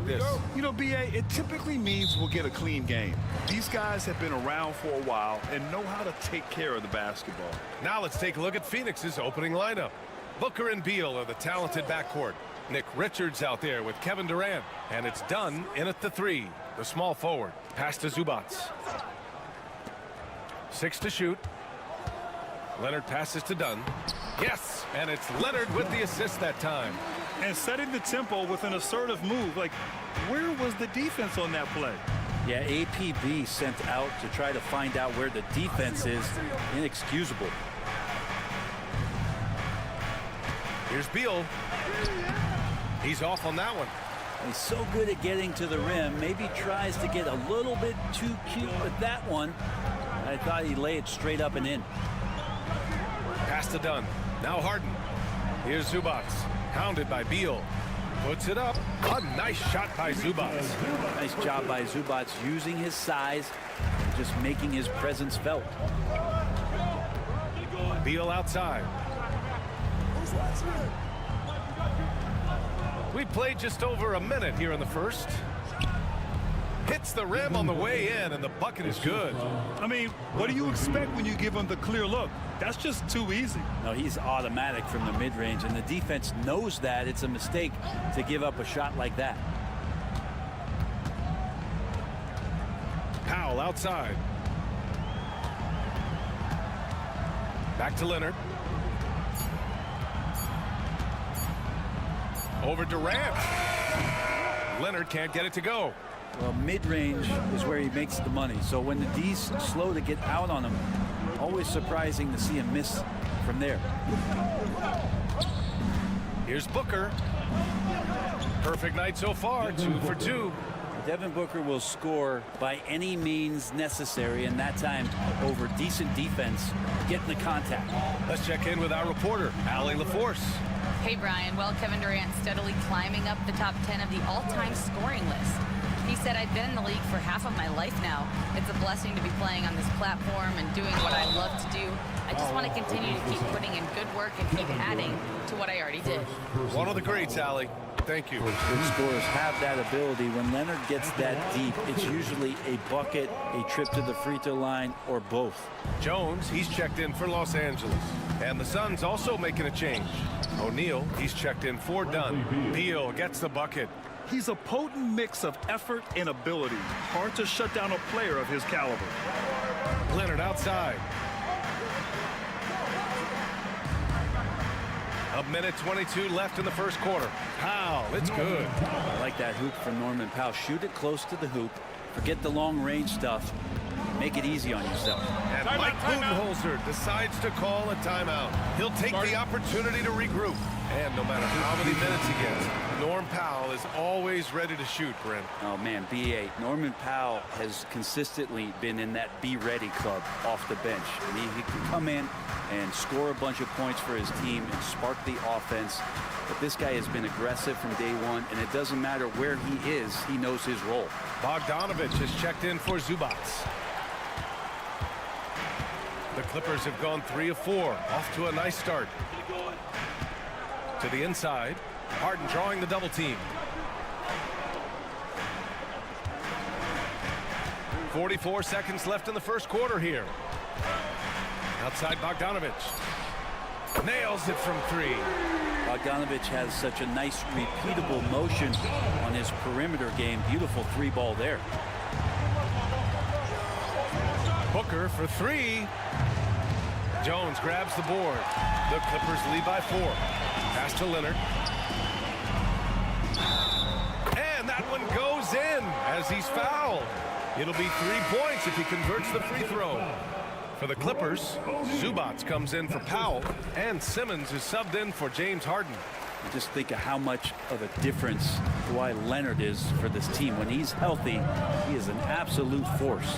like this? You know, B.A., it typically means we'll get a clean game. These guys have been around for a while and know how to take care of the basketball. Now let's take a look at Phoenix's opening lineup. Booker and Beal are the talented backcourt. Nick Richards out there with Kevin Durant. And it's Dunn in at the 3, the small forward. Pass to Zubac. 6 to shoot. Leonard passes to Dunn. Yes, and it's Leonard with the assist that time. And setting the tempo with an assertive move. Like, where was the defense on that play? Yeah, APB sent out to try to find out where the defense is. Inexcusable. Here's Beal. He's off on that one. He's so good at getting to the rim. Maybe tries to get a little bit too cute with that one. I thought he'd lay it straight up and in. Pass to Dunn. Now Harden. Here's Zubac. Hounded by Beal. Puts it up. A nice shot by Zubac. Nice job by Zubac using his size, just making his presence felt. Beal outside. We played just over a minute here in the first. Hits the rim on the way in, and the bucket is good. I mean, what do you expect when you give him the clear look? That's just too easy. No, he's automatic from the mid-range, and the defense knows that it's a mistake to give up a shot like that. Powell outside. Back to Leonard. Over Durant. Leonard can't get it to go. Well, mid-range is where he makes the money. So when the D's slow to get out on him, always surprising to see him miss from there. Here's Booker. Perfect night so far, 2 for 2. Devin Booker will score by any means necessary, and that time over decent defense, getting the contact. Let's check in with our reporter, Allie LaForce. Hey, Brian. Well, Kevin Durant steadily climbing up the top 10 of the all-time scoring list. He said, I've been in the league for half of my life now. It's a blessing to be playing on this platform and doing what I love to do. I just want to continue to keep putting in good work and keep adding to what I already did. One of the greats, Allie. Thank you. Good scorers have that ability. When Leonard gets that deep, it's usually a bucket, a trip to the free throw line, or both. Jones, he's checked in for Los Angeles. And the Suns also making a change. O'Neal, he's checked in for Dunn. Beal gets the bucket. He's a potent mix of effort and ability. Hard to shut down a player of his caliber. Leonard outside. A minute 22 left in the first quarter. Powell, it's good. I like that hoop from Norman Powell. Shoot it close to the hoop. Forget the long range stuff. Make it easy on yourself. And Mike Budenholzer decides to call a timeout. He'll take the opportunity to regroup. And no matter how many minutes he gets, Norm Powell is always ready to shoot, Brent. Oh, man, B.A. Norman Powell has consistently been in that be ready club off the bench. And he can come in and score a bunch of points for his team and spark the offense. But this guy has been aggressive from day one, and it doesn't matter where he is, he knows his role. Bogdanovich has checked in for Zubac. The Clippers have gone 3 of 4, off to a nice start. To the inside, Harden drawing the double team. 44 seconds left in the first quarter here. Outside Bogdanovich. Nails it from 3. Bogdanovich has such a nice repeatable motion on his perimeter game. Beautiful 3-ball there. Booker for 3. Jones grabs the board. The Clippers lead by 4. Pass to Leonard. And that one goes in as he's fouled. It'll be 3 points if he converts the free throw. For the Clippers, Zubac comes in for Powell, and Simmons is subbed in for James Harden. Just think of how much of a difference Kawhi Leonard is for this team. When he's healthy, he is an absolute force.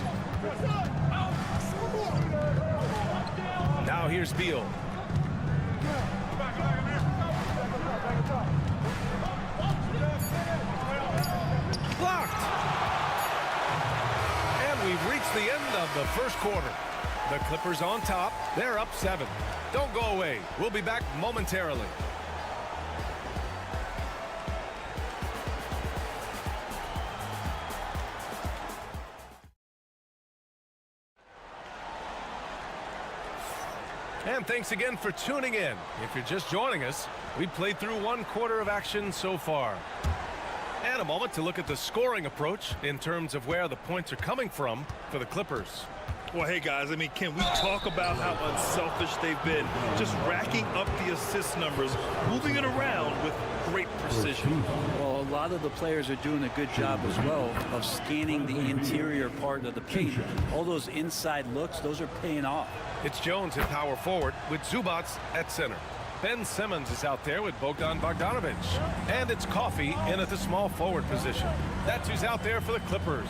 Now here's Beal. Blocked. And we've reached the end of the first quarter. The Clippers on top. They're up 7. Don't go away. We'll be back momentarily. And thanks again for tuning in. If you're just joining us, we played through 1 quarter of action so far. And a moment to look at the scoring approach in terms of where the points are coming from for the Clippers. Well, hey, guys, I mean, can we talk about how unselfish they've been? Just racking up the assist numbers, moving it around with great precision. Well, a lot of the players are doing a good job as well of scanning the interior part of the paint. All those inside looks, those are paying off. It's Jones at power forward with Zubats at center. Ben Simmons is out there with Bogdan Bogdanovic. And it's Coffey in at the small forward position. That's who's out there for the Clippers.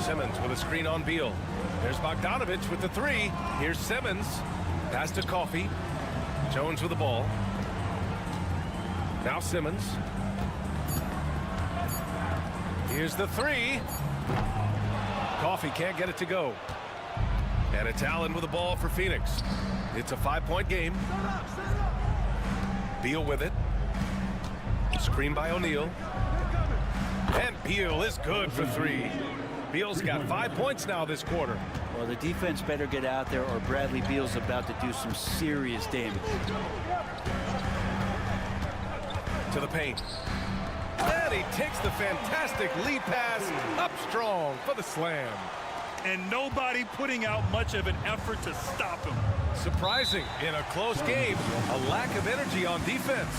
Simmons with a screen on Beal. There's Bogdanovic with the 3. Here's Simmons. Pass to Coffey. Jones with the ball. Now Simmons. Here's the 3. Coffey can't get it to go. And it's Allen with the ball for Phoenix. It's a 5-point game. Beal with it. Screen by O'Neal. And Beal is good for 3. Beal's got 5 points now this quarter. Well, the defense better get out there or Bradley Beal's about to do some serious damage. To the paint. And he takes the fantastic lead pass up strong for the slam. And nobody putting out much of an effort to stop him. Surprising in a close game, a lack of energy on defense.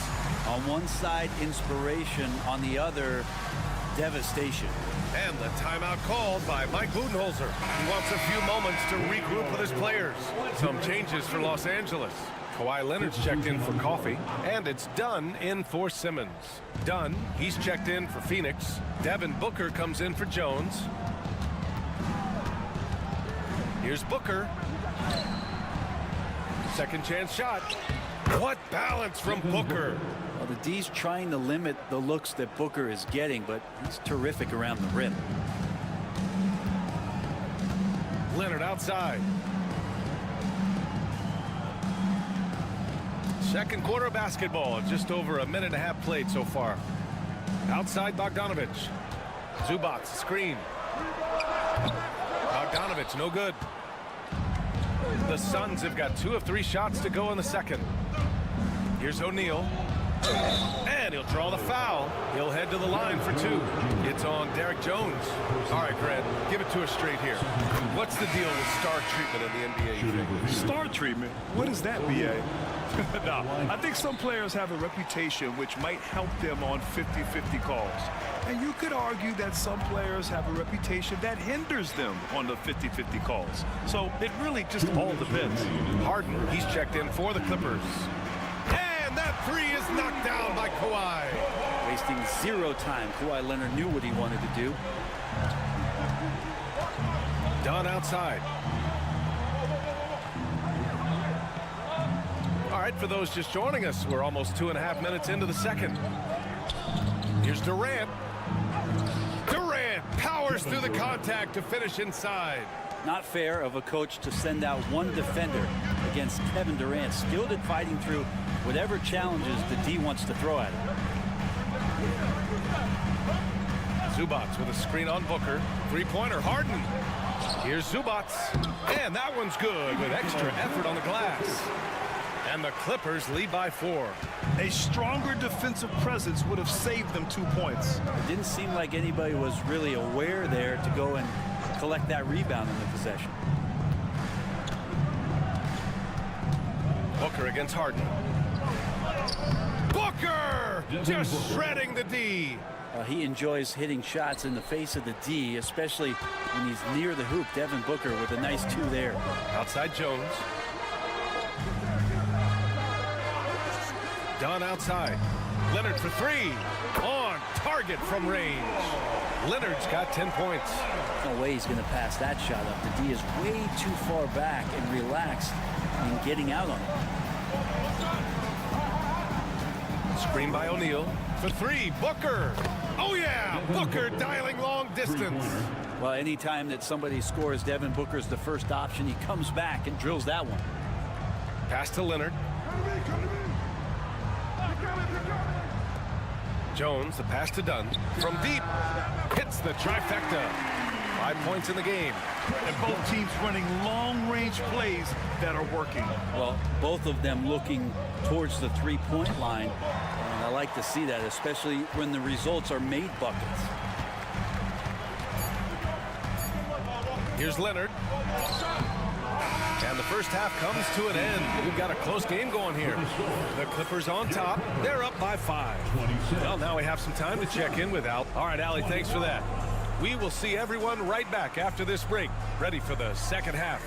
On one side, inspiration. On the other, devastation. And the timeout called by Mike Budenholzer. He wants a few moments to regroup with his players. Some changes for Los Angeles. Kawhi Leonard's checked in for Coffey, and it's Dunn in for Simmons. Dunn, he's checked in for Phoenix. Devin Booker comes in for Jones. Here's Booker. Second chance shot. What balance from Booker. Well, the D's trying to limit the looks that Booker is getting, but he's terrific around the rim. Leonard outside. Second quarter of basketball. Just over a minute and a half played so far. Outside Bogdanovic. Zubats screen. Bogdanovic no good. The Suns have got 2 of 3 shots to go in the second. Here's O'Neal. And he'll draw the foul. He'll head to the line for 2. It's on Derek Jones. All right, Brad, give it to us straight here. What's the deal with star treatment in the NBA, you think? Star treatment? What is that, BA? No, I think some players have a reputation which might help them on 50-50 calls. And you could argue that some players have a reputation that hinders them on the 50-50 calls. So it really just all depends. Harden, he's checked in for the Clippers. And that 3 is knocked down by Kawhi. Wasting 0 time. Kawhi Leonard knew what he wanted to do. Dunn outside. All right, for those just joining us, we're almost 2.5 minutes into the second. Here's Durant. Durant powers through the contact to finish inside. Not fair of a coach to send out one defender against Kevin Durant, skilled at fighting through whatever challenges the D wants to throw at him. Zubats with a screen on Booker. 3-pointer, Harden. Here's Zubats. And that one's good with extra effort on the glass. And the Clippers lead by 4. A stronger defensive presence would have saved them 2 points. It didn't seem like anybody was really aware there to go and collect that rebound in the possession. Booker against Harden. Booker just shredding the D. He enjoys hitting shots in the face of the D, especially when he's near the hoop. Devin Booker with a nice 2 there. Outside Jones. Dunn outside. Leonard for 3. On target from range. Leonard's got 10 points. No way he's going to pass that shot up. The D is way too far back and relaxed in getting out on it. Screen by O'Neal for 3. Booker. Oh, yeah. Booker dialing long distance. Well, anytime that somebody scores, Devin Booker's the first option. He comes back and drills that one. Pass to Leonard. Jones, the pass to Dunn. From deep. Hits the trifecta. 5 points in the game. And both teams running long-range plays that are working. Well, both of them looking towards the three-point line. And I like to see that, especially when the results are made buckets. Here's Leonard. And the first half comes to an end. We've got a close game going here. The Clippers on top. They're up by 5. Well, now we have some time to check in with Al. All right, Allie, thanks for that. We will see everyone right back after this break. Ready for the second half.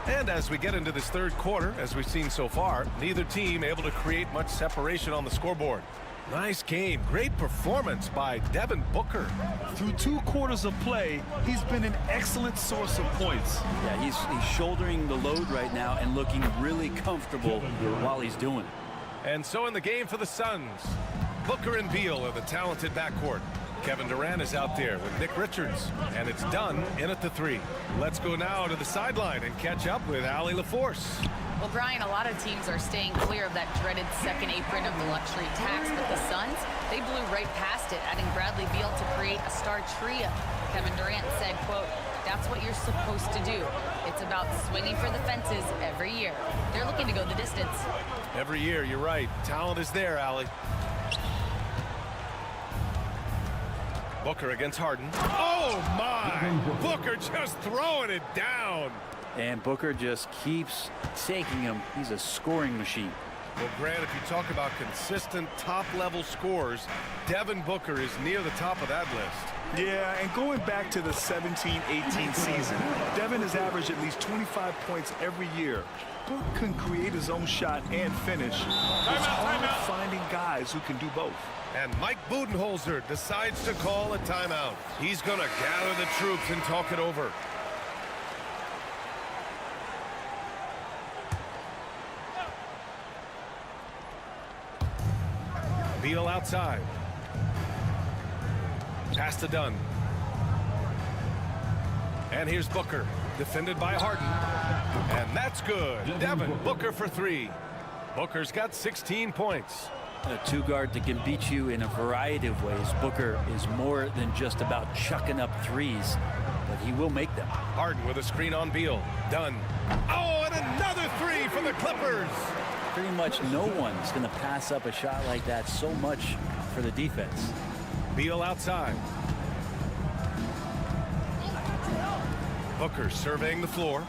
And as we get into this third quarter, as we've seen so far, neither team able to create much separation on the scoreboard. Nice game. Great performance by Devin Booker. Through 2 quarters of play, he's been an excellent source of points. Yeah, he's shouldering the load right now and looking really comfortable while he's doing it. And so in the game for the Suns, Booker and Beal are the talented backcourt. Kevin Durant is out there with Nick Richards, and it's done in at the 3. Let's go now to the sideline and catch up with Allie LaForce. Well, Brian, a lot of teams are staying clear of that dreaded second apron of the luxury tax, but the Suns, they blew right past it, adding Bradley Beal to create a star trio. Kevin Durant said, quote, "That's what you're supposed to do. It's about swinging for the fences every year." They're looking to go the distance. Every year, you're right. Talent is there, Allie. Booker against Harden. Oh, my! Booker just throwing it down. And Booker just keeps taking him. He's a scoring machine. Well, Grant, if you talk about consistent top-level scores, Devin Booker is near the top of that list. Yeah, and going back to the 17-18 season, Devin has averaged at least 25 points every year. Book can create his own shot and finish. It's hard finding guys who can do both. And Mike Budenholzer decides to call a timeout. He's going to gather the troops and talk it over. Beal outside. Pass to Dunn. And here's Booker, defended by Harden. And that's good. Devin Booker for 3. Booker's got 16 points. A 2-guard that can beat you in a variety of ways. Booker is more than just about chucking up threes, but he will make them. Harden with a screen on Beal. Dunn. Oh, and another 3 for the Clippers. Pretty much no one's going to pass up a shot like that. So much for the defense. Beal outside. Booker surveying the floor.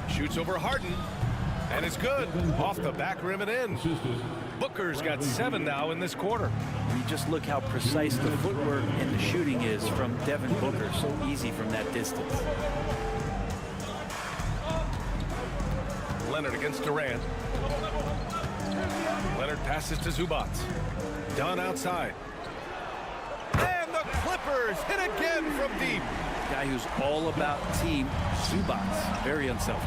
Shoots over Harden. And it's good. Off the back rim and in. Booker's got 7 now in this quarter. You just look how precise the footwork and the shooting is from Devin Booker. So easy from that distance. Leonard against Durant. Leonard passes to Zubac. Dunn outside. And the Clippers hit again from deep. Guy who's all about team. Zubac, very unselfish.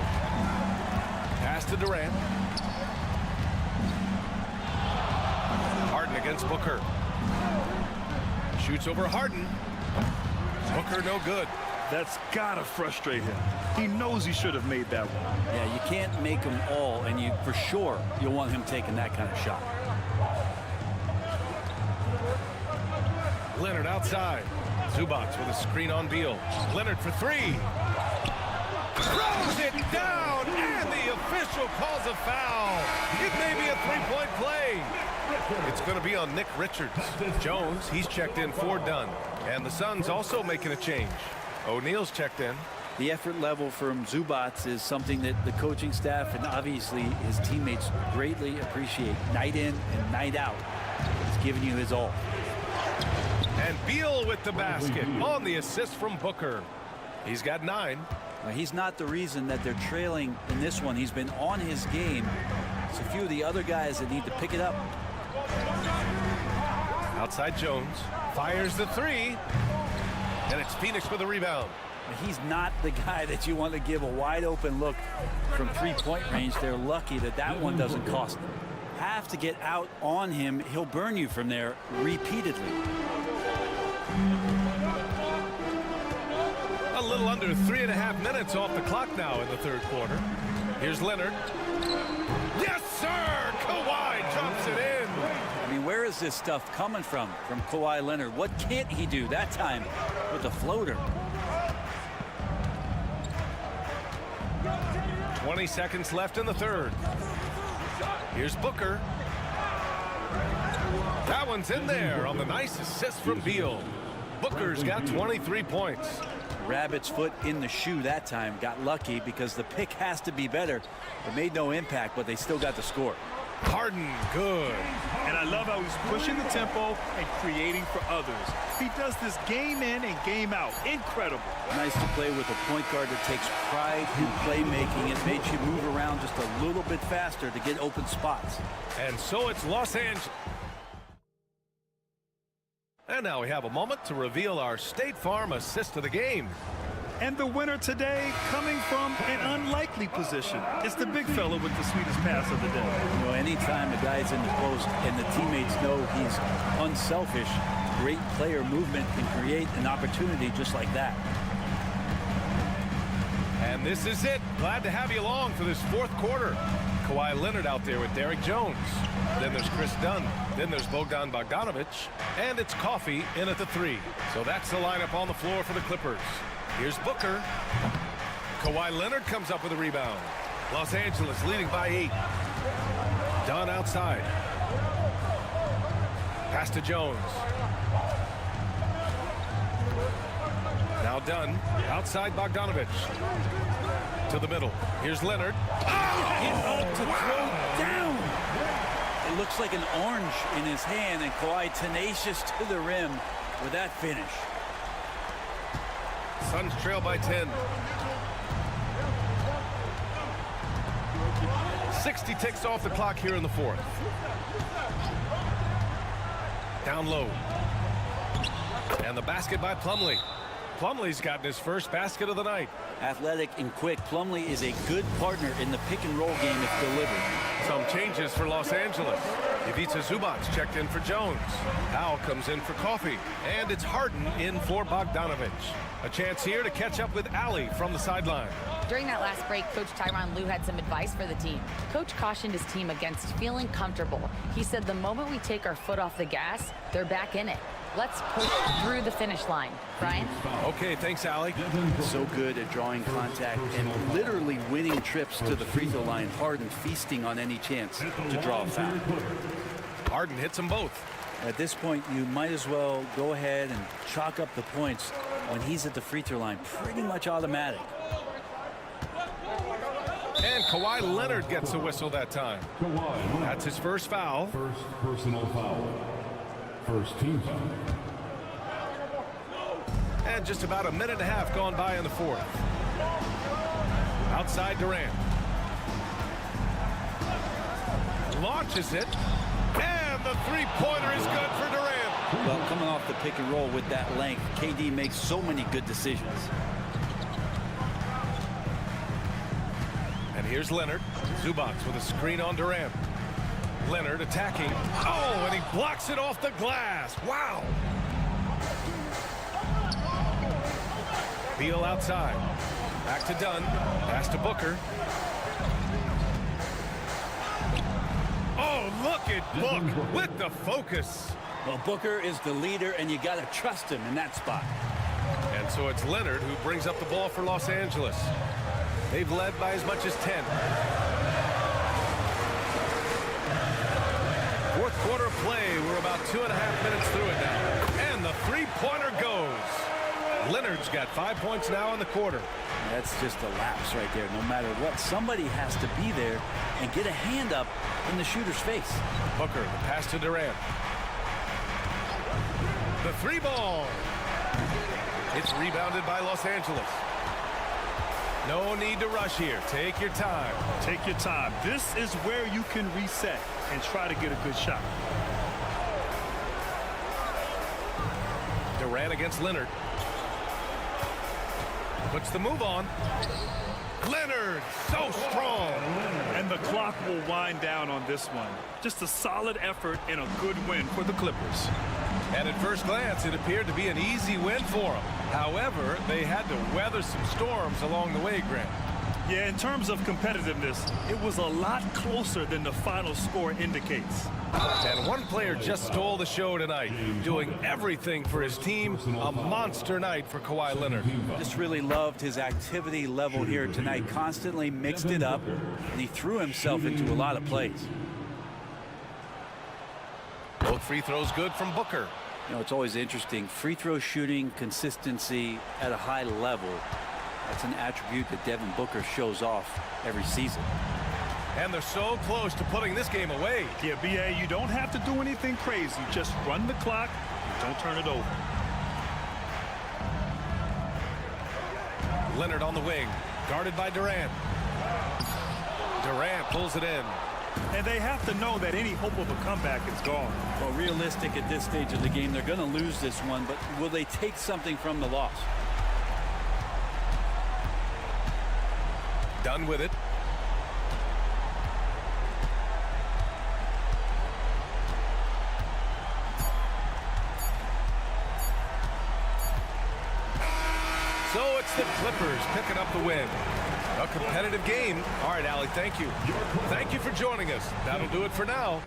Pass to Durant. Harden against Booker. Shoots over Harden. Booker no good. That's gotta frustrate him. He knows he should have made that one. Yeah, you can't make them all, and you for sure you'll want him taking that kind of shot. Leonard outside. Zubac with a screen on Beal. Leonard for 3. Throws it down, and the official calls a foul. It may be a 3-point play. It's going to be on Nick Richards. Jones, he's checked in for Dunn. And the Suns also making a change. O'Neal's checked in. The effort level from Zubac is something that the coaching staff and obviously his teammates greatly appreciate. Night in and night out. He's giving you his all. And Beal with the basket on the assist from Booker. He's got 9. Now, he's not the reason that they're trailing in this one. He's been on his game. It's a few of the other guys that need to pick it up. Outside Jones. Fires the 3. And it's Phoenix with a rebound. He's not the guy that you want to give a wide open look from 3-point range. They're lucky that that one doesn't cost them. Have to get out on him. He'll burn you from there repeatedly. under 3.5 minutes off the clock now in the third quarter. Here's Leonard. Yes, sir! Kawhi jumps it in. I mean, where is this stuff coming from Kawhi Leonard? What can't he do that time with the floater? 20 seconds left in the third. Here's Booker. That one's in there on the nice assist from Beal. Booker's got 23 points. Rabbit's foot in the shoe that time. Got lucky because the pick has to be better. It made no impact, but they still got the score. Harden, good. And I love how he's pushing the tempo and creating for others. He does this game in and game out. Incredible. Nice to play with a point guard that takes pride in playmaking. It makes you move around just a little bit faster to get open spots. And so it's Los Angeles. And now we have a moment to reveal our State Farm assist of the game. And the winner today coming from an unlikely position. It's the big fella with the sweetest pass of the day. You know, anytime a guy's in the post and the teammates know he's unselfish, great player movement can create an opportunity just like that. And this is it. Glad to have you along for this fourth quarter. Kawhi Leonard out there with Derek Jones. Then there's Chris Dunn. Then there's Bogdan Bogdanovic. And it's Coffey in at the 3. So that's the lineup on the floor for the Clippers. Here's Booker. Kawhi Leonard comes up with a rebound. Los Angeles leading by 8. Dunn outside. Pass to Jones. Now Dunn outside Bogdanovic. To the middle. Here's Leonard. To throw down. It looks like an orange in his hand, and Kawhi tenacious to the rim with that finish. Suns trail by 10. 60 ticks off the clock here in the fourth. Down low. And the basket by Plumlee. Plumlee's gotten his first basket of the night. Athletic and quick, Plumlee is a good partner in the pick-and-roll game if delivered. Some changes for Los Angeles. Ivica Zubac checked in for Jones. Powell comes in for Coffey. And it's Harden in for Bogdanovic. A chance here to catch up with Allie from the sideline. During that last break, Coach Tyronn Lue had some advice for the team. Coach cautioned his team against feeling comfortable. He said the moment we take our foot off the gas, they're back in it. Let's push through the finish line. Brian? Okay, thanks, Allie. So good at drawing contact and literally winning trips to the free throw line. Harden feasting on any chance to draw a foul. Harden hits them both. At this point, you might as well go ahead and chalk up the points when he's at the free throw line. Pretty much automatic. And Kawhi Leonard gets a whistle that time. That's his first foul. First personal foul. First team foul. And just about a minute and a half gone by in the fourth. Outside Durant. Launches it. And the three-pointer is good for Durant. Well, coming off the pick and roll with that length, KD makes so many good decisions. And here's Leonard. Zubac with a screen on Durant. Leonard attacking. Oh, and he blocks it off the glass. Wow. Beal outside. Back to Dunn. Pass to Booker. Oh, look at Book with the focus. Well, Booker is the leader, and you got to trust him in that spot. And so it's Leonard who brings up the ball for Los Angeles. They've led by as much as 10. Fourth quarter of play. We're about 2.5 minutes through it now. And the three-pointer goes. Leonard's got 5 points now in the quarter. That's just a lapse right there. No matter what, somebody has to be there and get a hand up in the shooter's face. Booker, the pass to Durant. The three ball. It's rebounded by Los Angeles. No need to rush here. Take your time. Take your time. This is where you can reset and try to get a good shot. Durant against Leonard. Puts the move on. Leonard, so strong. And the clock will wind down on this one. Just a solid effort and a good win for the Clippers. And at first glance, it appeared to be an easy win for them. However, they had to weather some storms along the way, Grant. Yeah, in terms of competitiveness, it was a lot closer than the final score indicates. And one player just stole the show tonight, doing everything for his team. A monster night for Kawhi Leonard. Just really loved his activity level here tonight. Constantly mixed it up, and he threw himself into a lot of plays. Both free throws good from Booker. You know, it's always interesting. Free throw shooting, consistency at a high level. That's an attribute that Devin Booker shows off every season. And they're so close to putting this game away. Yeah, B.A., you don't have to do anything crazy. Just run the clock and don't turn it over. Leonard on the wing, guarded by Durant. Durant pulls it in. And they have to know that any hope of a comeback is gone. Well, realistic at this stage of the game, they're going to lose this one, but will they take something from the loss? Done with it. So it's the Clippers picking up the win. A competitive game. All right, Allie, thank you. Thank you for joining us. That'll do it for now.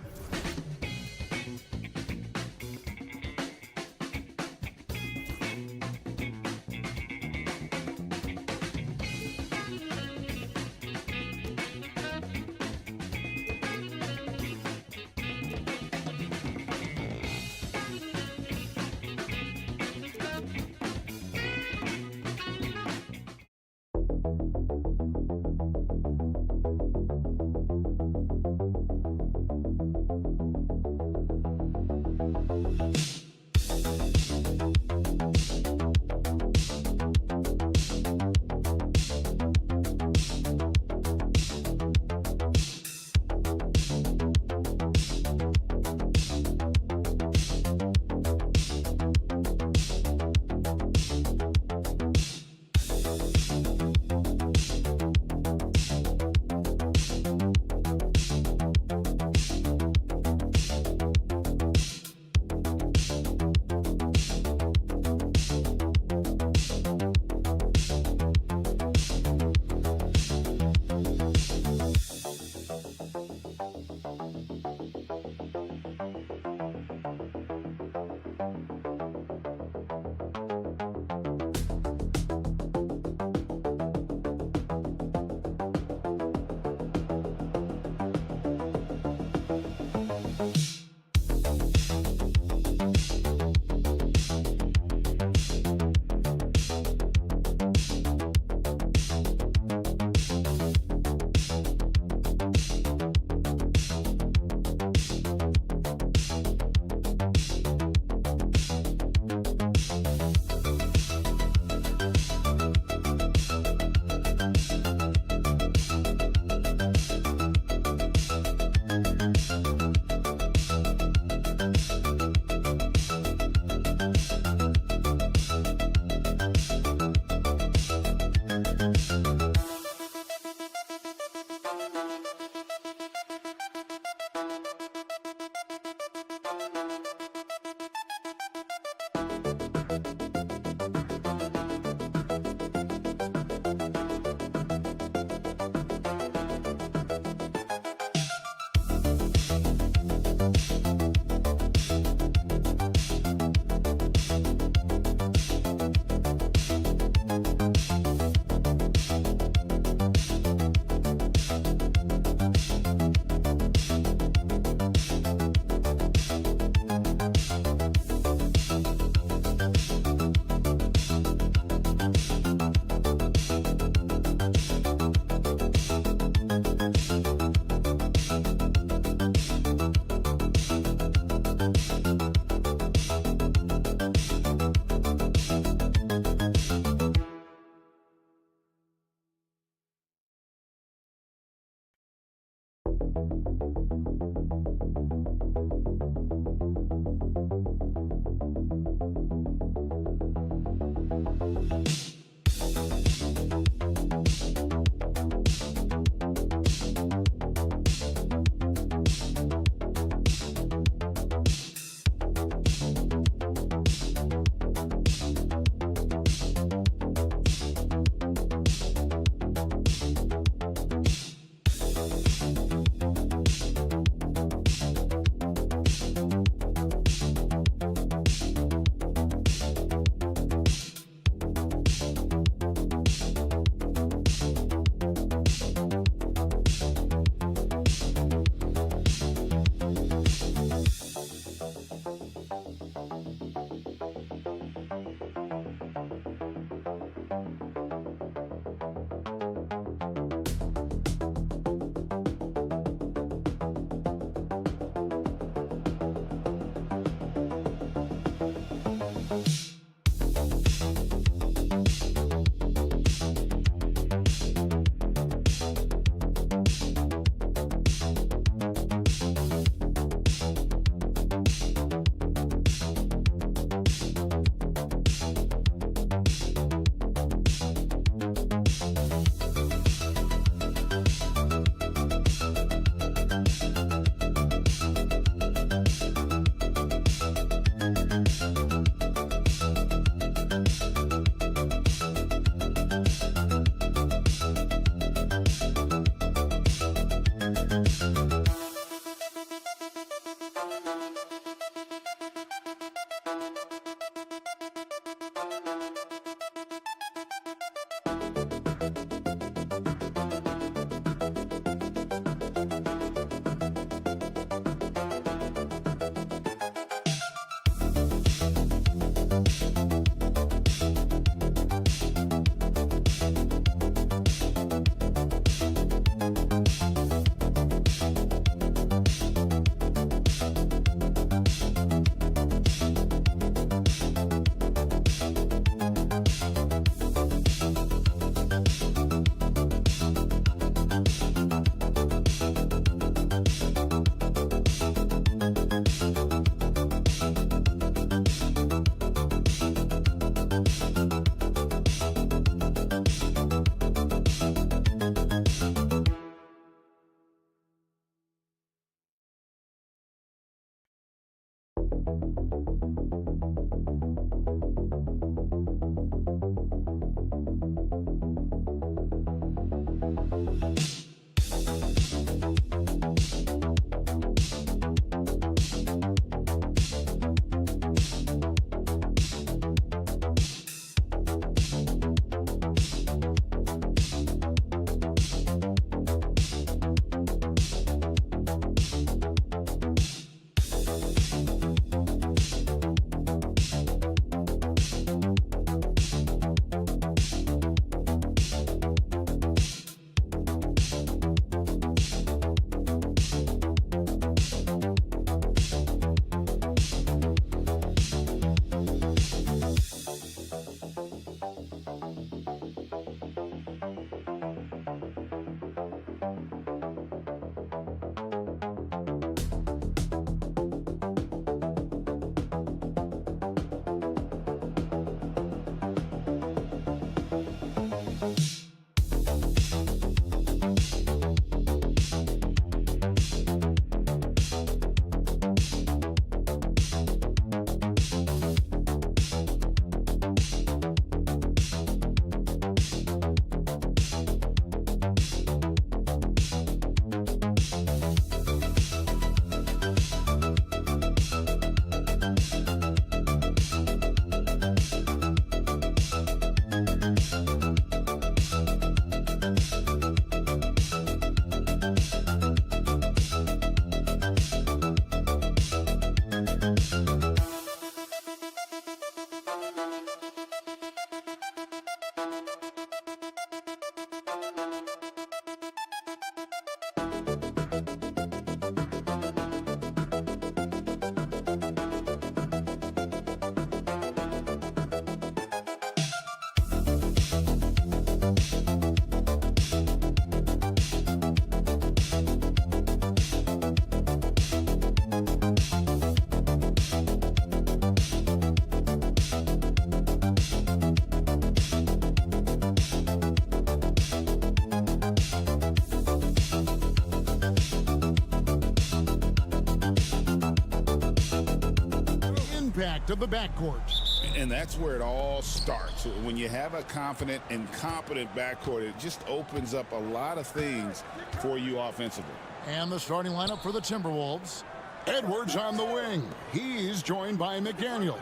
impact of the backcourt. And that's where it all starts. When you have a confident and competent backcourt, it just opens up a lot of things for you offensively. And the starting lineup for the Timberwolves. Edwards on the wing. He's joined by McDaniels.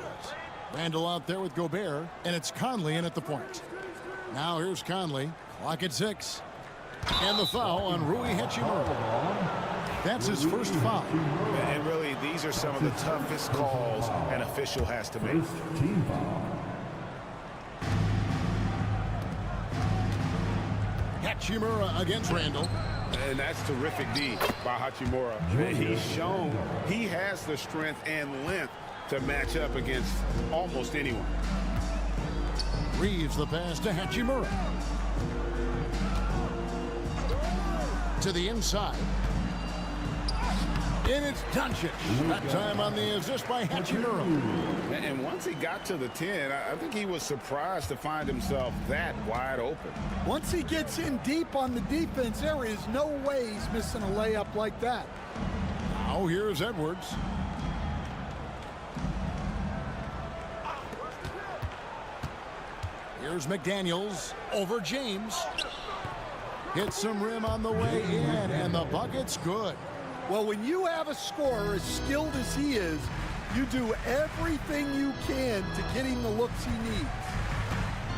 Randall out there with Gobert, and it's Conley in at the point. Now here's Conley. Clock at 6. And the foul on Rui Hachimura. That's his first foul. And really, these are some of the toughest calls an official has to make. Team foul. Hachimura against Randall. And that's terrific D by Hachimura. And he's shown he has the strength and length to match up against almost anyone. Reeves the pass to Hachimura. To the inside. And it's Doncic. That time on the assist by Hachimura. And once he got to the 10, I think he was surprised to find himself that wide open. Once he gets in deep on the defense, there is no way he's missing a layup like that. Now here's Edwards. Here's McDaniels over James. Hits some rim on the way in, and the bucket's good. Well, when you have a scorer as skilled as he is, you do everything you can to get him the looks he needs.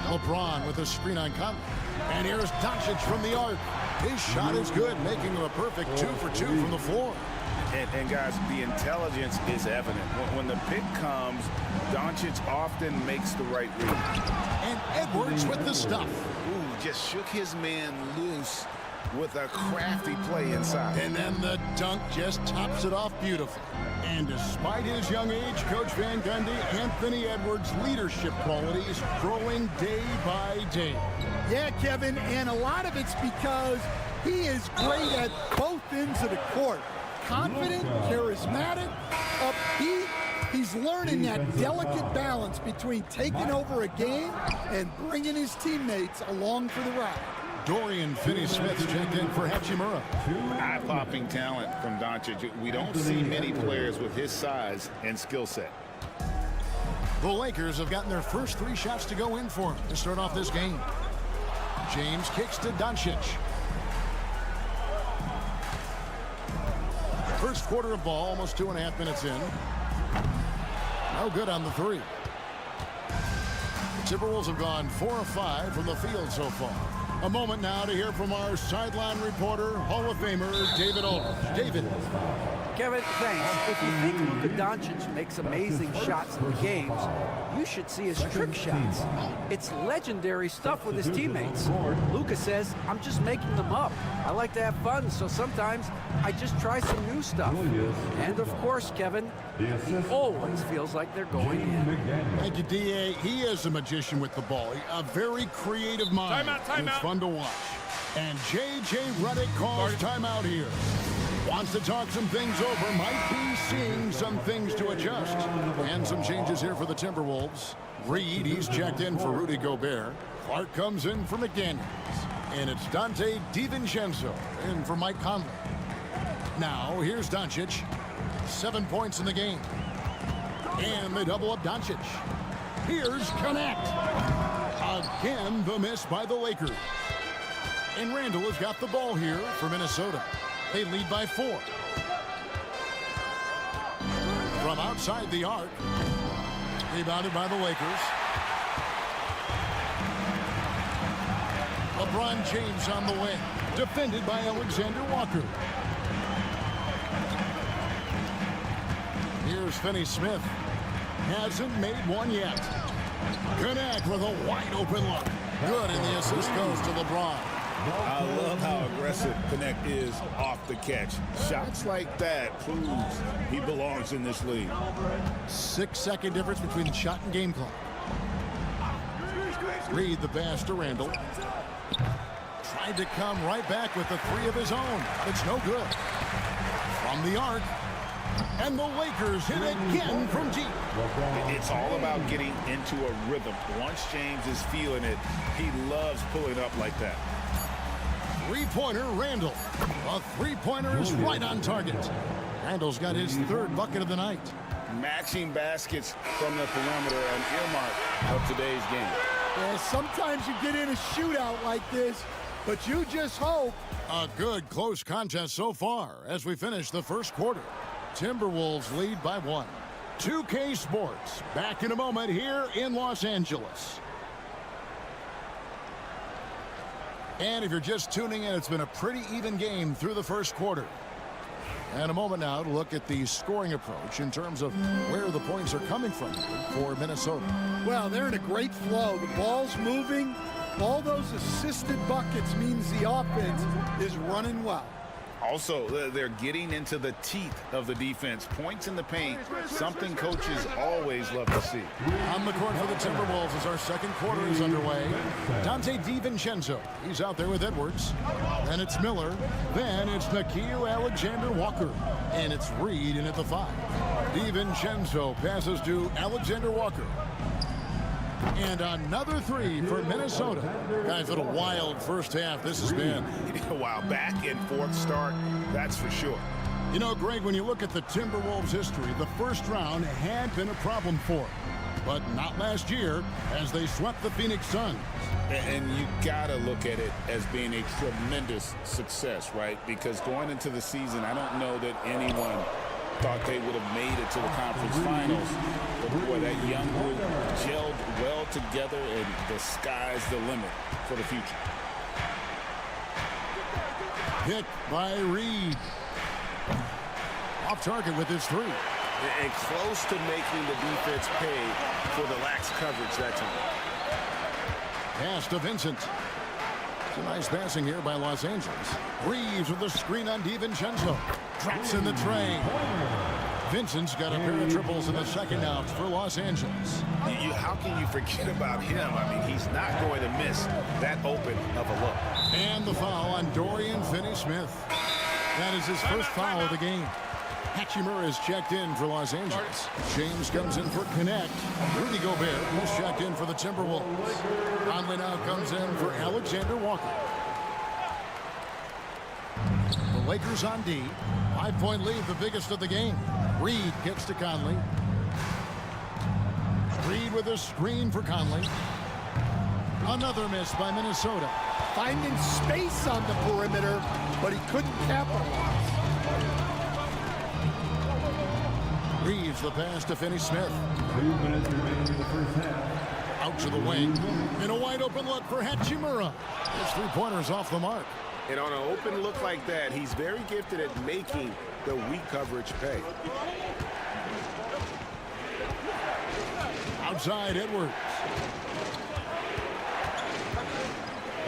LeBron with a screen on Conley. And here's Doncic from the arc. His shot is good, making him a perfect 2 for 2 from the floor. And guys, the intelligence is evident. When the pick comes, Doncic often makes the right read. And Edwards with the stuff. Ooh, just shook his man loose with a crafty play inside. And then the dunk just tops it off beautifully. And despite his young age, Coach Van Gundy, Anthony Edwards' leadership qualities growing day by day. Yeah, Kevin, and a lot of it's because he is great at both ends of the court. Confident, charismatic, upbeat. He's learning that delicate balance between taking over a game and bringing his teammates along for the ride. Dorian Finney-Smith checked in for Hachimura. Eye-popping talent from Doncic. We don't see many players with his size and skill set. The Lakers have gotten their first 3 shots to go in for him to start off this game. James kicks to Doncic. First quarter of ball, almost 2.5 minutes in. No good on the 3. The Timberwolves have gone 4 of 5 from the field so far. A moment now to hear from our sideline reporter, Hall of Famer David Aldridge. David. Kevin, thanks. If you think Luka Doncic makes amazing shots in the games, you should see his trick shots. It's legendary stuff with his teammates. Luka says, I'm just making them up. I like to have fun, so sometimes I just try some new stuff. And of course, Kevin, he always feels like they're going in. Thank you, D.A. He is a magician with the ball. A very creative mind. Timeout. It's fun to watch. And J.J. Redick calls timeout here. Wants to talk some things over. Might be seeing some things to adjust. And some changes here for the Timberwolves. Reed, he's checked in for Rudy Gobert. Clark comes in for McDaniels. And it's Dante DiVincenzo in for Mike Conley. Now, here's Doncic. 7 points in the game. And they double up Doncic. Here's Connect. Again, the miss by the Lakers. And Randall has got the ball here for Minnesota. They lead by 4. From outside the arc. Rebounded by the Lakers. LeBron James on the wing. Defended by Alexander Walker. Here's Finney-Smith. Hasn't made one yet. Connect with a wide open look. Good, and the assist goes to LeBron. I love how aggressive Connect is off the catch. Shots like that proves he belongs in this league. 6-second difference between the shot and game clock. Reed the pass to Randall. Tried to come right back with the 3 of his own. It's no good. From the arc. And the Lakers hit again from deep. It's all about getting into a rhythm. Once James is feeling it, he loves pulling up like that. 3-pointer Randall. A 3-pointer is right on target. Randall's got his 3rd bucket of the night. matching baskets from the perimeter, an earmark of today's game. Yeah, sometimes you get in a shootout like this, but you just hope. A good close contest so far as we finish the first quarter. Timberwolves lead by 1. 2K Sports back in a moment here in Los Angeles. And if you're just tuning in, it's been a pretty even game through the first quarter. And a moment now to look at the scoring approach in terms of where the points are coming from for Minnesota. Well, they're in a great flow. The ball's moving. All those assisted buckets means the offense is running well. Also, they're getting into the teeth of the defense. Points in the paint, something coaches always love to see. On the court for the Timberwolves as our second quarter is underway. Dante DiVincenzo, he's out there with Edwards. Then it's Miller. Then it's Nickeil Alexander-Walker. And it's Reed in at the 5. DiVincenzo passes to Alexander-Walker. And another 3 for Minnesota. Guys, what a wild first half this has been. Wow, back and forth start, that's for sure. You know, Greg, when you look at the Timberwolves' history, the first round had been a problem for them. But not last year, as they swept the Phoenix Suns. And you got to look at it as being a tremendous success, right? Because going into the season, I don't know that anyone thought they would have made it to the conference finals. But boy, that young group gelled well together, and the sky's the limit for the future. Pick by Reed. Off target with his 3. And close to making the defense pay for the lax coverage that time. Pass to Vincent. It's a nice passing here by Los Angeles. Reeves with the screen on DiVincenzo. Drops in the tray. Vincent's got a pair of triples in the second out for Los Angeles. How can you forget about him? I mean, he's not going to miss that open of a look. And the foul on Dorian Finney-Smith. That is his first foul of the game. Hachimura is checked in for Los Angeles. James comes in for Connect. Rudy Gobert is checked in for the Timberwolves. Conley now comes in for Alexander Walker. The Lakers on D. 5-point lead, the biggest of the game. Reed gets to Conley. Reed with a screen for Conley. Another miss by Minnesota. Finding space on the perimeter, but he couldn't capitalize. Reeves the pass to Finney-Smith. 2 minutes remaining in the first half. Out to the wing. And a wide open look for Hachimura. His 3-pointers off the mark. And on an open look like that, he's very gifted at making the weak coverage pay. Outside Edwards.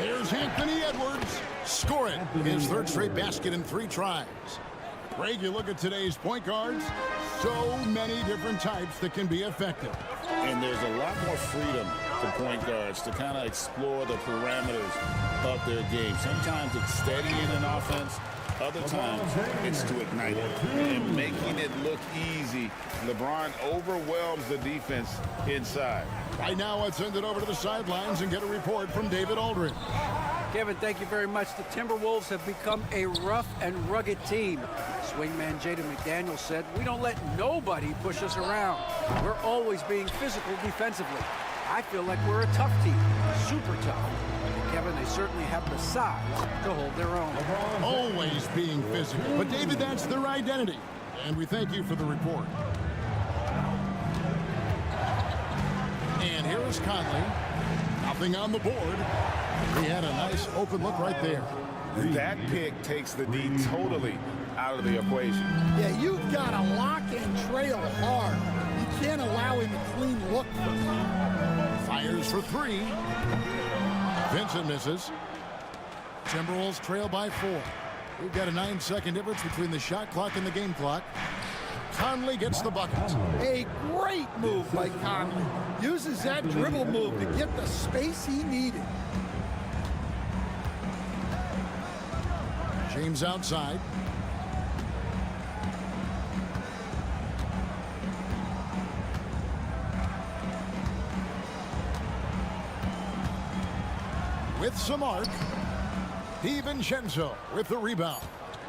Here's Anthony Edwards. Score it. His third straight basket in 3 tries. Greg, you look at today's point guards. So many different types that can be effective. And there's a lot more freedom for point guards to kind of explore the parameters of their game. Sometimes it's steadying an offense. Other times it's to ignite it and making it look easy. LeBron overwhelms the defense inside. Right now, let's send it over to the sidelines and get a report from David Aldridge. Kevin, thank you very much. The Timberwolves have become a rough and rugged team. Swingman Jaden McDaniels said, "We don't let nobody push us around. We're always being physical defensively. I feel like we're a tough team, super tough." And Kevin, they certainly have the size to hold their own. Always being physical. But, David, that's their identity. And we thank you for the report. And here is Conley. Nothing on the board. He had a nice open look right there. That pick takes the D totally out of the equation. Yeah, you've got to lock and trail hard. You can't allow him a clean look. Fires for 3. Vincent misses. Timberwolves trail by 4. We've got a 9-second difference between the shot clock and the game clock. Conley gets the bucket. A great move by Conley. Uses that dribble move to get the space he needed. James outside. With some arc. DiVincenzo with the rebound.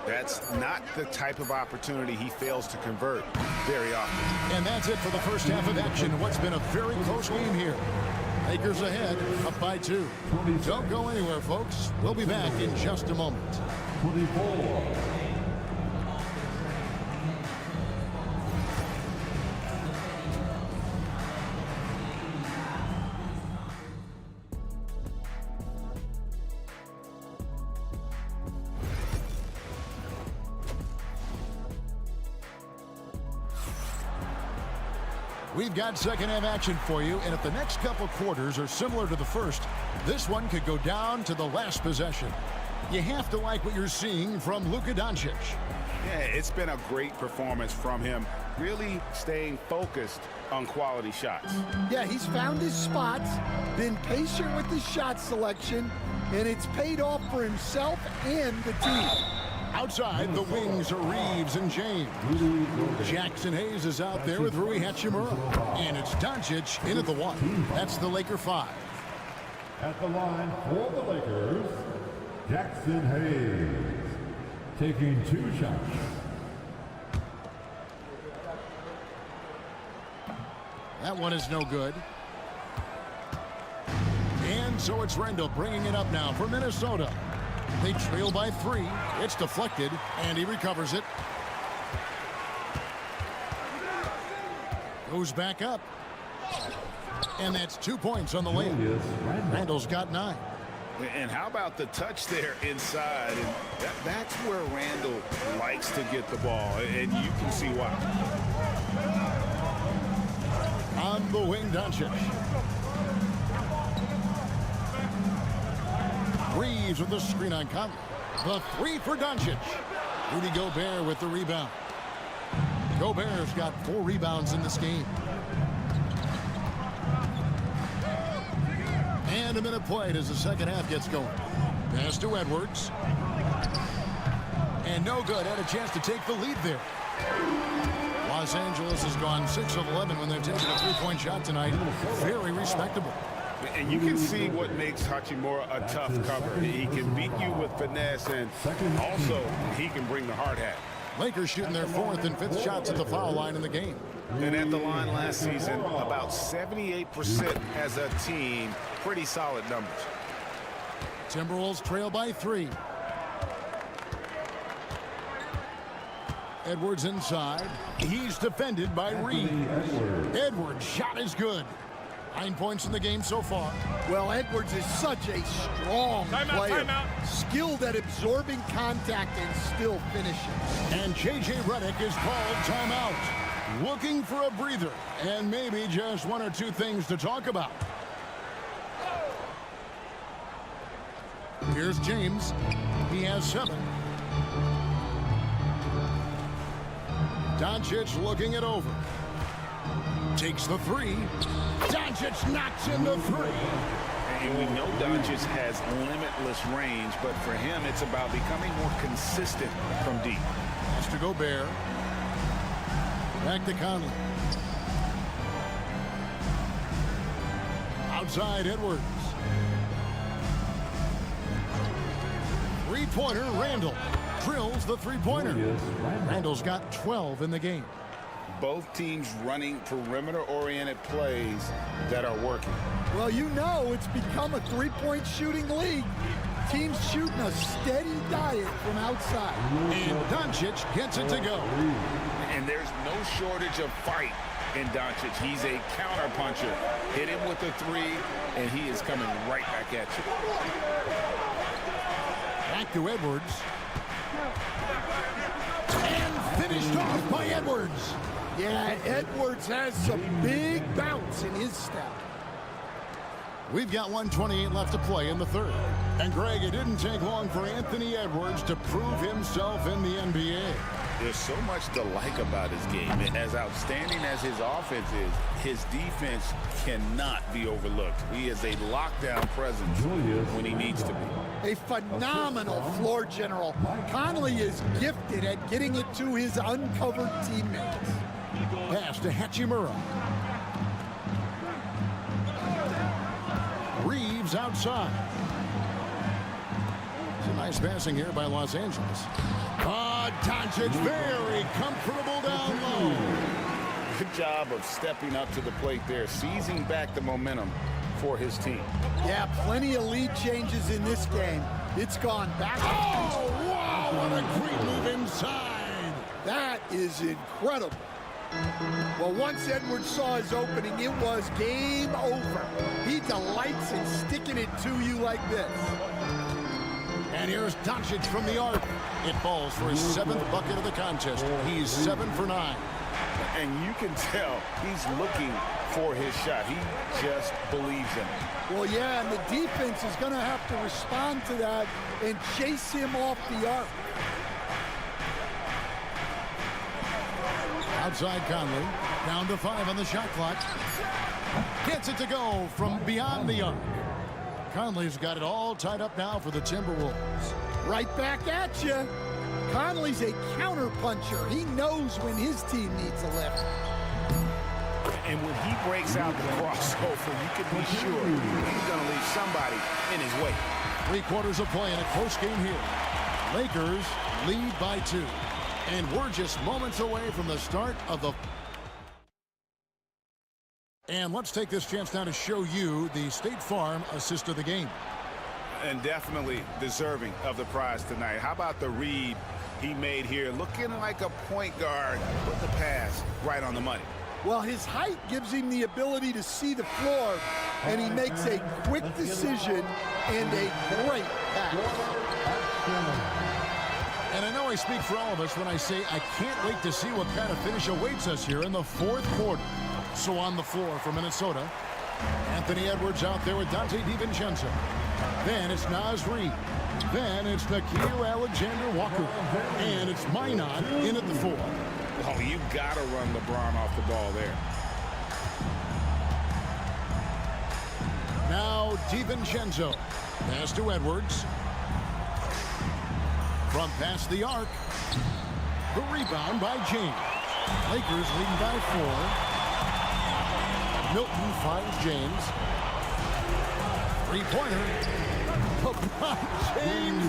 That's not the type of opportunity he fails to convert very often. And that's it for the first half of action in what's been a very close game here. Lakers ahead, up by 2. Don't go anywhere, folks. We'll be back in just a moment. 24. We've got second half action for you, and if the next couple quarters are similar to the first, this one could go down to the last possession. You have to like what you're seeing from Luka Doncic. Yeah, it's been a great performance from him, really staying focused on quality shots. Yeah, he's found his spots, been patient with his shot selection, and it's paid off for himself and the team. Outside, the wings are Reeves and James. Jackson Hayes is out there with Rui Hachimura. And it's Doncic in at the 1. That's the Laker 5. At the line for the Lakers, Jackson Hayes, taking 2 shots. That one is no good. And so it's Randall bringing it up now for Minnesota. They trail by 3. It's deflected, and he recovers it. Goes back up. And that's 2 points on the layup. Randall's got 9. And how about the touch there inside? And that's where Randall likes to get the ball, and you can see why. On the wing, Doncic. Reeves with the screen on Conley. The 3 for Doncic. Rudy Gobert with the rebound. Gobert's got 4 rebounds in this game. And a minute played as the second half gets going. Pass to Edwards. And no good. Had a chance to take the lead there. Los Angeles has gone 6 of 11 when they're taking a 3-point shot tonight. Very respectable. And you can see what makes Hachimura a tough cover. He can beat you with finesse, and also he can bring the hard hat. Lakers shooting their 4th and 5th shots at the foul line in the game. And at the line last season, about 78% as a team. Pretty solid numbers. Timberwolves trail by 3. Edwards inside. He's defended by Reed. Edwards' shot is good. 9 points in the game so far. Well, Edwards is such a strong player. Skilled at absorbing contact and still finishing. And J.J. Redick is called timeout. Looking for a breather and maybe just 1 or 2 things to talk about. Here's James. He has 7. Doncic looking it over. Takes the 3. Doncic knocks in the 3. And we know Doncic has limitless range, but for him, it's about becoming more consistent from deep. Has to Gobert. Back to Conley. Outside Edwards. 3-pointer Randall. Drills the 3-pointer. Randall's got 12 in the game. Both teams running perimeter-oriented plays that are working. Well, you know it's become a 3-point shooting league. Teams shooting a steady diet from outside. And Doncic gets it to go. And there's no shortage of fight in Doncic. He's a counter-puncher. Hit him with a 3, and he is coming right back at you. Back to Edwards. And finished off by Edwards. Yeah, Edwards has some big bounce in his step. We've got 1:28 left to play in the 3rd. And Greg, it didn't take long for Anthony Edwards to prove himself in the NBA. There's so much to like about his game. As outstanding as his offense is, his defense cannot be overlooked. He is a lockdown presence when he needs to be. A phenomenal floor general. Conley is gifted at getting it to his uncovered teammates. Pass to Hachimura. Reeves outside. It's a nice passing here by Los Angeles. Doncic very comfortable down low. Good job of stepping up to the plate there, seizing back the momentum for his team. Yeah, plenty of lead changes in this game. It's gone back. Oh, wow, what a great move inside. That is incredible. Well, once Edwards saw his opening, it was game over. He delights in sticking it to you like this. And here's Doncic from the arc. It falls for his 7th bucket of the contest. He's 7 for 9. And you can tell he's looking for his shot. He just believes in it. Well, yeah, and the defense is going to have to respond to that and chase him off the arc. Outside Conley, down to 5 on the shot clock. Gets it to go from beyond the arc. Conley's got it all tied up now for the Timberwolves. Right back at you. Conley's a counter puncher. He knows when his team needs a lift. And when he breaks out the crossover, you can be sure he's going to leave somebody in his way. 3/4 of play in a close game here. Lakers lead by 2. And we're just moments away from the start of the... And let's take this chance now to show you the State Farm assist of the game. And definitely deserving of the prize tonight. How about the read he made here? Looking like a point guard. Put the pass right on the money. Well, his height gives him the ability to see the floor, and he makes a quick decision and a great pass. And I know I speak for all of us when I say I can't wait to see what kind of finish awaits us here in the 4th quarter. So on the floor for Minnesota, Anthony Edwards out there with Dante DiVincenzo. Then it's Naz Reid. Then it's Nickeil Alexander-Walker. And it's Minot in at the 4. Oh, you got to run LeBron off the ball there. Now DiVincenzo. Pass to Edwards. From past the arc. The rebound by James. Lakers leading by 4. Milton finds James. 3-pointer. LeBron James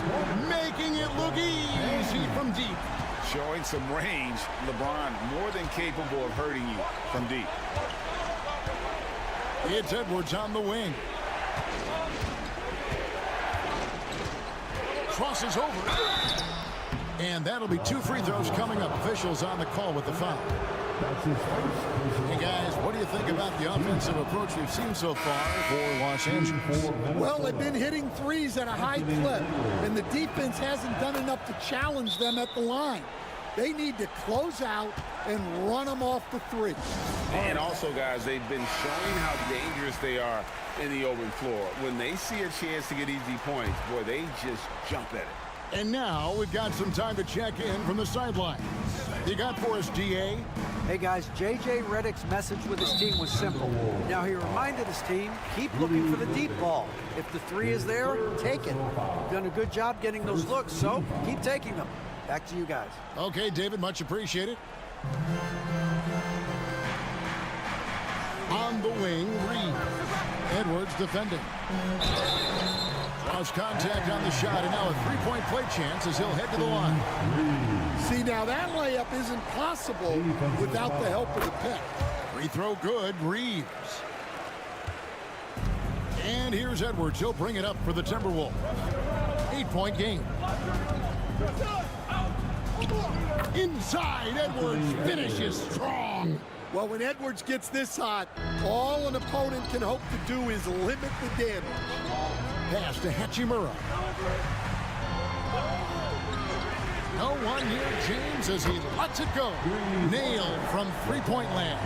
making it look easy from deep. Showing some range. LeBron more than capable of hurting you from deep. It's Edwards on the wing. Crosses over. And that'll be 2 free throws coming up. Officials on the call with the foul. Hey guys, what do you think about the offensive approach we've seen so far for Los Angeles? Well, they've been hitting threes at a high clip, and the defense hasn't done enough to challenge them at the line. They need to close out and run them off the 3. And also, guys, they've been showing how dangerous they are in the open floor. When they see a chance to get easy points, boy, they just jump at it. And now we've got some time to check in from the sideline. You got for us, DA? Hey guys, J.J. Redick's message with his team was simple. Now he reminded his team, keep looking for the deep ball. If the 3 is there, take it. You've done a good job getting those looks, so keep taking them. Back to you guys. Okay, David, much appreciated. On the wing, Reed. Edwards defending. Draws contact on the shot, and now a 3-point play chance as he'll head to the line. See, now that layup isn't possible without the help of the pick. Free throw good, Reeves. And here's Edwards. He'll bring it up for the Timberwolves. 8-point game. Inside, Edwards finishes strong. Well, when Edwards gets this hot, all an opponent can hope to do is limit the damage. Pass to Hachimura. No one near James as he lets it go. Nailed from 3-point land.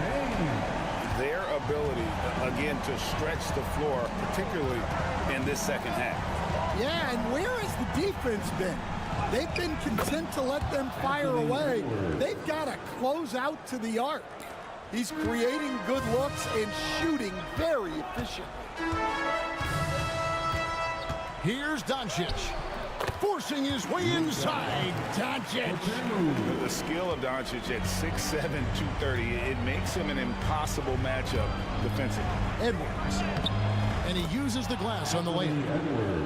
Their ability, again, to stretch the floor, particularly in this second half. Yeah, and where has the defense been? They've been content to let them fire away. They've got to close out to the arc. He's creating good looks and shooting very efficiently. Here's Doncic. Forcing his way inside. Doncic. The skill of Doncic at 6'7", 230, it makes him an impossible matchup defensively. Edwards. And he uses the glass on the lane.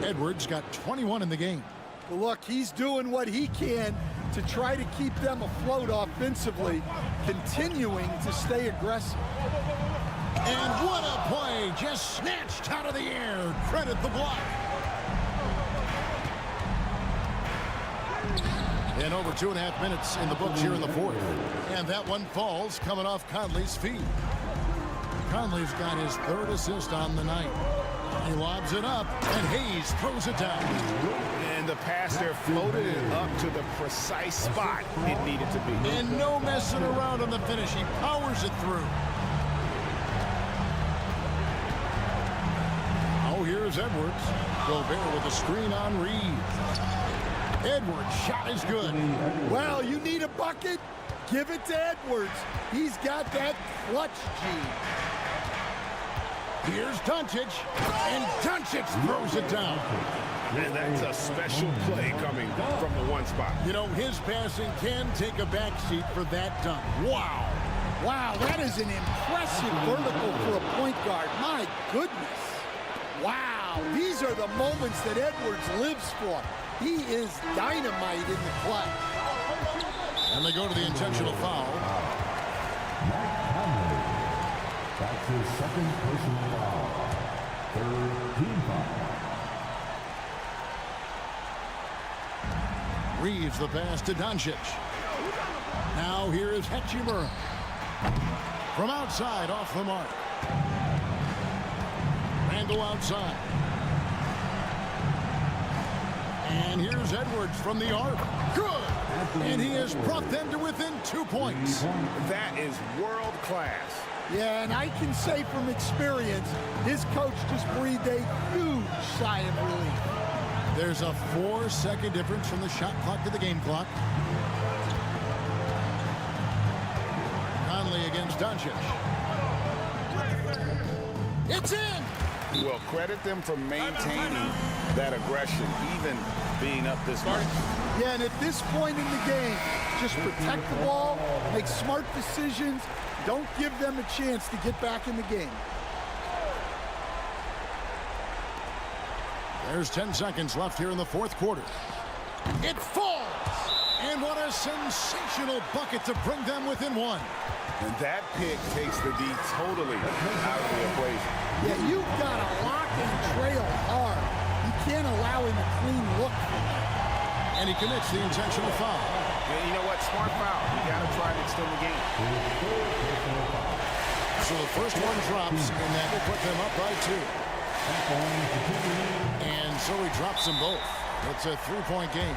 Edwards got 21 in the game. Well, look, he's doing what he can to try to keep them afloat offensively, continuing to stay aggressive. And what a play, just snatched out of the air. Credit the block. And over 2.5 minutes in the books here in the fourth. And that one falls coming off Conley's feet. Conley's got his 3rd assist on the night. He lobs it up, and Hayes throws it down. And the pass there floated it up to the precise spot it needed to be. And no messing around on the finish. He powers it through. Oh, here's Edwards. Gobert with a screen on Reeves. Edwards' shot is good. Well, you need a bucket? Give it to Edwards. He's got that clutch gene. Here's Doncic, and Doncic throws it down. And that's a special play coming from the one spot. You know, his passing can take a backseat for that dunk. Wow. Wow, that is an impressive vertical for a point guard. My goodness. Wow, these are the moments that Edwards lives for. He is dynamite in the clutch. And they go to the intentional foul. That's his 2nd personal foul. 3rd team foul. Reeves the pass to Doncic. Now here is Hachimura. From outside, off the mark. Randall outside. And here's Edwards from the arc. Good! And he has brought them to within 2 points. That is world class. Yeah, and I can say from experience, his coach just breathed a huge sigh of relief. There's a 4-second difference from the shot clock to the game clock. Conley against Doncic. It's in! Well, credit them for maintaining that aggression, even being up this much. Yeah, and at this point in the game, just protect the ball, make smart decisions, don't give them a chance to get back in the game. There's 10 seconds left here in the fourth quarter. It falls! And what a sensational bucket to bring them within 1. And that pick takes the D totally out of the equation. Yeah, you've got to lock and trail hard. You can't allow him a clean look. And he commits the intentional foul. And you know what? Smart foul. You got to try to extend the game. So the first one drops, and that will put them up by 2. And so he drops them both. It's a 3-point game.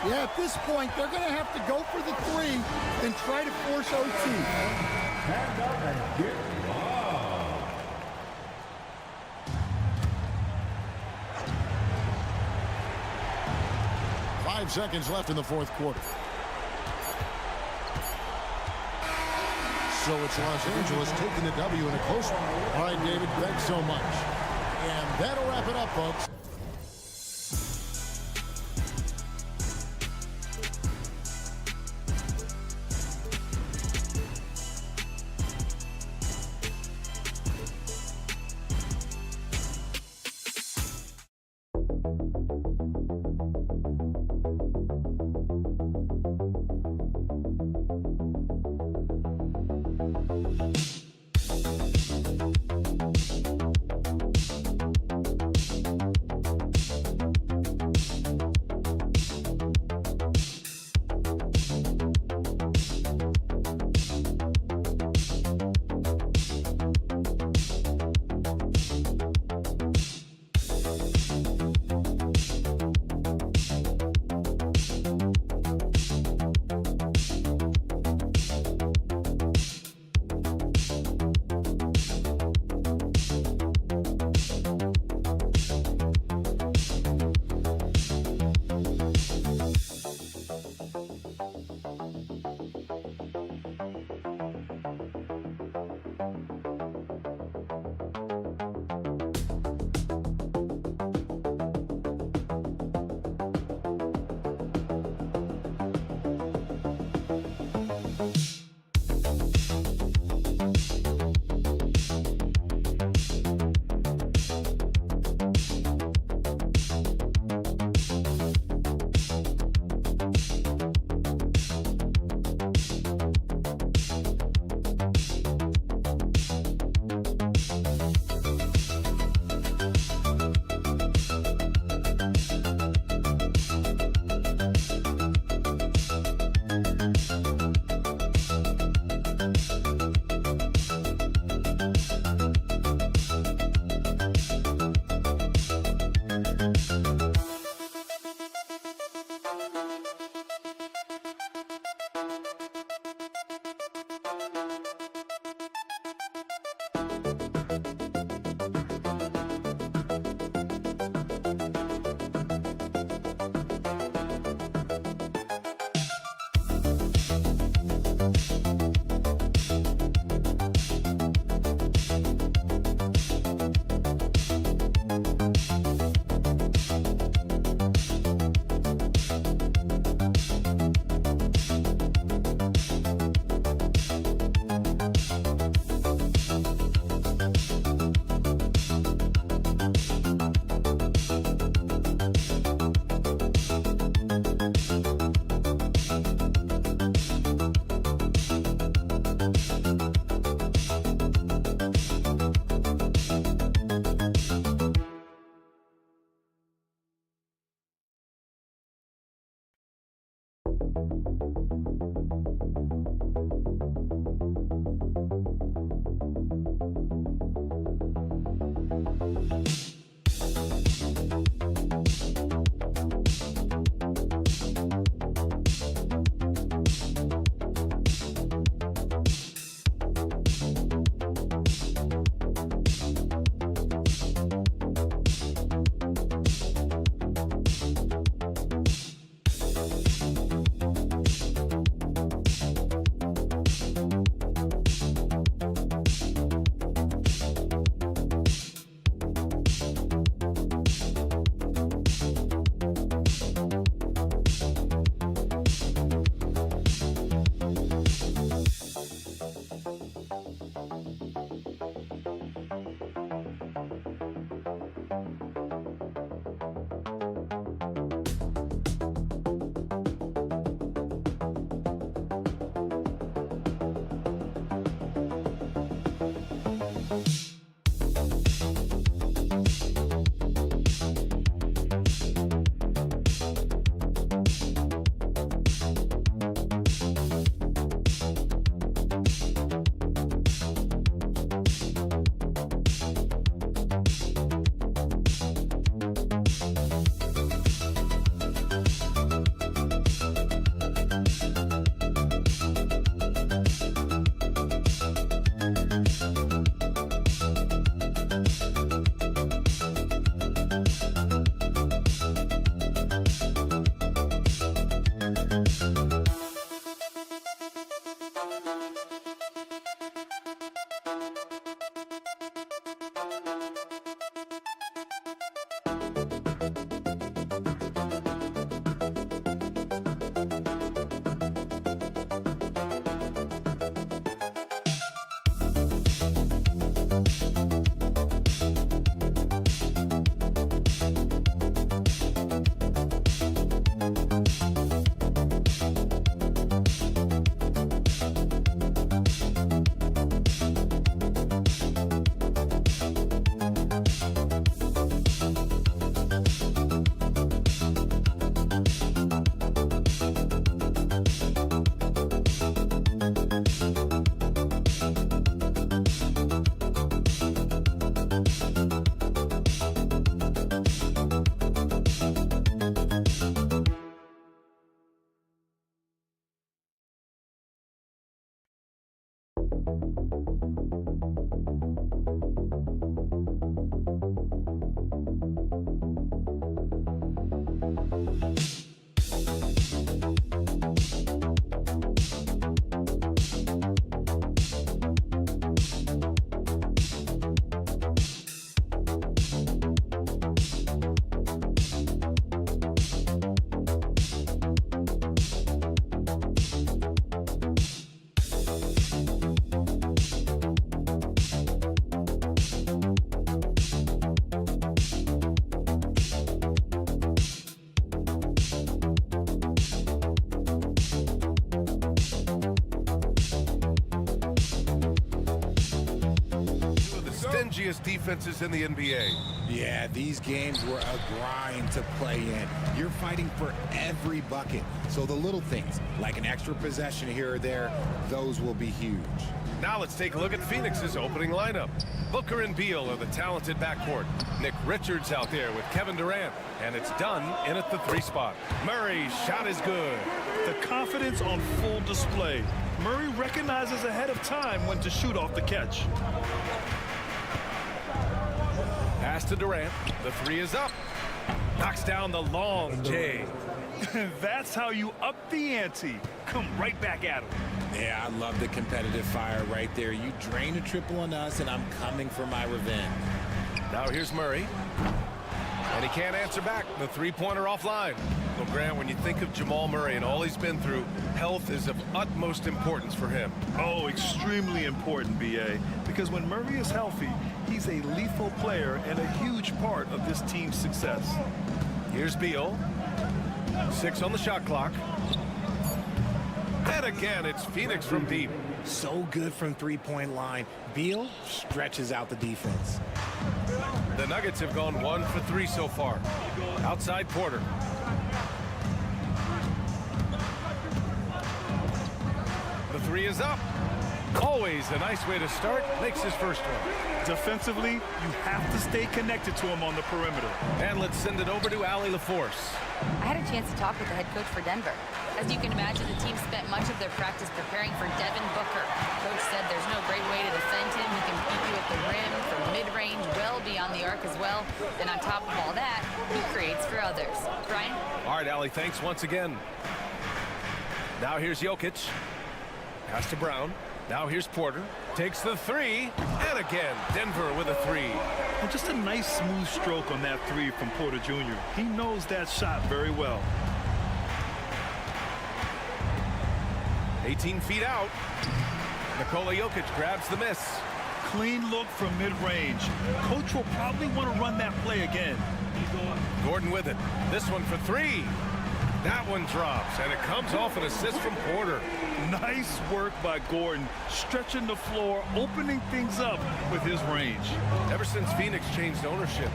Yeah, at this point, they're going to have to go for the 3 and try to force OT. Stand up and get loud. Five seconds left in the fourth quarter. So it's Los Angeles taking the W in a close one. All right, David, thanks so much. And that'll wrap it up, folks. toughest defenses in the NBA. Yeah, these games were a grind to play in. You're fighting for every bucket. So the little things, like an extra possession here or there, those will be huge. Now let's take a look at Phoenix's opening lineup. Booker and Beal are the talented backcourt. Nick Richards out there with Kevin Durant. And it's done in at the 3 spot. Murray's shot is good. The confidence on full display. Murray recognizes ahead of time when to shoot off the catch. Pass to Durant. The 3 is up. Knocks down the long J. That's how you up the ante. Come right back at him. Yeah, I love the competitive fire right there. You drain a triple on us, and I'm coming for my revenge. Now here's Murray. And he can't answer back. The 3-pointer offline. Well, Grant, when you think of Jamal Murray and all he's been through, health is of utmost importance for him. Oh, extremely important, B.A. Because when Murray is healthy, he's a lethal player and a huge part of this team's success. Here's Beal. 6 on the shot clock. And again, it's Phoenix from deep. So good from three-point line. Beal stretches out the defense. The Nuggets have gone 1 for 3 so far. Outside Porter. The 3 is up. Always a nice way to start. Makes his first one. Defensively, you have to stay connected to him on the perimeter. And let's send it over to Allie LaForce. I had a chance to talk with the head coach for Denver. As you can imagine, the team spent much of their practice preparing for Devin Booker. Coach said there's no great way to defend him. He can beat you at the rim, from mid-range, well beyond the arc as well. And on top of all that, he creates for others. Brian? All right, Allie, thanks once again. Now here's Jokic. Pass to Brown. Now here's Porter. Takes the 3. And again, Denver with a 3. Well, just a nice smooth stroke on that 3 from Porter Jr. He knows that shot very well. 18 feet out. Nikola Jokic grabs the miss. Clean look from mid-range. Coach will probably want to run that play again. Gordon with it. This one for 3. That one drops, and it comes off an assist from Porter. Nice work by Gordon, stretching the floor, opening things up with his range. Ever since Phoenix changed ownership,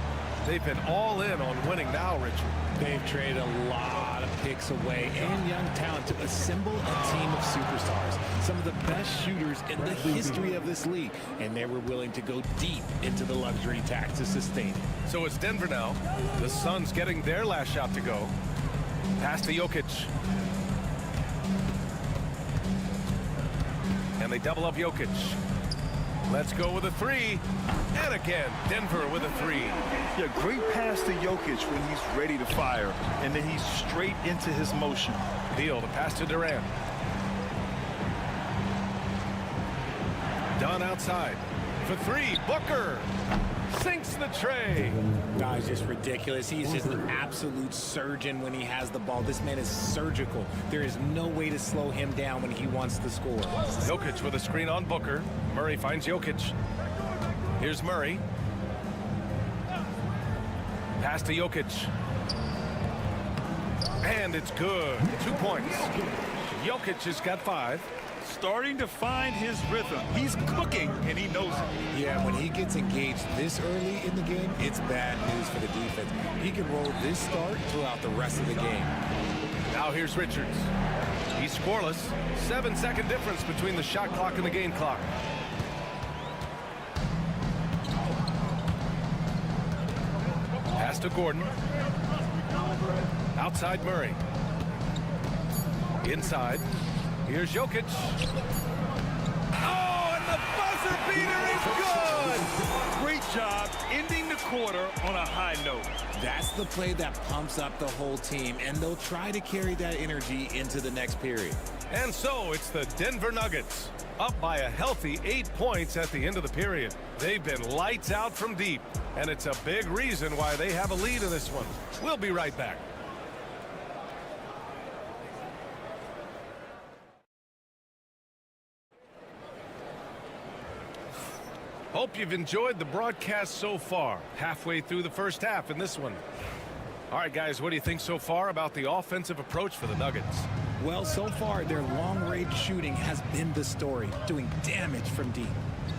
they've been all in on winning now, Richard. They've traded a lot of picks away and young talent to assemble a team of superstars. Some of the best shooters in the history of this league, and they were willing to go deep into the luxury tax to sustain it. So it's Denver now. The Suns getting their last shot to go. Pass to Jokic. And they double up Jokic. Let's go with a 3. And again, Denver with a 3. Yeah, great pass to Jokic when he's ready to fire. And then he's straight into his motion. Beal to pass to Durant. Dunn outside. For 3, Booker. Sinks the tray. No, it's just ridiculous. He's just an absolute surgeon when he has the ball. This man is surgical. There is no way to slow him down when he wants to score. Jokic with a screen on Booker. Murray finds Jokic. Here's Murray. Pass to Jokic. And it's good. 2 points. Jokic has got 5. Starting to find his rhythm. He's cooking, and he knows it. Yeah, when he gets engaged this early in the game, it's bad news for the defense. He can roll this start throughout the rest of the game. Now here's Richards. He's scoreless. 7-second difference between the shot clock and the game clock. Pass to Gordon. Outside Murray. Inside. Here's Jokic. Oh, and the buzzer beater is good! Great job ending the quarter on a high note. That's the play that pumps up the whole team, and they'll try to carry that energy into the next period. And so it's the Denver Nuggets, up by a healthy 8 points at the end of the period. They've been lights out from deep, and it's a big reason why they have a lead in this one. We'll be right back. Hope you've enjoyed the broadcast so far. Halfway through the first half in this one. All right, guys, what do you think so far about the offensive approach for the Nuggets? Well, so far, their long-range shooting has been the story, doing damage from deep.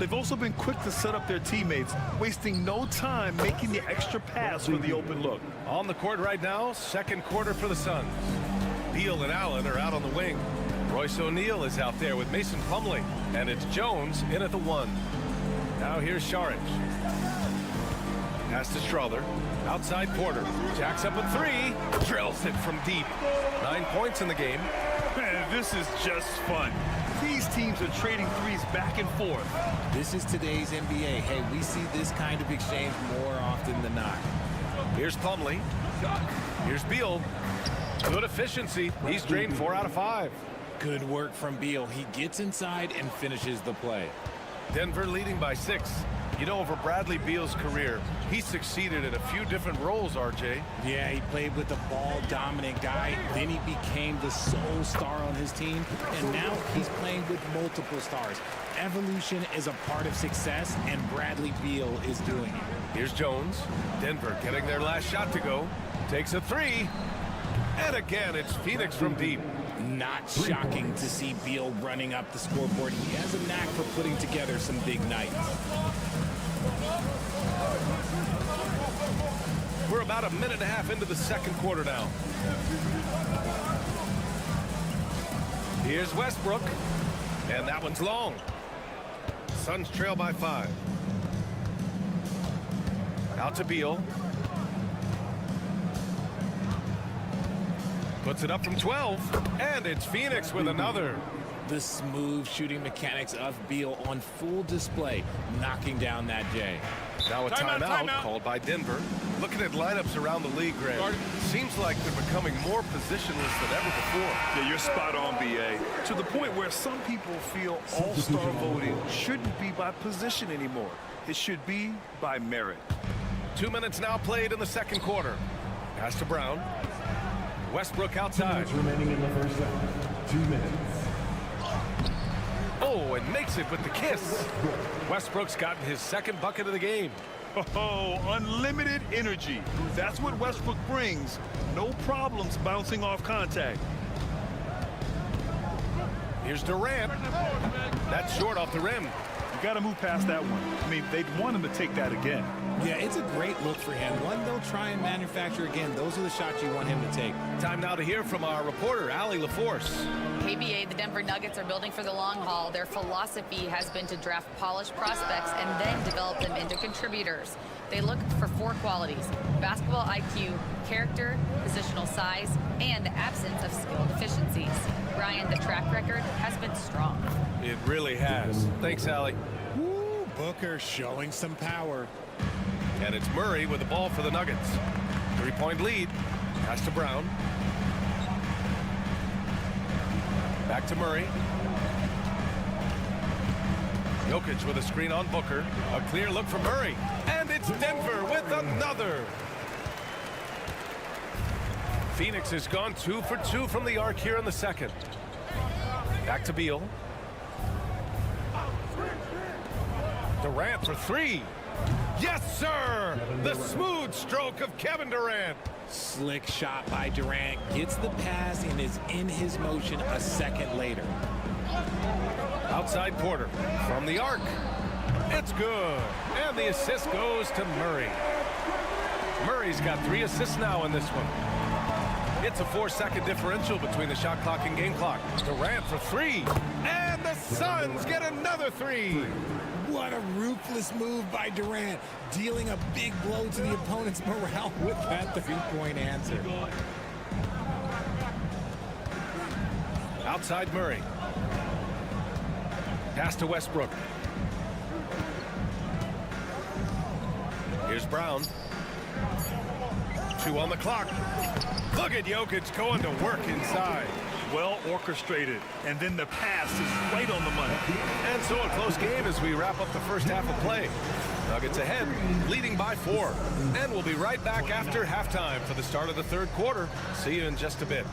They've also been quick to set up their teammates, wasting no time making the extra pass for the open look. On the court right now, second quarter for the Suns. Beal and Allen are out on the wing. Royce O'Neal is out there with Mason Plumlee, and it's Jones in at the 1. Now here's Saric. Pass to Strother. Outside Porter. Jacks up a 3. Drills it from deep. 9 points in the game. Man, this is just fun. These teams are trading threes back and forth. This is today's NBA. Hey, we see this kind of exchange more often than not. Here's Plumlee. Here's Beal. Good efficiency. He's drained 4 out of 5. Good work from Beal. He gets inside and finishes the play. Denver leading by 6. You know, over Bradley Beal's career, he succeeded in a few different roles, RJ. Yeah, he played with the ball-dominant guy. Then he became the sole star on his team. And now he's playing with multiple stars. Evolution is a part of success, and Bradley Beal is doing it. Here's Jones. Denver getting their last shot to go. Takes a 3. And again, it's Phoenix from deep. Not shocking to see Beal running up the scoreboard. He has a knack for putting together some big nights. We're about a minute and a half into the second quarter now. Here's Westbrook. And that one's long. Suns trail by 5. Out to Beal. Puts it up from 12. And it's Phoenix with another. The smooth shooting mechanics of Beal on full display, knocking down that J. Now a timeout called by Denver. Looking at lineups around the league, Grant, seems like they're becoming more positionless than ever before. Yeah, you're spot on, BA. To the point where some people feel all-star voting shouldn't be by position anymore. It should be by merit. 2 minutes now played in the second quarter. Pass to Brown. Westbrook outside. 2 minutes remaining in the first half. 2 minutes. Oh, and makes it with the kiss. Westbrook's gotten his second bucket of the game. Oh, unlimited energy. That's what Westbrook brings. No problems bouncing off contact. Here's Durant. That's short off the rim. You got to move past that one. I mean, they'd want him to take that again. Yeah, it's a great look for him. One they'll try and manufacture again. Those are the shots you want him to take. Time now to hear from our reporter, Allie LaForce. KBA, the Denver Nuggets are building for the long haul. Their philosophy has been to draft polished prospects and then develop them into contributors. They look for 4 qualities: basketball IQ, character, positional size, and the absence of skill deficiencies. Brian, the track record has been strong. It really has. Thanks, Allie. Woo, Booker showing some power. And it's Murray with the ball for the Nuggets. 3-point lead. Pass to Brown. Back to Murray. Jokic with a screen on Booker. A clear look for Murray. And it's Denver with another. Phoenix has gone 2 for 2 from the arc here in the second. Back to Beal. Durant for 3. Yes, sir! The smooth stroke of Kevin Durant. Slick shot by Durant. Gets the pass and is in his motion a second later. Outside Porter from the arc. It's good. And the assist goes to Murray. Murray's got 3 assists now in this one. It's a 4-second differential between the shot clock and game clock. Durant for 3. And the Suns get another 3. What a ruthless move by Durant, dealing a big blow to the opponent's morale with that 3-point answer. Outside Murray. Pass to Westbrook. Here's Brown. 2 on the clock. Look at Jokic going to work inside. Well orchestrated, and then the pass is right on the money. And so a close game as we wrap up the first half of play. Nuggets ahead, leading by 4. And we'll be right back after halftime for the start of the third quarter. See you in just a bit.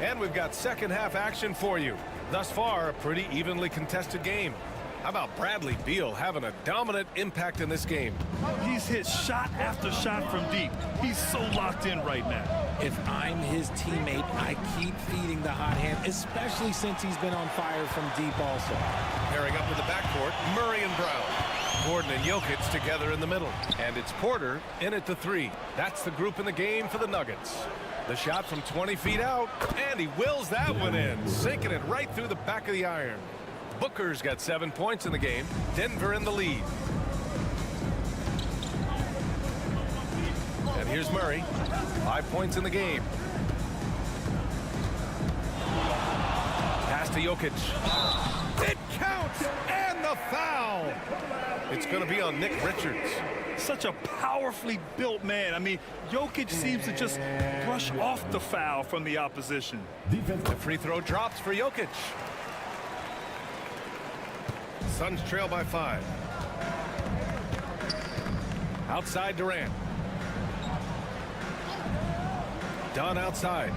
And we've got second half action for you. Thus far, a pretty evenly contested game. How about Bradley Beal having a dominant impact in this game? He's hit shot after shot from deep. He's so locked in right now. If I'm his teammate, I keep feeding the hot hand, especially since he's been on fire from deep also. Pairing up in the backcourt, Murray and Brown. Gordon and Jokic together in the middle. And it's Porter in at the 3. That's the group in the game for the Nuggets. The shot from 20 feet out, and he wills that one in, sinking it right through the back of the iron. Booker's got 7 points in the game. Denver in the lead. And here's Murray. 5 points in the game. Pass to Jokic. It counts, and the foul. It's going to be on Nick Richards. Such a powerfully built man. I mean, Jokic seems to just brush off the foul from the opposition. The free throw drops for Jokic. Suns trail by 5. Outside Durant. Dunn outside.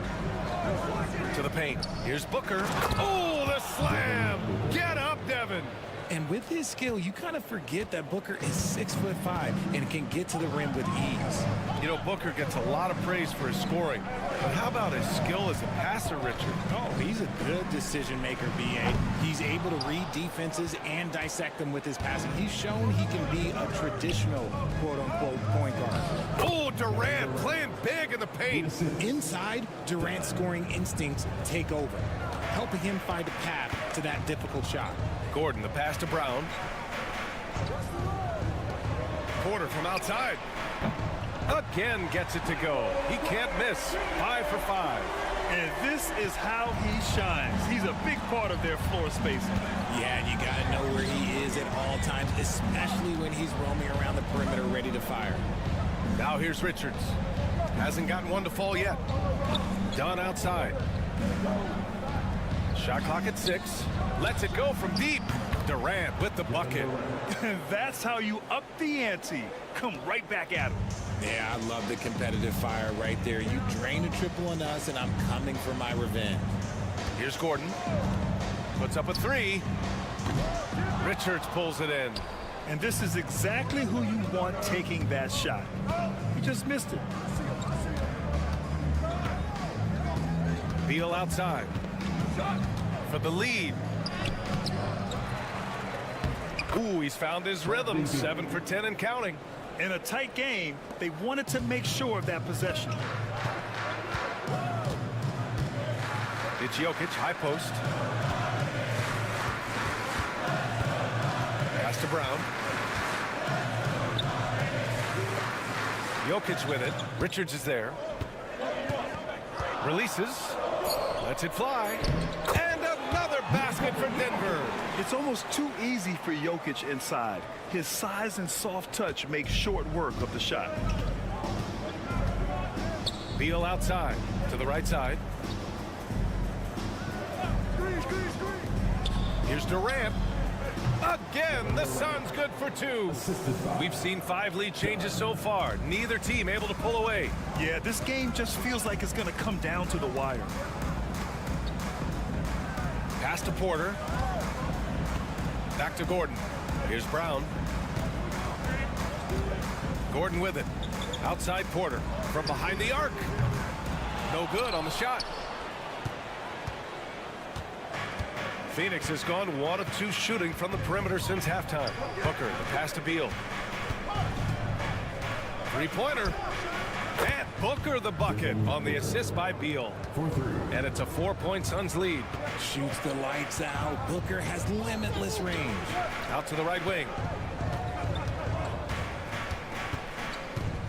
To the paint. Here's Booker. Oh, the slam. Get up, Devin. And with his skill, you kind of forget that Booker is 6'5" and can get to the rim with ease. You know, Booker gets a lot of praise for his scoring. But how about his skill as a passer, Richard? Oh, he's a good decision maker, B.A. He's able to read defenses and dissect them with his passing. He's shown he can be a traditional, quote-unquote, point guard. Oh, Durant playing big in the paint. Inside, Durant's scoring instincts take over, helping him find a path to that difficult shot. Gordon, the pass to Brown. Porter from outside. Again gets it to go. He can't miss. 5 for 5. And this is how he shines. He's a big part of their floor spacing. Yeah, and you got to know where he is at all times, especially when he's roaming around the perimeter ready to fire. Now here's Richards. Hasn't gotten one to fall yet. Dunn outside. Shot clock at 6. Lets it go from deep. Durant with the bucket. That's how you up the ante. Come right back at him. Yeah, I love the competitive fire right there. You drain a triple on us, and I'm coming for my revenge. Here's Gordon. Puts up a 3. Richards pulls it in. And this is exactly who you want taking that shot. He just missed it. Beal outside. For the lead. Ooh, he's found his rhythm. 7 for 10 and counting. In a tight game, they wanted to make sure of that possession. It's Jokic, high post. Pass to Brown. Jokic with it. Richards is there. Releases. Lets it fly. And another basket for Denver. It's almost too easy for Jokic inside. His size and soft touch make short work of the shot. Beal outside to the right side. Here's Durant. Again, the Suns good for 2. We've seen 5 lead changes so far. Neither team able to pull away. Yeah, this game just feels like it's going to come down to the wire. Pass to Porter. Back to Gordon. Here's Brown. Gordon with it. Outside Porter. From behind the arc. No good on the shot. Phoenix has gone 1 of 2 shooting from the perimeter since halftime. Booker, the pass to Beal. 3-pointer. And Booker the bucket on the assist by Beal. And it's a 4-point Suns lead. Shoots the lights out. Booker has limitless range. Out to the right wing.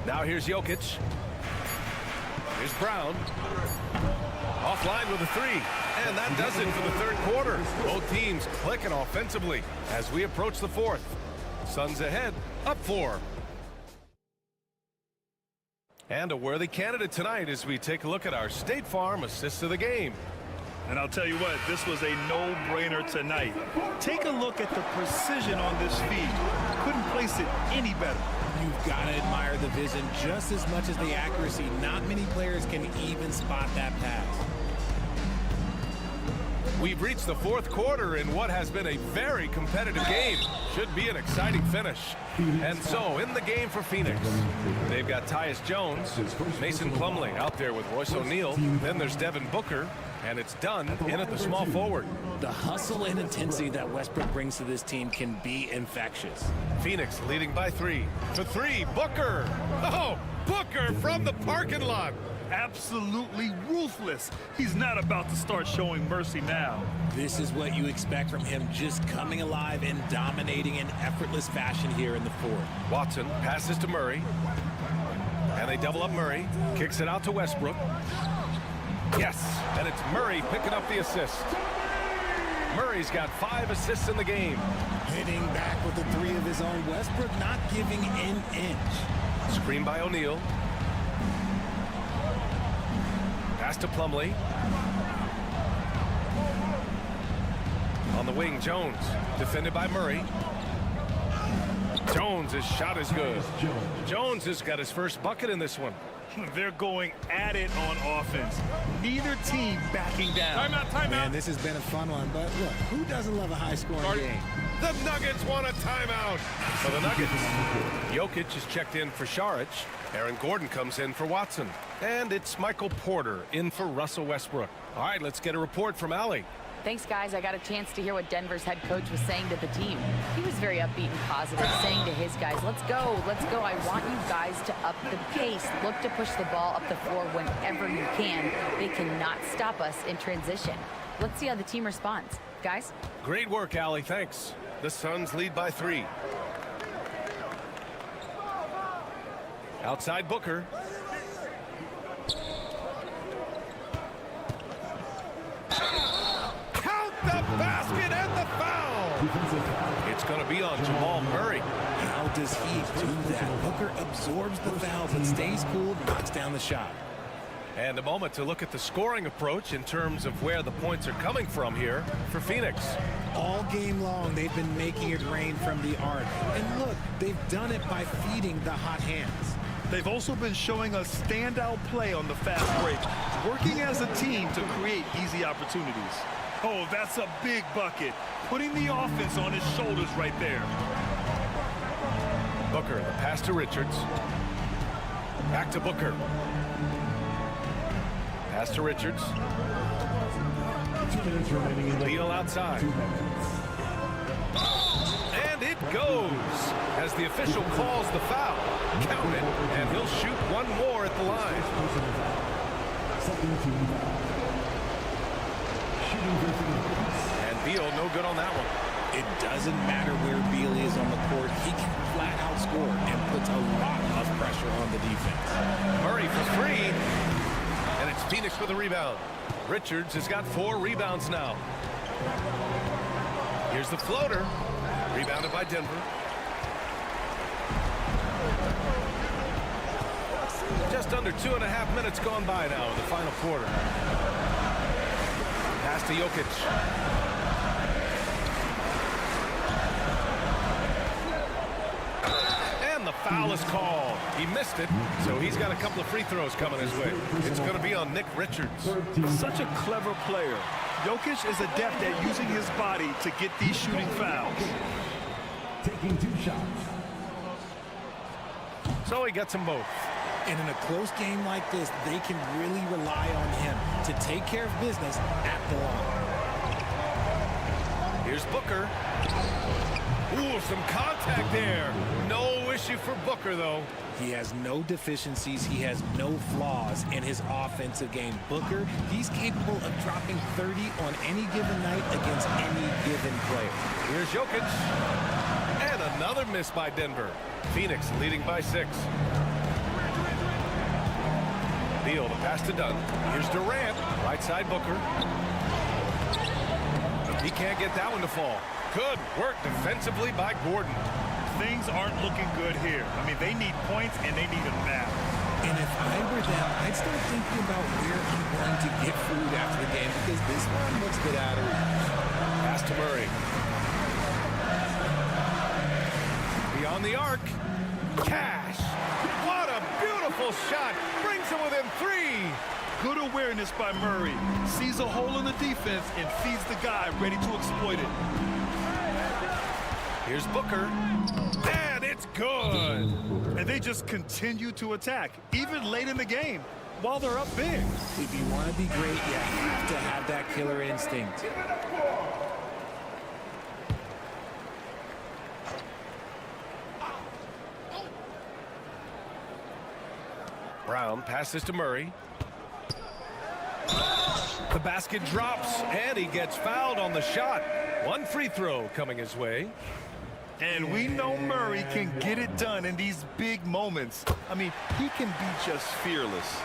Now here's Jokic. Here's Brown. Offline with a 3. And that does it for the third quarter. Both teams clicking offensively as we approach the 4th. Suns ahead, up 4. And a worthy candidate tonight as we take a look at our State Farm assist of the game. And I'll tell you what, this was a no-brainer tonight. Take a look at the precision on this feed. Couldn't place it any better. You've got to admire the vision just as much as the accuracy. Not many players can even spot that pass. We've reached the fourth quarter in what has been a very competitive game. Should be an exciting finish. And so, in the game for Phoenix, they've got Tyus Jones, Mason Plumlee out there with Royce O'Neal. Then there's Devin Booker, and it's done in at the small forward. The hustle and intensity that Westbrook brings to this team can be infectious. Phoenix leading by 3. For 3, Booker. Oh, Booker from the parking lot. Absolutely ruthless. He's not about to start showing mercy now. This is what you expect from him, just coming alive and dominating in effortless fashion here in the fourth. Watson passes to Murray. And they double up Murray. Kicks it out to Westbrook. Yes, and it's Murray picking up the assist. Murray's got 5 assists in the game. Hitting back with the 3 of his own. Westbrook not giving an inch. Screen by O'Neal. Pass to Plumlee. On the wing, Jones. Defended by Murray. Jones' shot is good. Jones has got his first bucket in this one. They're going at it on offense. Neither team backing down. Timeout. Man, this has been a fun one, but look, who doesn't love a high-scoring game? The Nuggets want a timeout. For the Nuggets, Jokic is checked in for Šarić. Aaron Gordon comes in for Watson. And it's Michael Porter in for Russell Westbrook. All right, let's get a report from Allie. Thanks, guys. I got a chance to hear what Denver's head coach was saying to the team. He was very upbeat and positive, saying to his guys, let's go. I want you guys to up the pace. Look to push the ball up the floor whenever you can. They cannot stop us in transition. Let's see how the team responds. Guys? Great work, Allie. Thanks. The Suns lead by 3. Outside Booker. Basket and the foul. It's going to be on Jamal Murray. How does he do that? Booker absorbs the foul but stays cool, knocks down the shot. And a moment to look at the scoring approach in terms of where the points are coming from here for Phoenix. All game long, they've been making it rain from the arc. And look, they've done it by feeding the hot hands. They've also been showing us standout play on the fast break, working as a team to create easy opportunities. Oh, that's a big bucket. Putting the offense on his shoulders right there. Booker, the pass to Richards. Back to Booker. Pass to Richards. Beal outside. And it goes as the official calls the foul. Count it, and he'll shoot one more at the line. And Beal no good on that one. It doesn't matter where Beal is on the court. He can flat out score and puts a lot of pressure on the defense. Murray for 3. And it's Phoenix with a rebound. Richards has got 4 rebounds now. Here's the floater. Rebounded by Denver. Just under 2.5 minutes gone by now in the final quarter. Pass to Jokic. And the foul is called. He missed it, so he's got a couple of free throws coming his way. It's going to be on Nick Richards. Such a clever player. Jokic is adept at using his body to get these shooting fouls. Taking 2 shots. So he gets them both. And in a close game like this, they can really rely on him to take care of business at the line. Here's Booker. Ooh, some contact there. No issue for Booker, though. He has no deficiencies. He has no flaws in his offensive game. Booker, he's capable of dropping 30 on any given night against any given player. Here's Jokic. And another miss by Denver. Phoenix leading by 6. Beal, the pass to Dunn. Here's Durant. Right side Booker. He can't get that one to fall. Good work defensively by Gordon. Things aren't looking good here. I mean, they need points and they need them now. And if I were them, I'd start thinking about where I'm going to get food after the game because this one looks a bit out of reach. Pass to Murray. Beyond the arc. Cash. What a beautiful shot. Brings him within 3. Good awareness by Murray. Sees a hole in the defense and feeds the guy ready to exploit it. Here's Booker. And it's good. And they just continue to attack, even late in the game, while they're up big. If you want to be great, you have to have that killer instinct. Brown passes to Murray. The basket drops, and he gets fouled on the shot. One free throw coming his way. And we know Murray can get it done in these big moments. I mean, he can be just fearless.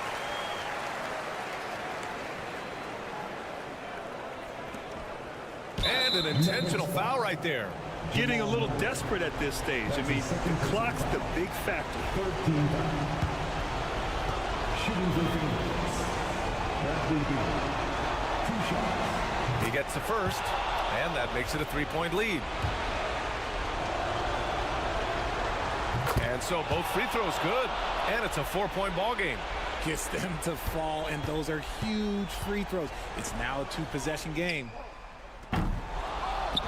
And an intentional foul right there. Getting a little desperate at this stage. I mean, the clock's the big factor. 13 fouls. Shooting for Phoenix. Bradley Beal. 2 shots. He gets the first, and that makes it a 3-point lead. And so both free throws good, and it's a 4-point ball game. Gets them to fall, and those are huge free throws. It's now a 2-possession game.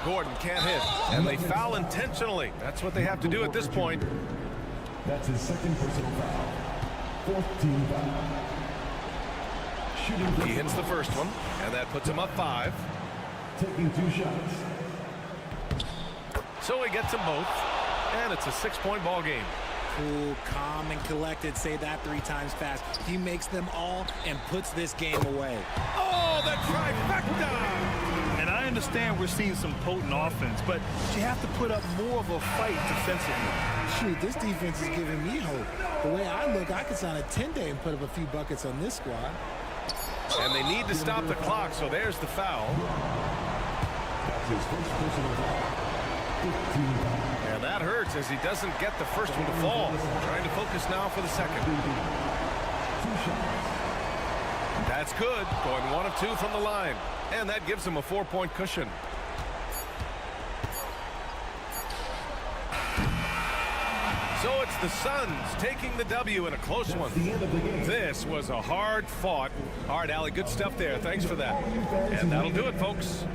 Gordon can't hit, and they foul intentionally. That's what they have to do at this point. That's his second personal foul. 4th team foul. Shooting for He hits the first one, and that puts him up 5. taking 2 shots. So he gets them both, and it's a 6-point ball game. Cool, calm, and collected. Say that 3 times fast. He makes them all and puts this game away. Oh, the trifecta! And I understand we're seeing some potent offense, but you have to put up more of a fight defensively. Shoot, this defense is giving me hope. The way I look, I could sign a 10-day and put up a few buckets on this squad. And they need to stop the clock, so there's the foul. That's his first personal foul. 15 fouls. And that hurts as he doesn't get the first one to fall. Trying to focus now for the second. 2 shots. That's good. Going 1 of 2 from the line. And that gives him a 4-point cushion. So it's the Suns taking the W in a close one. This was a hard-fought. All right, Allie, good stuff there. Thanks for that. And that'll do it, folks.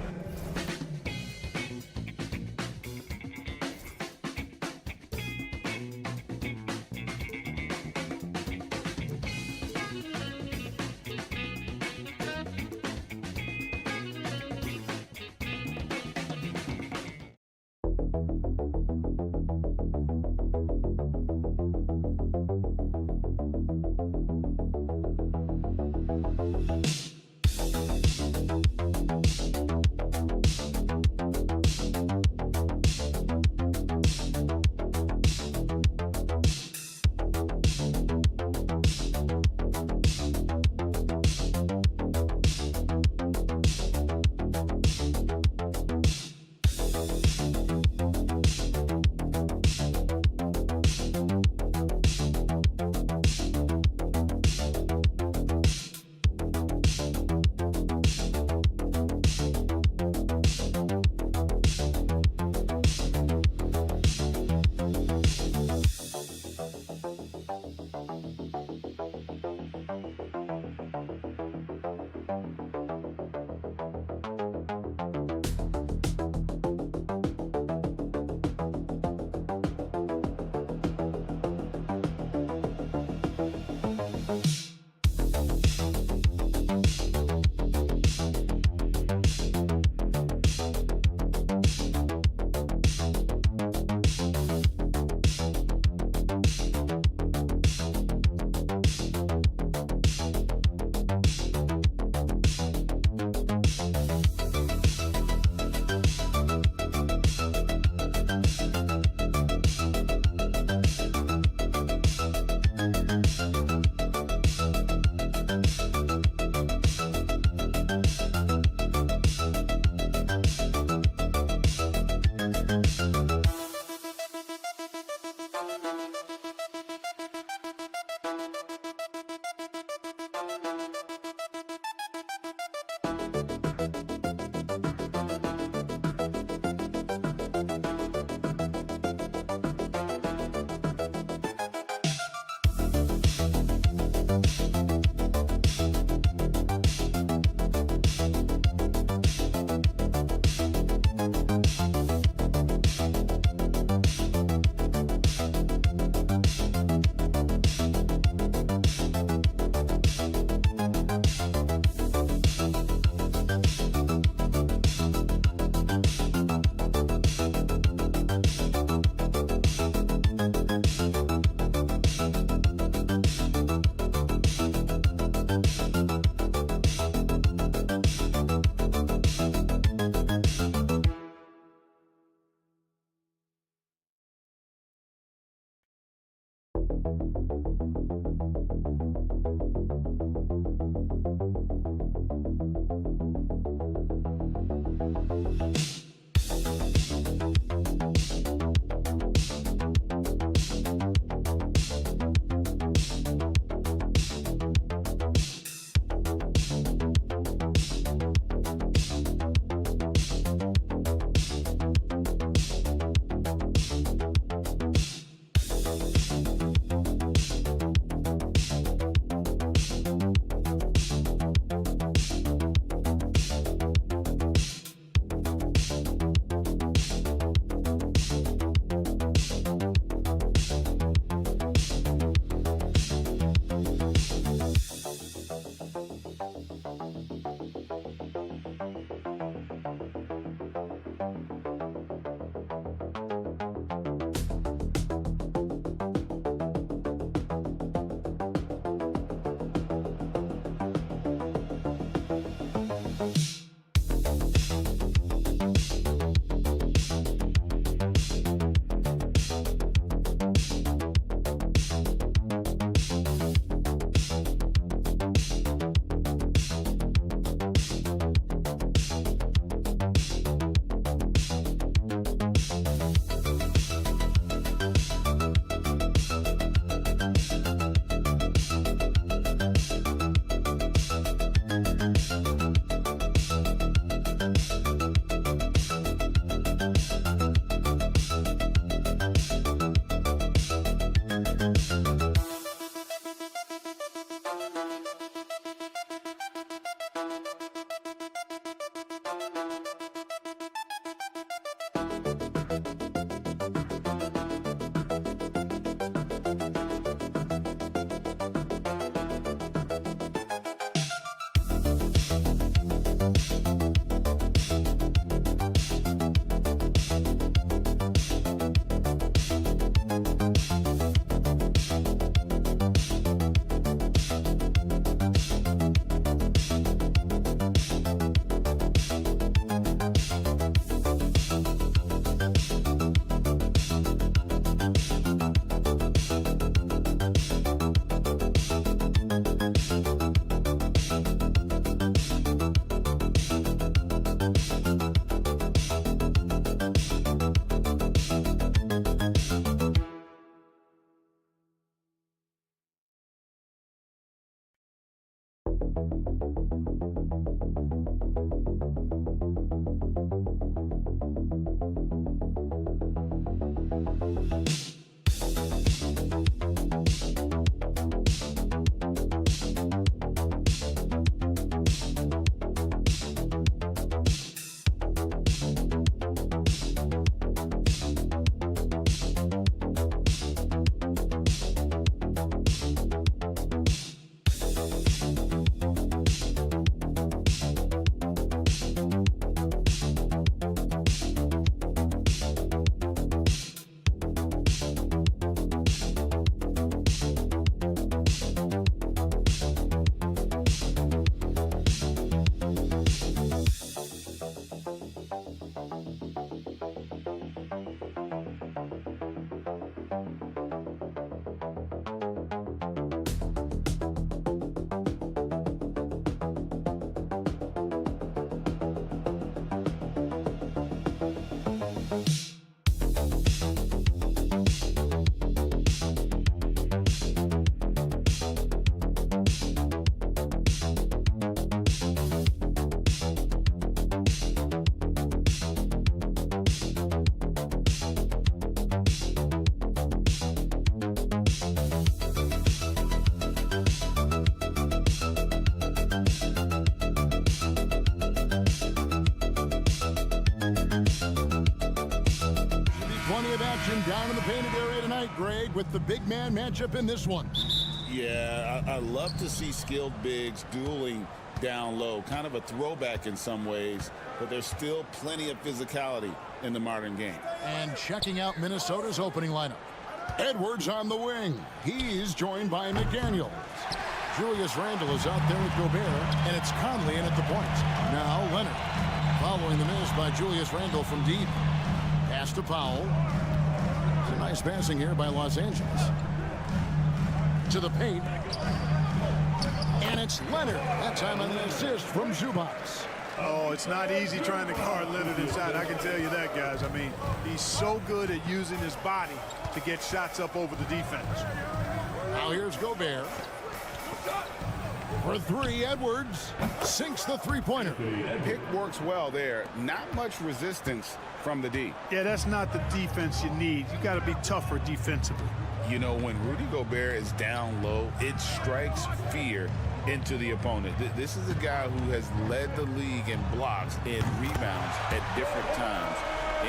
Down in the painted area tonight, Greg, with the big man matchup in this one. Yeah, I love to see skilled bigs dueling down low. Kind of a throwback in some ways, but there's still plenty of physicality in the modern game. And checking out Minnesota's opening lineup. Edwards on the wing. He's joined by McDaniels. Julius Randle is out there with Gobert, and it's Conley in at the point. Now Leonard, following the miss by Julius Randle from deep. Pass to Powell. It's a nice passing here by Los Angeles. To the paint. And it's Leonard. That time on the assist from Zubac. Oh, it's not easy trying to guard Leonard inside. I can tell you that, guys. I mean, he's so good at using his body to get shots up over the defense. Now here's Gobert. For three, Edwards sinks the three-pointer. Pick works well there. Not much resistance from the D. Yeah, that's not the defense you need. You got to be tougher defensively. You know, when Rudy Gobert is down low, it strikes fear into the opponent. This is a guy who has led the league in blocks and rebounds at different times.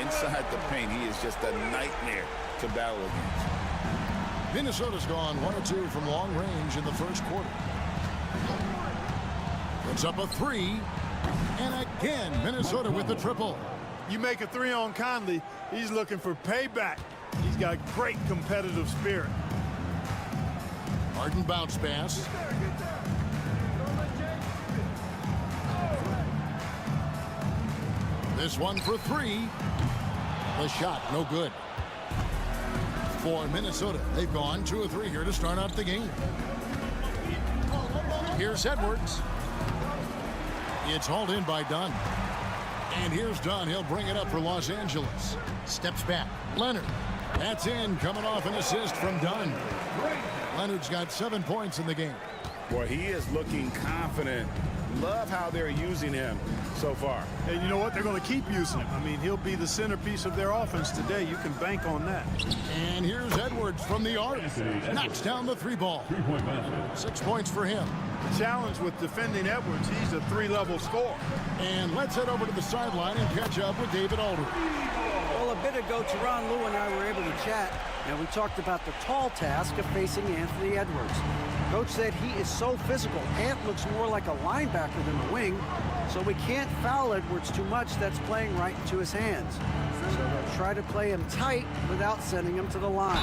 Inside the paint, he is just a nightmare to battle against. Minnesota's gone 1 or 2 from long range in the first quarter. Puts up a three, and again Minnesota with the triple. You make a three on Conley, he's looking for payback. He's got great competitive spirit. Harden bounce pass. This one for three. The shot no good. For Minnesota, they've gone 2 or 3 here to start out the game. Here's Edwards. It's hauled in by Dunn. And here's Dunn. He'll bring it up for Los Angeles. Steps back. Leonard. That's in. Coming off an assist from Dunn. Leonard's got 7 points in the game. Boy, he is looking confident. Love how they're using him so far. And you know what? They're going to keep using him. I mean, he'll be the centerpiece of their offense today. You can bank on that. And here's Edwards from the arc. Knocks down the 3-ball. 6 points for him. The challenge with defending Edwards, he's a 3-level scorer. And let's head over to the sideline and catch up with David Aldridge. Well, a bit ago, Teron Lue and I were able to chat, and we talked about the tall task of facing Anthony Edwards. Coach said he is so physical. Ant looks more like a linebacker than a wing, so we can't foul Edwards too much. That's playing right into his hands. So they'll try to play him tight without sending him to the line.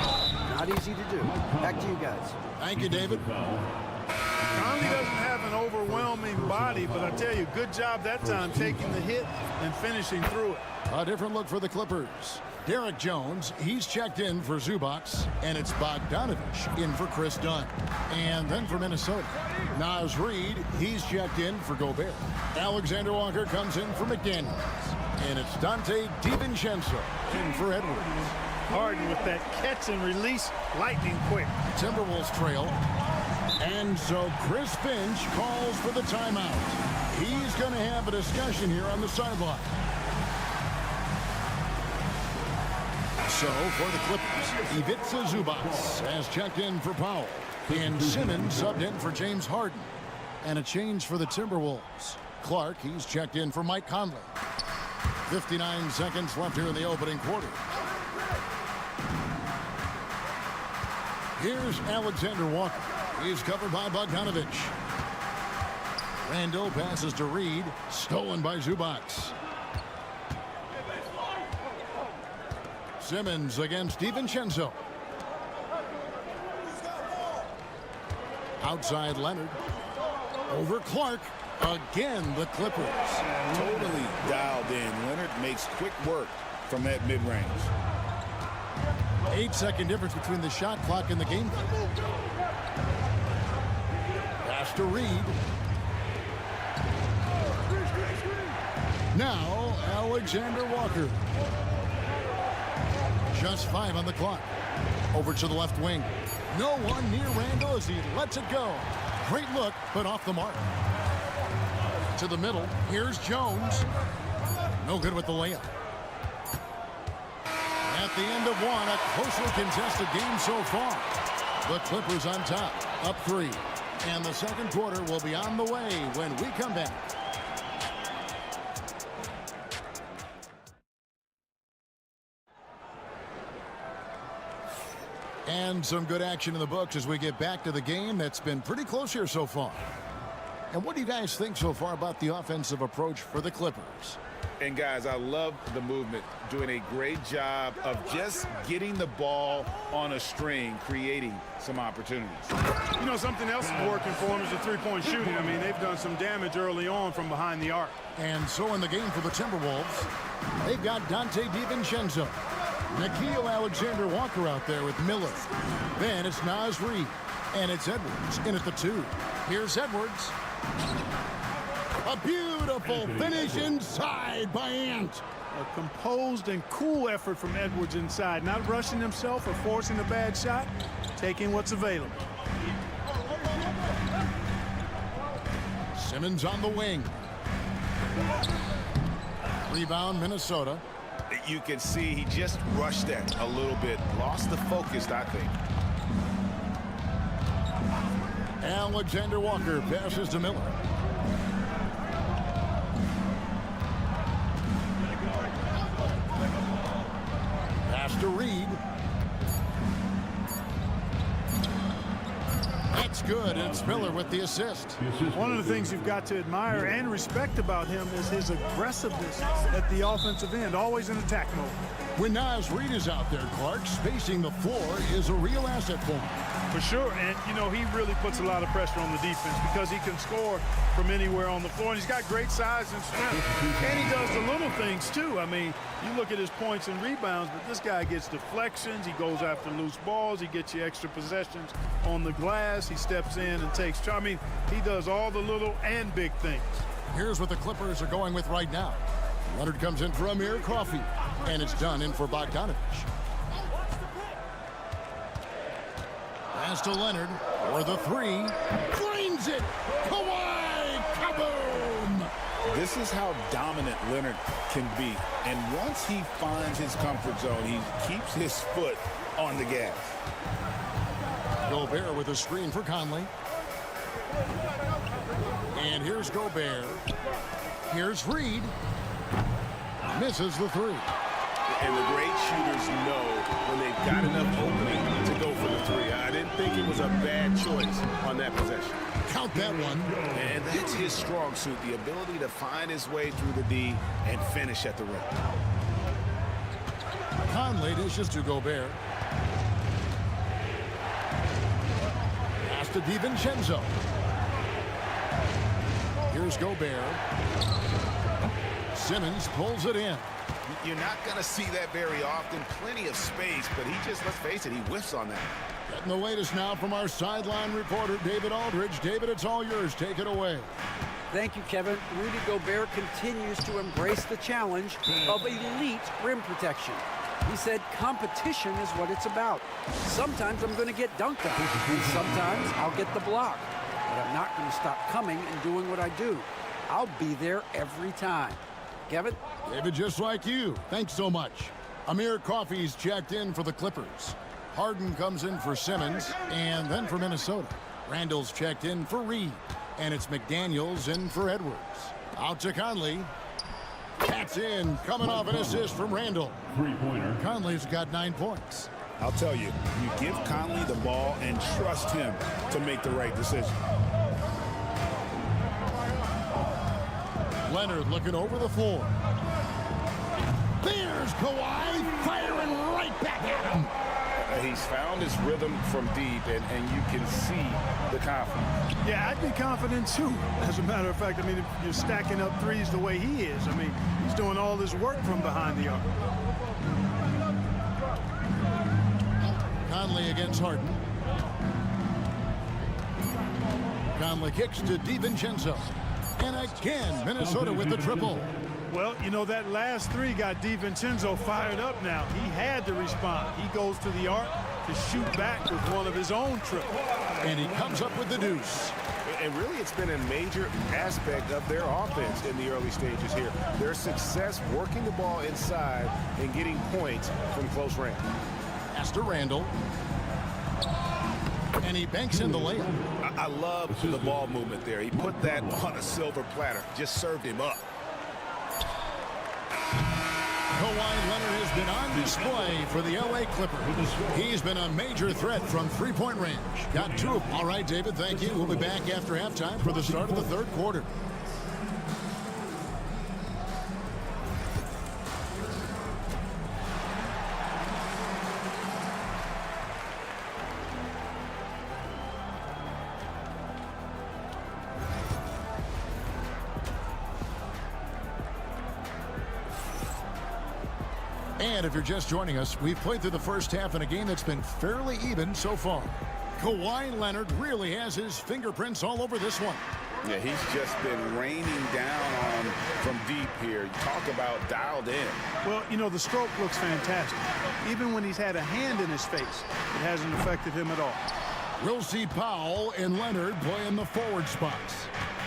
Not easy to do. Back to you guys. Thank you, David. Conley doesn't have an overwhelming body, but I tell you, good job that time taking the hit and finishing through it. A different look for the Clippers. Derek Jones, he's checked in for Zubac, and it's Bogdanovich in for Chris Dunn. And then for Minnesota, Naz Reid, he's checked in for Gobert. Alexander Walker comes in for McDaniels. And it's Dante DiVincenzo in for Edwards. Harden with that catch and release, lightning quick. Timberwolves trail. And so Chris Finch calls for the timeout. He's going to have a discussion here on the sideline. So for the Clippers, Ivica Zubac has checked in for Powell. And Simmons subbed in for James Harden. And a change for the Timberwolves. Clark, he's checked in for Mike Conley. 59 seconds left here in the opening quarter. Here's Alexander Walker. He's covered by Bogdanovich. Randle passes to Reid. Stolen by Zubac. Simmons against DiVincenzo. Outside Leonard. Over Clark. Again, the Clippers. Totally dialed in. Leonard makes quick work from that mid-range. 8-second difference between the shot clock and the game clock. Pass to Reid. Now, Alexander Walker. Just 5 on the clock. Over to the left wing. No one near Randle as he lets it go. Great look, but off the mark. To the middle. Here's Jones. No good with the layup. At the end of one, a closely contested game so far. The Clippers on top, up 3. And the second quarter will be on the way when we come back. And some good action in the books as we get back to the game that's been pretty close here so far. And what do you guys think so far about the offensive approach for the Clippers? And guys, I love the movement, doing a great job of just getting the ball on a string, creating some opportunities. You know, something else is working for them is the three-point shooting. I mean, they've done some damage early on from behind the arc. And so in the game for the Timberwolves, they've got Dante DiVincenzo, Nickeil Alexander-Walker out there with Miller. Then it's Naz Reid, and it's Edwards in at the 2. Here's Edwards. A beautiful finish inside by Ant. A composed and cool effort from Edwards inside, not rushing himself or forcing a bad shot, taking what's available. Simmons on the wing. Rebound, Minnesota. You can see he just rushed that a little bit, lost the focus, I think. Alexander Walker passes to Miller. Pass to Reid. That's good. It's Miller with the assist. One of the things you've got to admire and respect about him is his aggressiveness at the offensive end, always in attack mode. When Naz Reid is out there, Clark, spacing the floor is a real asset for him. For sure, and you know, he really puts a lot of pressure on the defense because he can score from anywhere on the floor, and he's got great size and strength. And he does the little things too. I mean, you look at his points and rebounds, but this guy gets deflections, he goes after loose balls, he gets you extra possessions on the glass, he steps in and takes charge. I mean, he does all the little and big things. Here's what the Clippers are going with right now. Leonard comes in for Amir Coffey, and it's done in for Bogdanovich. Pass to Leonard for the 3. Drains it. Kawhi, kaboom! This is how dominant Leonard can be. And once he finds his comfort zone, he keeps his foot on the gas. Gobert with a screen for Conley. And here's Gobert. Here's Reid. Misses the 3. And the great shooters know when they've got enough opening to go for the 3. I didn't think it was a bad choice on that possession. Count that one. And that's his strong suit, the ability to find his way through the D and finish at the rim. Conley dishes to Gobert. Pass to DiVincenzo. Here's Gobert. Simmons pulls it in. You're not going to see that very often. Plenty of space, but he just, let's face it, he whiffs on that. Getting the latest now from our sideline reporter, David Aldridge. David, it's all yours. Take it away. Thank you, Kevin. Rudy Gobert continues to embrace the challenge of elite rim protection. He said competition is what it's about. Sometimes I'm going to get dunked on, and sometimes I'll get the block. But I'm not going to stop coming and doing what I do. I'll be there every time. Kevin? David, just like you. Thanks so much. Amir Coffey's checked in for the Clippers. Harden comes in for Simmons, and then for Minnesota. Randall's checked in for Reid, and it's McDaniels in for Edwards. Out to Conley. That's in, coming off an assist from Randall. Three-pointer. Conley's got 9 points. I'll tell you, you give Conley the ball and trust him to make the right decision. Leonard looking over the floor. There's Kawhi firing right back at him. He's found his rhythm from deep, and you can see the confidence. Yeah, I'd be confident too. As a matter of fact, I mean, if you're stacking up threes the way he is, I mean, he's doing all this work from behind the arc. Conley against Harden. Conley kicks to DiVincenzo. And again, Minnesota with the triple. Well, you know, that last 3 got DiVincenzo fired up now. He had to respond. He goes to the arc to shoot back with one of his own triples. And he comes up with the deuce. And really, it's been a major aspect of their offense in the early stages here. Their success working the ball inside and getting points from close range. Pass to Randall. And he banks in the layup. I love the ball movement there. He put that on a silver platter. Just served him up. Kawhi Leonard has been on display for the LA Clippers. He's been a major threat from three-point range. Got 2 of them. All right, David, thank you. We'll be back after halftime for the start of the third quarter. And if you're just joining us, we've played through the first half in a game that's been fairly even so far. Kawhi Leonard really has his fingerprints all over this one. Yeah, he's just been raining down on him from deep here. Talk about dialed in. Well, you know, the stroke looks fantastic. Even when he's had a hand in his face, it hasn't affected him at all. We'll see Powell and Leonard play in the forward spots.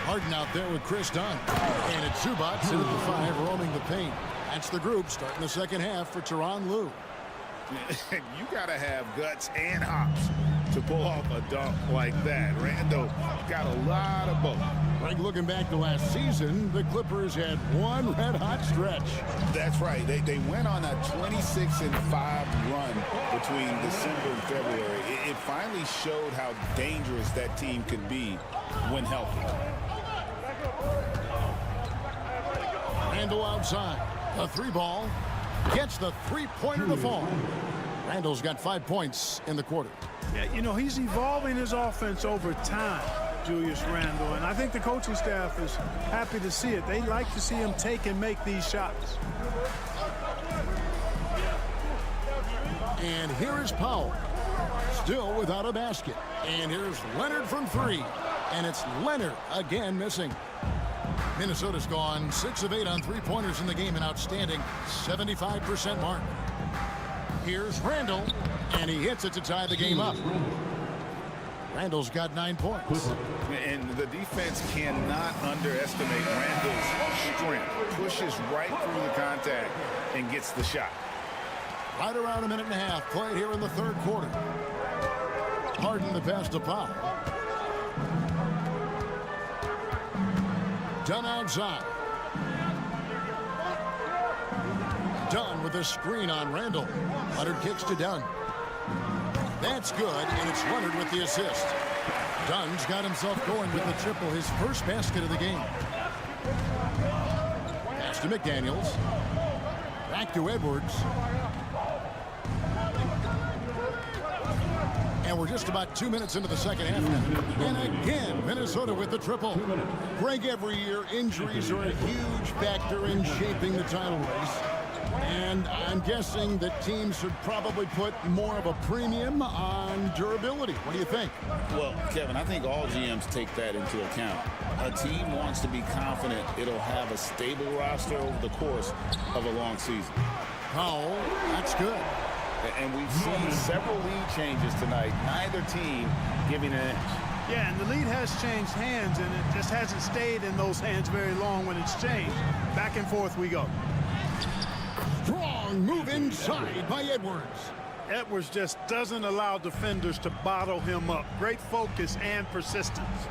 Harden out there with Chris Dunn. And it's Zubats in at the 5, roaming the paint. That's the group starting the second half for Tyronn Lue. You got to have guts and hops to pull off a dunk like that. Randall got a lot of both. Like looking back to last season, the Clippers had one red-hot stretch. That's right. They went on a 26-5 run between December and February. It finally showed how dangerous that team could be when healthy. Randall outside. The 3-ball gets the 3-pointer to fall. Randall's got 5 points in the quarter. Yeah, you know, he's evolving his offense over time, Julius Randle, and I think the coaching staff is happy to see it. They like to see him take and make these shots. And here is Powell, still without a basket. And here's Leonard from 3, and it's Leonard again missing. Minnesota's gone 6 of 8 on 3-pointers in the game, an outstanding 75% mark. Here's Randall, and he hits it to tie the game up. Randall's got 9 points. And the defense cannot underestimate Randall's strength. Pushes right through the contact and gets the shot. Right around a minute and a half played here in the third quarter. Harden the pass to Powell. Dunn outside. Dunn with a screen on Randall. Leonard kicks to Dunn. That's good, and it's Leonard with the assist. Dunn's got himself going with the triple, his first basket of the game. Pass to McDaniels. Back to Edwards. And we're just about 2 minutes into the second half now. And again, Minnesota with the triple. Greg, every year, injuries are a huge factor in shaping the title race. And I'm guessing that teams should probably put more of a premium on durability. What do you think? Well, Kevin, I think all GMs take that into account. A team wants to be confident it'll have a stable roster over the course of a long season. Powell, that's good. And we've seen several lead changes tonight. Neither team giving an inch. Yeah, and the lead has changed hands, and it just hasn't stayed in those hands very long when it's changed. Back and forth we go. Strong move inside by Edwards. Edwards just doesn't allow defenders to bottle him up. Great focus and persistence.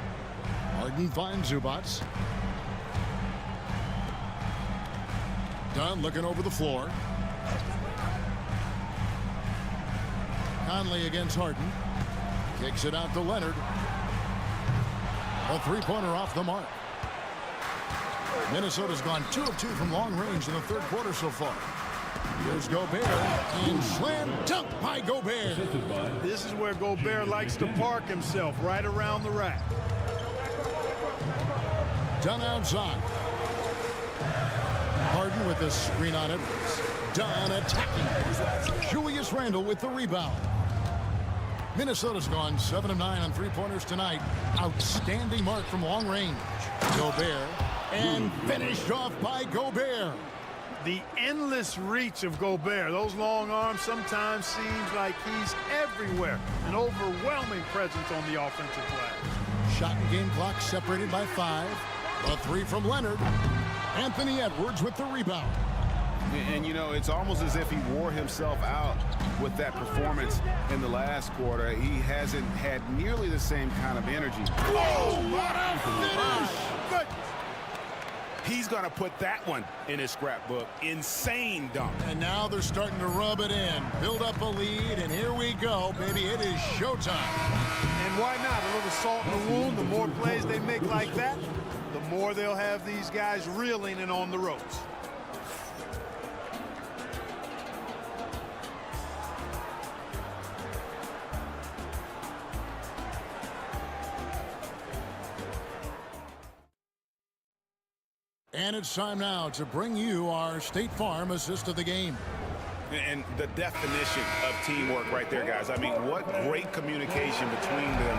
Harden finds Zubats. Dunn looking over the floor. Conley against Harden. Kicks it out to Leonard. A 3-pointer off the mark. Minnesota's gone 2 of 2 from long range in the third quarter so far. Here's Gobert, and slam dunk by Gobert. This is where Gobert likes to park himself, right around the rack. Dunn outside. Harden with the screen on Edwards. Dunn attacking. Julius Randle with the rebound. Minnesota's gone 7 of 9 on 3-pointers tonight. Outstanding mark from long range. Gobert, and finished off by Gobert. The endless reach of Gobert. Those long arms sometimes seems like he's everywhere. An overwhelming presence on the offensive glass. Shot and game clock separated by 5. A 3 from Leonard. Anthony Edwards with the rebound. And, you know, it's almost as if he wore himself out with that performance in the last quarter. He hasn't had nearly the same kind of energy. Whoa, what a finish! Good. He's going to put that one in his scrapbook. Insane dunk. And now they're starting to rub it in. Build up a lead, and here we go, baby. It is showtime. And why not? A little salt in the wound. The more plays they make like that, the more they'll have these guys reeling and on the ropes. And it's time now to bring you our State Farm assist of the game. And the definition of teamwork right there, guys. I mean, what great communication between them,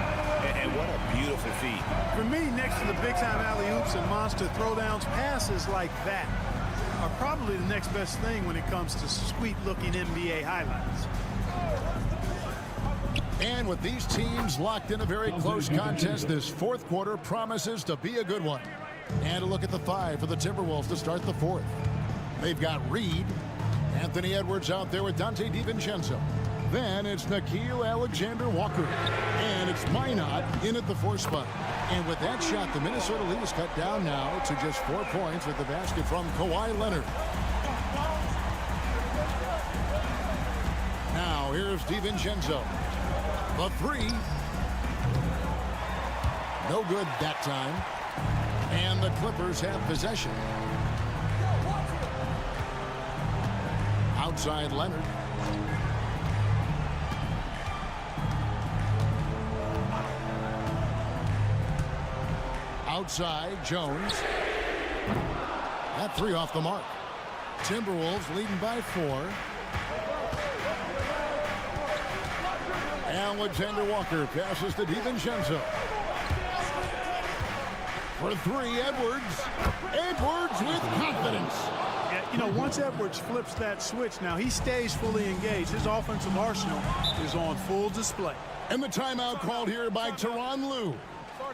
and what a beautiful feat. For me, next to the big-time alley-oops and monster throwdowns, passes like that are probably the next best thing when it comes to sweet-looking NBA highlights. And with these teams locked in a very close contest, this fourth quarter promises to be a good one. And a look at the five for the Timberwolves to start the fourth. They've got Reed, Anthony Edwards out there with Dante DiVincenzo. Then it's Nickeil Alexander-Walker. And it's Minot in at the 4 spot. And with that shot, the Minnesota lead is cut down now to just 4 points with the basket from Kawhi Leonard. Now here's DiVincenzo. The 3. No good that time. And the Clippers have possession. Outside Leonard. Outside Jones. That 3 off the mark. Timberwolves leading by 4. Alexander Walker passes to DiVincenzo. For 3, Edwards. Edwards with confidence. Yeah, you know, once Edwards flips that switch, now he stays fully engaged. His offensive arsenal is on full display. And the timeout called here by Tyronn Lue.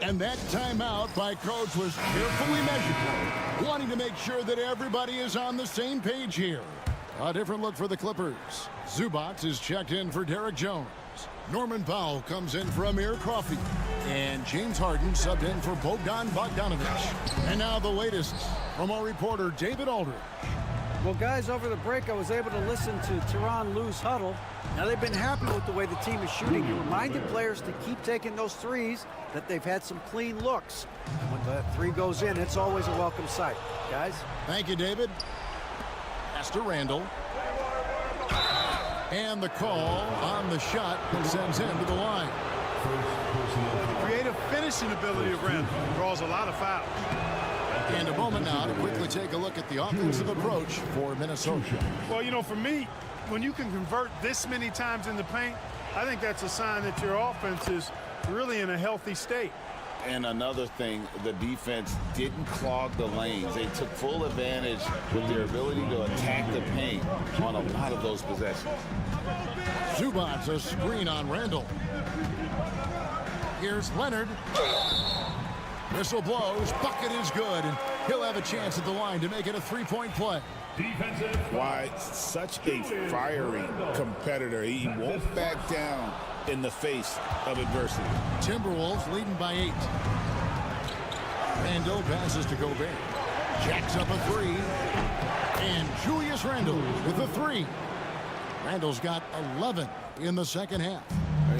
And that timeout by coach was carefully measured, wanting to make sure that everybody is on the same page here. A different look for the Clippers. Zubac is checked in for Derek Jones. Norman Powell comes in for Amir Coffey. And James Harden subbed in for Bogdan Bogdanovic. And now the latest from our reporter, David Aldridge. Well, guys, over the break, I was able to listen to Tyronn Lue's huddle. Now, they've been happy with the way the team is shooting. He reminded players to keep taking those threes, that they've had some clean looks. And when that 3 goes in, it's always a welcome sight. Guys? Thank you, David. Pass to Randall. And the call on the shot that sends him to the line. Creative finishing ability of Randall draws a lot of fouls. And a moment now to quickly take a look at the offensive approach for Minnesota. Well, you know, for me, when you can convert this many times in the paint, I think that's a sign that your offense is really in a healthy state. And another thing, the defense didn't clog the lanes. They took full advantage with their ability to attack the paint on a lot of those possessions. Zubac a screen on Randall. Here's Leonard. Whistle blows. Bucket is good. And he'll have a chance at the line to make it a 3-point play. Why, such a fiery competitor. He won't back down in the face of adversity. Timberwolves leading by 8. Randall passes to Gobert. Jacks up a 3. And Julius Randle with the 3. Randall's got 11 in the second half.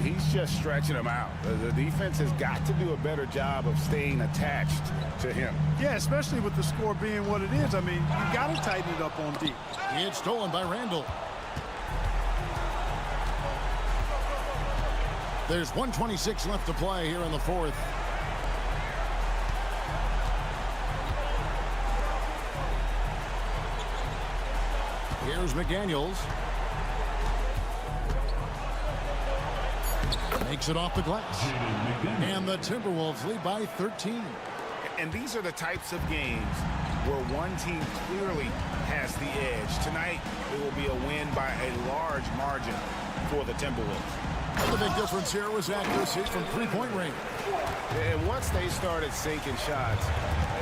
He's just stretching them out. The defense has got to do a better job of staying attached to him. Yeah, especially with the score being what it is. I mean, you got to tighten it up on D. It's stolen by Randall. There's 1:26 left to play here in the fourth. Here's McDaniels. Makes it off the glass. And the Timberwolves lead by 13. And these are the types of games where one team clearly has the edge. Tonight, it will be a win by a large margin for the Timberwolves. And the big difference here was accuracy from three-point range. And once they started sinking shots,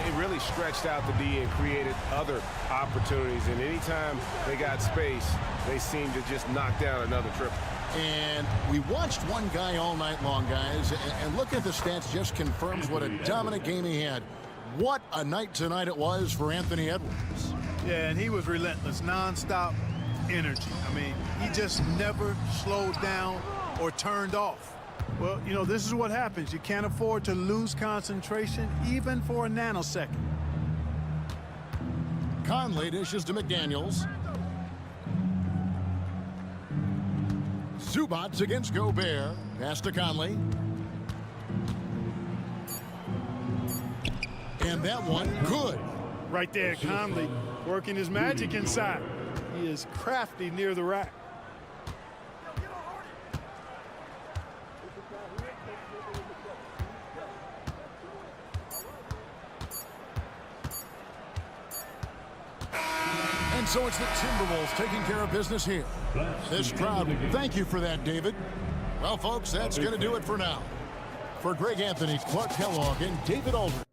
it really stretched out the D and created other opportunities. And anytime they got space, they seemed to just knock down another triple. And we watched one guy all night long, guys, and look at the stats, just confirms what a dominant game he had. What a night tonight it was for Anthony Edwards. Yeah, and he was relentless, nonstop energy. I mean, he just never slowed down or turned off. Well, you know, this is what happens. You can't afford to lose concentration even for a nanosecond. Conley dishes to McDaniels. Zubac against Gobert. Pass to Conley. And that one, good. Right there, Conley working his magic inside. He is crafty near the rack. And so it's the Timberwolves taking care of business here. This crowd, thank you for that, David. Well, folks, that's going to do it for now. For Greg Anthony, Clark Kellogg, and David Aldridge.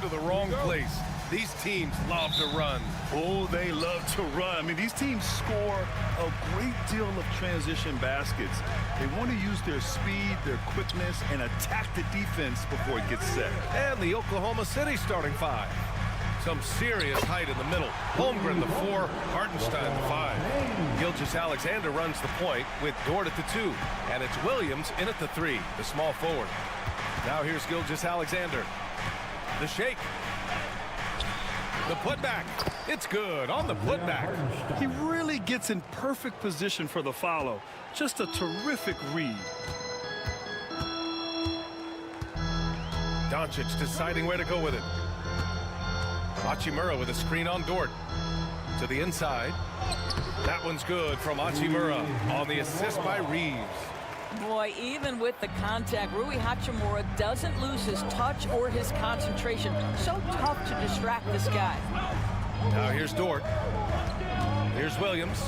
to the wrong place. These teams love to run. Oh, they love to run. I mean, these teams score a great deal of transition baskets. They want to use their speed, their quickness, and attack the defense before it gets set. And the Oklahoma City starting five. Some serious height in the middle. Holmgren, the 4, Hartenstein, the 5. Gilgeous-Alexander runs the point with Dort at the 2. And it's Williams in at the 3, the small forward. Now here's Gilgeous-Alexander. The shake. The putback. It's good on the putback. He really gets in perfect position for the follow. Just a terrific read. Doncic deciding where to go with it. Hachimura with a screen on Dort. To the inside. That one's good from Hachimura on the assist by Reeves. Boy, even with the contact, Rui Hachimura doesn't lose his touch or his concentration. So tough to distract this guy. Now here's Dort. Here's Williams.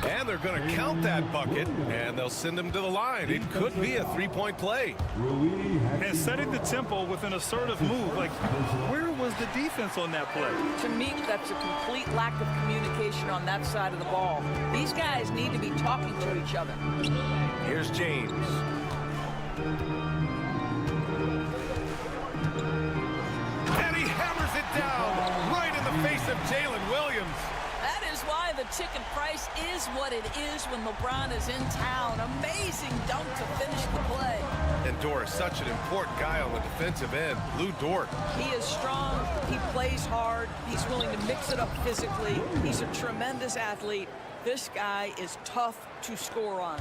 And they're going to count that bucket, and they'll send him to the line. It could be a three-point play. And setting the tempo with an assertive move. Like, where was the defense on that play? To me, that's a complete lack of communication on that side of the ball. These guys need to be talking to each other. Here's James. And he hammers it down right in the face of Jalen Williams. That is why the ticket price is what it is when LeBron is in town. Amazing dunk to finish the play. And Dort is such an important guy on the defensive end. Lou Dort. He is strong. He plays hard. He's willing to mix it up physically. He's a tremendous athlete. This guy is tough to score on.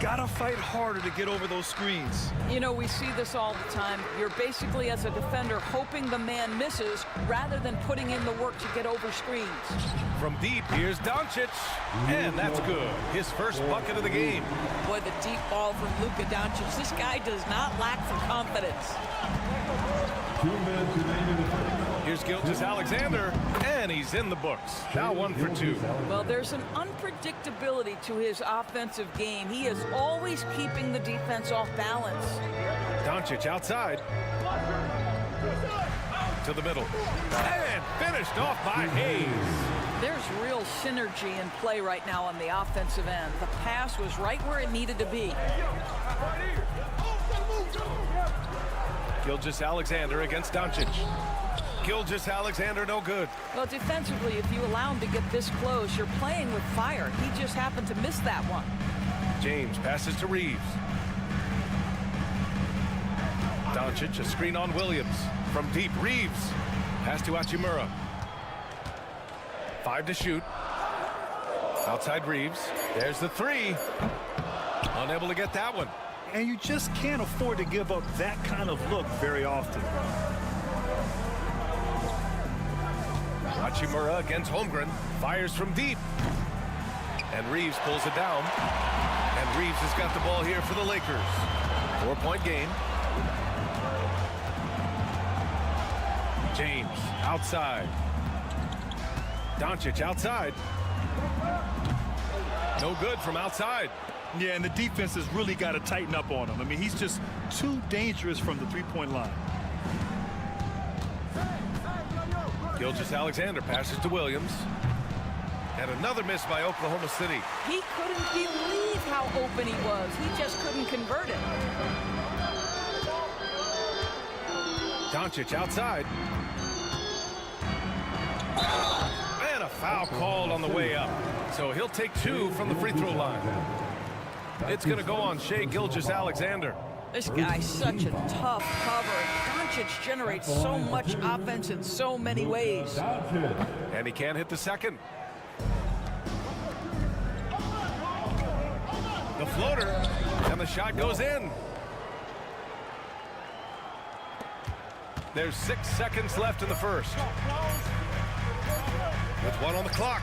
Gotta fight harder to get over those screens. You know, we see this all the time. You're basically, as a defender, hoping the man misses rather than putting in the work to get over screens. From deep, here's Doncic, and that's good. His first bucket of the game. Boy, the deep ball from Luka Doncic. This guy does not lack for confidence. 2 minutes remaining in the first. Here's Gilgeous-Alexander, and he's in the books. Now 1 for 2. Well, there's an unpredictability to his offensive game. He is always keeping the defense off balance. Doncic outside. To the middle. And finished off by Hayes. There's real synergy in play right now on the offensive end. The pass was right where it needed to be. Gilgeous-Alexander against Doncic. Gilgeous-Alexander no good. Well, defensively, if you allow him to get this close, you're playing with fire. He just happened to miss that one. James passes to Reeves. Doncic, a screen on Williams. From deep, Reeves. Pass to Hachimura. 5 to shoot. Outside Reeves. There's the 3. Unable to get that one. And you just can't afford to give up that kind of look very often. Hachimura against Holmgren. Fires from deep. And Reeves pulls it down. And Reeves has got the ball here for the Lakers. 4-point game. James outside. Doncic outside. No good from outside. Yeah, and the defense has really got to tighten up on him. I mean, he's just too dangerous from the three-point line. Gilgeous-Alexander passes to Williams. And another miss by Oklahoma City. He couldn't believe how open he was. He just couldn't convert it. Doncic outside. And a foul called on the way up. So he'll take 2 from the free throw line. It's going to go on Shai Gilgeous-Alexander. This guy's such a tough cover. Doncic generates so much offense in so many ways. And he can't hit the second. The floater, and the shot goes in. There's 6 seconds left in the first. With 1 on the clock.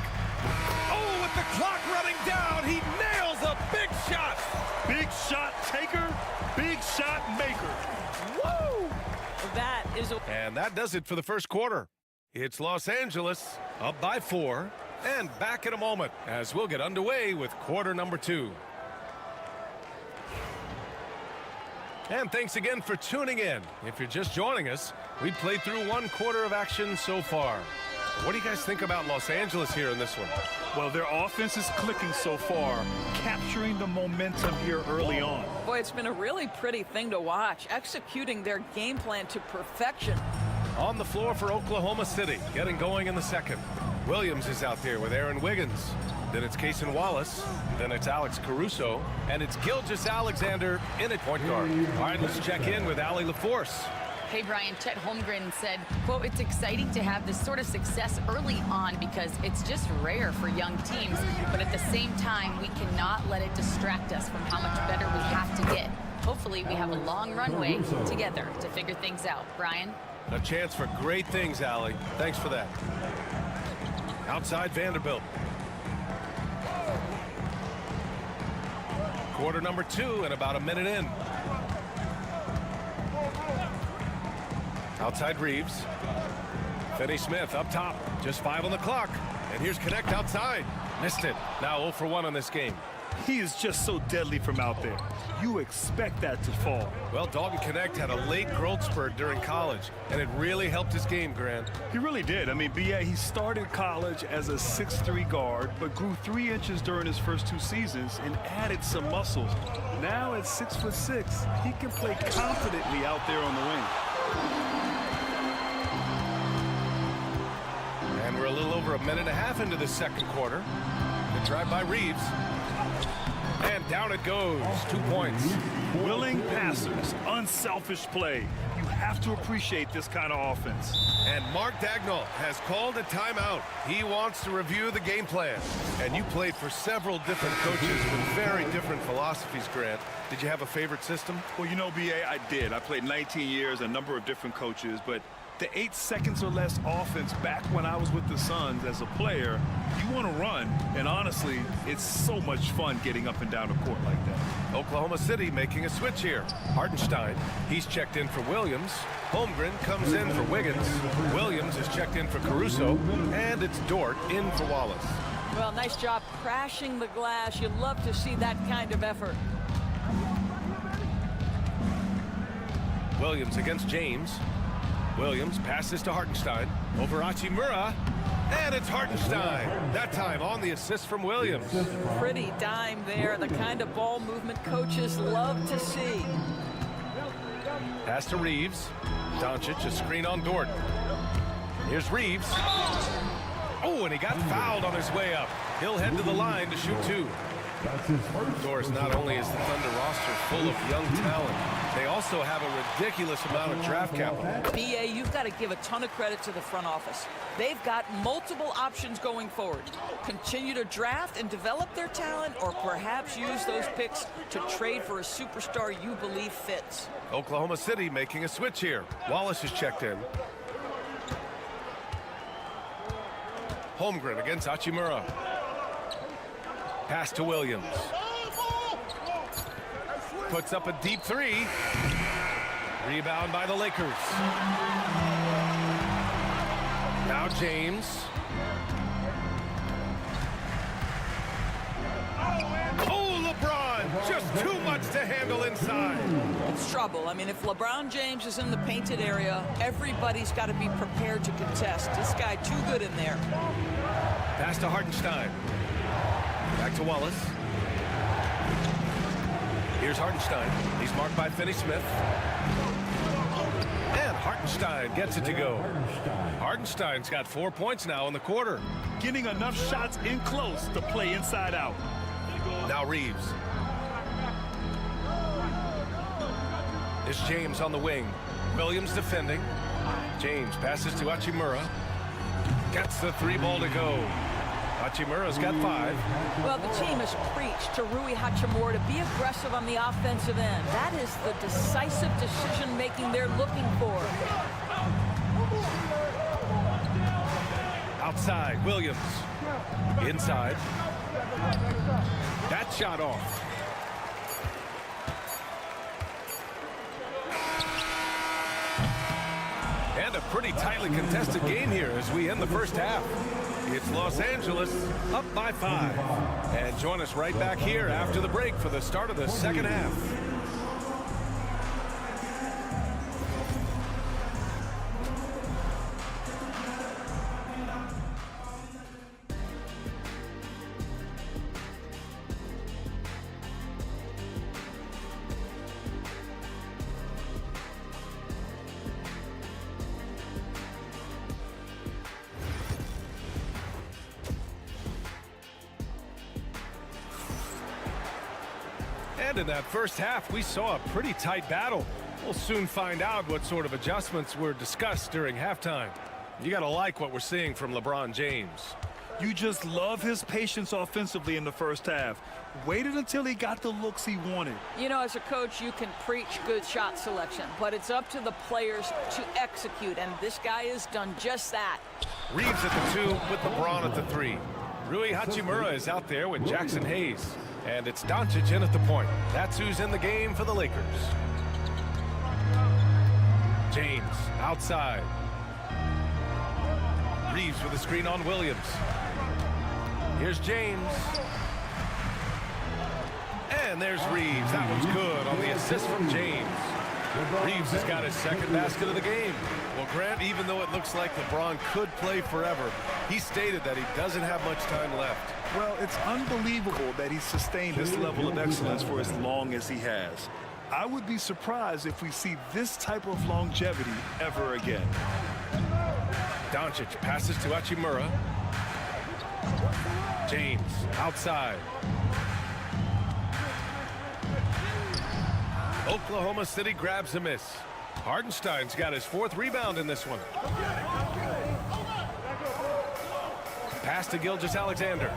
Oh, with the clock running down, he nails a big shot. Big shot taker, big shot maker. Woo! That is a... And that does it for the first quarter. It's Los Angeles up by 4, and back in a moment as we'll get underway with quarter number 2. And thanks again for tuning in. If you're just joining us, we've played through 1 quarter of action so far. What do you guys think about Los Angeles here in this one? Well, their offense is clicking so far, capturing the momentum here early on. Boy, it's been a really pretty thing to watch, executing their game plan to perfection. On the floor for Oklahoma City, getting going in the second. Williams is out there with Aaron Wiggins. Then it's Cason Wallace. Then it's Alex Caruso. And it's Gilgeous-Alexander in at point guard. All right, let's check in with Allie LaForce. Hey, Brian, Chet Holmgren said, quote, it's exciting to have this sort of success early on because it's just rare for young teams. But at the same time, we cannot let it distract us from how much better we have to get. Hopefully, we have a long runway together to figure things out. Brian? A chance for great things, Allie. Thanks for that. Outside Vanderbilt. Quarter number 2 and about a minute in. Outside Reeves. Finney-Smith up top. Just 5 on the clock. And here's Connect outside. Missed it. Now 0 for 1 on this game. He is just so deadly from out there. You expect that to fall. Well, Dalton Connect had a late growth spurt during college, and it really helped his game, Grant. He really did. I mean, B.A., he started college as a 6'3" guard, but grew 3 inches during his first 2 seasons and added some muscles. Now at 6'6", he can play confidently out there on the wing. And we're a little over a minute and a half into the second quarter. The drive by Reeves. And down it goes. 2 points. Willing passers, unselfish play. You have to appreciate this kind of offense. And Mark Dagnall has called a timeout. He wants to review the game plan. And you played for several different coaches with very different philosophies, Grant. Did you have a favorite system? Well, you know, B.A., I did. I played 19 years, a number of different coaches, but the 8 seconds or less offense back when I was with the Suns as a player, you want to run, and honestly, it's so much fun getting up and down the court like that. Oklahoma City making a switch here. Hartenstein, he's checked in for Williams. Holmgren comes in for Wiggins. Williams is checked in for Caruso. And it's Dort in for Wallace. Well, nice job crashing the glass. You love to see that kind of effort. Williams against James. Williams passes to Hartenstein. Over Hachimura. And it's Hartenstein. That time on the assist from Williams. Pretty dime there. The kind of ball movement coaches love to see. Pass to Reeves. Doncic, a screen on Dort. Here's Reeves. Oh, and he got fouled on his way up. He'll head to the line to shoot 2. Of course, not only is the Thunder roster full of young talent, they also have a ridiculous amount of draft capital. BA, you've got to give a ton of credit to the front office. They've got multiple options going forward. Continue to draft and develop their talent, or perhaps use those picks to trade for a superstar you believe fits. Oklahoma City making a switch here. Wallace is checked in. Holmgren against Hachimura. Pass to Williams. Puts up a deep 3. Rebound by the Lakers. Now James. Oh, LeBron! Just too much to handle inside. It's trouble. I mean, if LeBron James is in the painted area, everybody's got to be prepared to contest. This guy too good in there. Pass to Hartenstein. Back to Wallace. Here's Hartenstein. He's marked by Finney-Smith. And Hartenstein gets it to go. Hartenstein's got 4 points now in the quarter. Getting enough shots in close to play inside out. Now Reeves. It's James on the wing. Williams defending. James passes to Hachimura. Gets the 3 ball to go. Hachimura's got 5. Well, the team has preached to Rui Hachimura to be aggressive on the offensive end. That is the decisive decision-making they're looking for. Outside, Williams. Inside. That shot off. And a pretty tightly contested game here as we end the first half. It's Los Angeles up by 5. And join us right back here after the break for the start of the second half. And in that first half, we saw a pretty tight battle. We'll soon find out what sort of adjustments were discussed during halftime. You got to like what we're seeing from LeBron James. You just love his patience offensively in the first half. Waited until he got the looks he wanted. You know, as a coach, you can preach good shot selection, but it's up to the players to execute, and this guy has done just that. Reeves at the 2 with LeBron at the 3. Rui Hachimura is out there with Jackson Hayes. And it's Doncic in at the point. That's who's in the game for the Lakers. James outside. Reeves with a screen on Williams. Here's James. And there's Reeves. That one's good on the assist from James. Reeves has got his second basket of the game. Well, Grant, even though it looks like LeBron could play forever, he stated that he doesn't have much time left. Well, it's unbelievable that he's sustained this level of excellence for as long as he has. I would be surprised if we see this type of longevity ever again. Doncic passes to Hachimura. James outside. Oklahoma City grabs a miss. Hardenstein's got his 4th rebound in this one. Pass to Gilgeous-Alexander.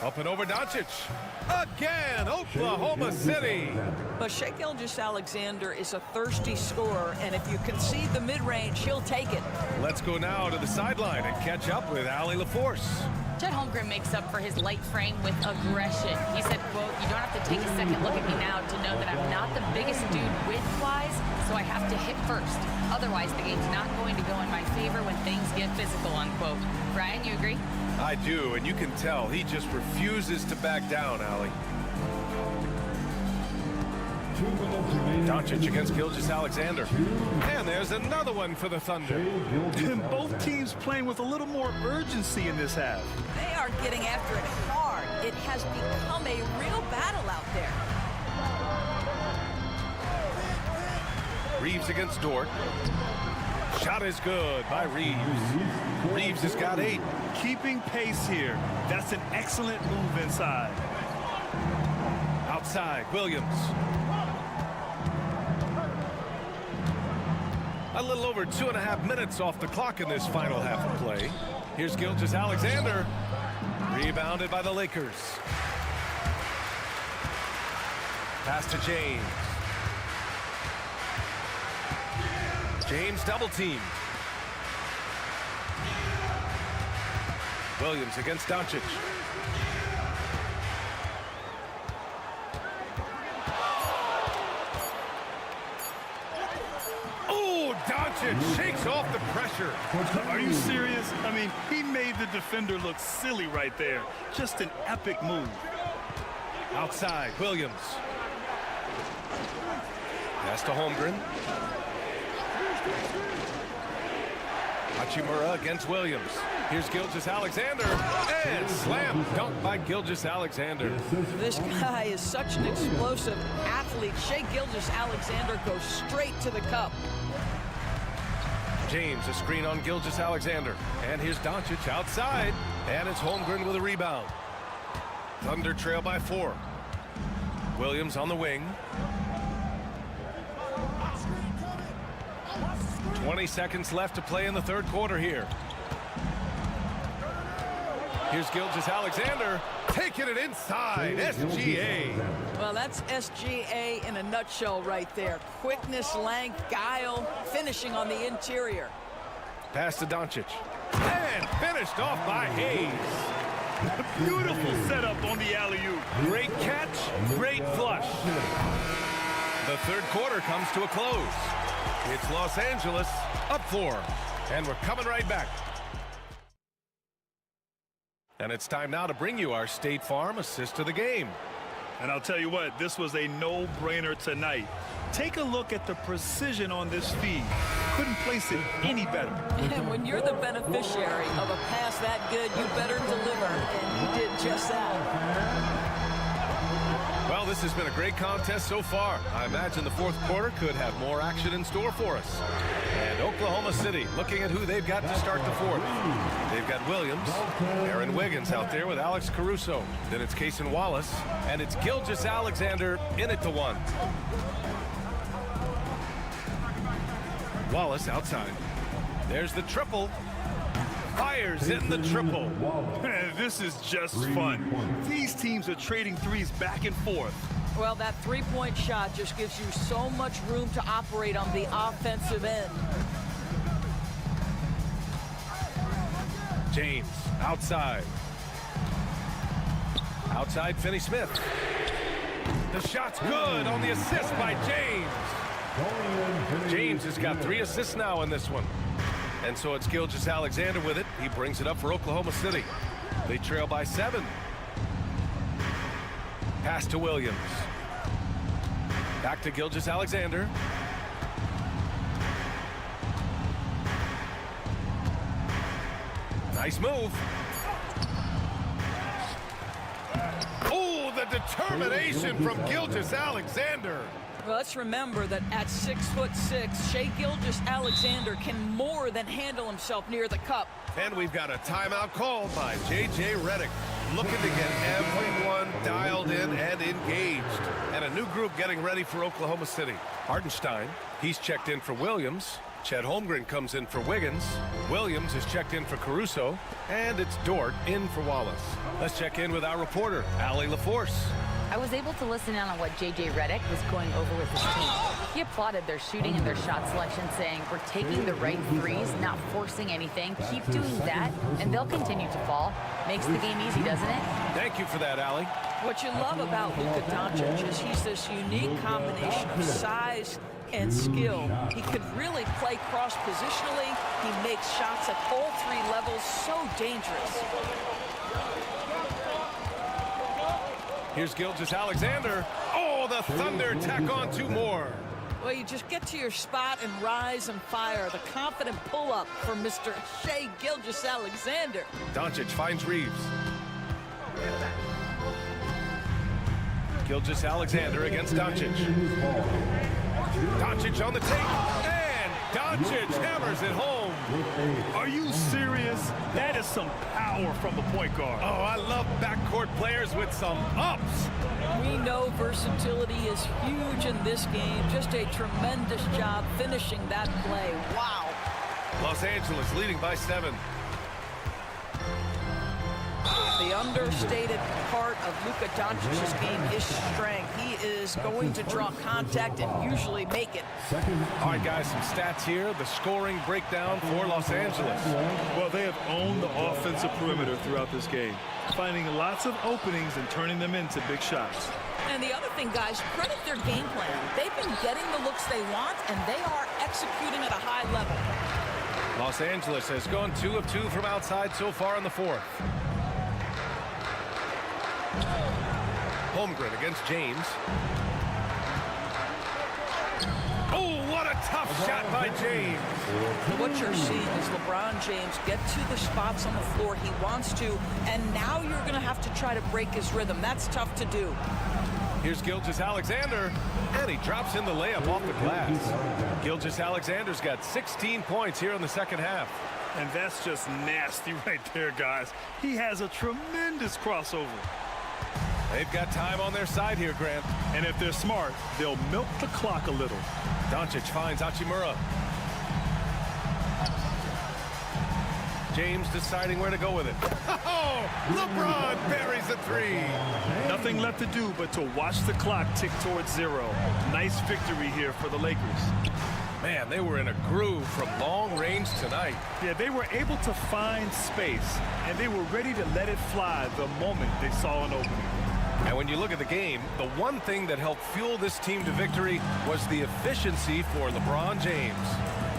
Up and over Doncic. Again, Oklahoma City. But Shai Gilgeous-Alexander is a thirsty scorer, and if you concede the mid-range, he'll take it. Let's go now to the sideline and catch up with Allie LaForce. Chet Holmgren makes up for his light frame with aggression. He said, quote, "You don't have to take a second look at me now to know that I'm not the biggest dude width-wise, so I have to hit first. Otherwise, the game's not going to go in my favor when things get physical," unquote. Brian, you agree? I do, and you can tell he just refuses to back down, Allie. Doncic against Gilgeous-Alexander. And there's another one for the Thunder. And both teams playing with a little more urgency in this half. They are getting after it hard. It has become a real battle out there. Reeves against Dort. Shot is good by Reeves. Reeves has got 8. Keeping pace here. That's an excellent move inside. Outside, Williams. A little over 2.5 minutes off the clock in this final half of play. Here's Gilgeous-Alexander. Rebounded by the Lakers. Pass to James. James double team. Williams against Doncic. Oh, Doncic shakes off the pressure. Are you serious? I mean, he made the defender look silly right there. Just an epic move. Outside, Williams. Pass to Holmgren. Hachimura against Williams. Here's Gilgeous-Alexander. And slam dunk by Gilgeous-Alexander. This guy is such an explosive athlete. Shai Gilgeous-Alexander goes straight to the cup. James, a screen on Gilgeous-Alexander. And here's Doncic outside. And it's Holmgren with a rebound. Thunder trail by 4. Williams on the wing. 20 seconds left to play in the 3rd quarter here. Here's Gilgeous-Alexander taking it inside. SGA. Well, that's SGA in a nutshell right there. Quickness, length, guile, finishing on the interior. Pass to Doncic. And finished off by Hayes. Beautiful setup on the alley-oop. Great catch, great flush. The 3rd quarter comes to a close. It's Los Angeles up 4. And we're coming right back. And it's time now to bring you our State Farm assist of the game. And I'll tell you what, this was a no-brainer tonight. Take a look at the precision on this feed. Couldn't place it any better. And when you're the beneficiary of a pass that good, you better deliver. And he did just that. Well, this has been a great contest so far. I imagine the 4th quarter could have more action in store for us. And Oklahoma City looking at who they've got to start the 4th. They've got Williams, Aaron Wiggins out there with Alex Caruso. Then it's Cason Wallace, and it's Gilgeous-Alexander in at the 1. Wallace outside. There's the triple. Fires in the triple. This is just fun. These teams are trading threes back and forth. Well, that three-point shot just gives you so much room to operate on the offensive end. James outside. Outside Finney-Smith. The shot's good on the assist by James. James has got 3 assists now in this one. And so it's Gilgeous-Alexander with it. He brings it up for Oklahoma City. They trail by 7. Pass to Williams. Back to Gilgeous-Alexander. Nice move. Oh, the determination from Gilgeous-Alexander. Well, let's remember that at 6'6", Shai Gilgeous-Alexander can more than handle himself near the cup. And we've got a timeout called by J.J. Redick. looking to get everyone dialed in and engaged. And a new group getting ready for Oklahoma City. Hartenstein, he's checked in for Williams. Chet Holmgren comes in for Wiggins. Williams is checked in for Caruso. And it's Dort in for Wallace. Let's check in with our reporter, Allie LaForce. I was able to listen in on what J.J. Redick was going over with his team. He applauded their shooting and their shot selection, saying, we're taking the right threes, not forcing anything. Keep doing that, and they'll continue to fall. Makes the game easy, doesn't it? Thank you for that, Allie. What you love about Luka Doncic is he's this unique combination of size and skill. He could really play cross-positionally. He makes shots at all three levels, so dangerous. Here's Gilgeous-Alexander. Oh, the Thunder tack on 2 more. Well, you just get to your spot and rise and fire. The confident pull-up for Mr. Shai Gilgeous-Alexander. Doncic finds Reeves. Gilgeous-Alexander against Doncic. Doncic on the take. And Doncic hammers it home. Are you serious? That is some power from a point guard. Oh, I love backcourt players with some ups. We know versatility is huge in this game. Just a tremendous job finishing that play. Wow. Los Angeles leading by 7. The understated part of Luka Doncic's game is strength. He is going to draw contact and usually make it. All right, guys, some stats here. The scoring breakdown for Los Angeles. Well, they have owned the offensive perimeter throughout this game, finding lots of openings and turning them into big shots. And the other thing, guys, credit their game plan. They've been getting the looks they want, and they are executing at a high level. Los Angeles has gone 2 of 2 from outside so far in the 4th. Holmgren against James. Oh, what a tough shot by James. What you're seeing is LeBron James get to the spots on the floor he wants to, and now you're going to have to try to break his rhythm. That's tough to do. Here's Gilgeous-Alexander, and he drops in the layup off the glass. Gilgeous-Alexander's got 16 points here in the second half. And that's just nasty right there, guys. He has a tremendous crossover. They've got time on their side here, Grant. And if they're smart, they'll milk the clock a little. Doncic finds Hachimura. James deciding where to go with it. Oh, LeBron buries a 3. Nothing left to do but to watch the clock tick towards 0. Nice victory here for the Lakers. Man, they were in a groove from long range tonight. Yeah, they were able to find space, and they were ready to let it fly the moment they saw an opening. And when you look at the game, the one thing that helped fuel this team to victory was the efficiency for LeBron James.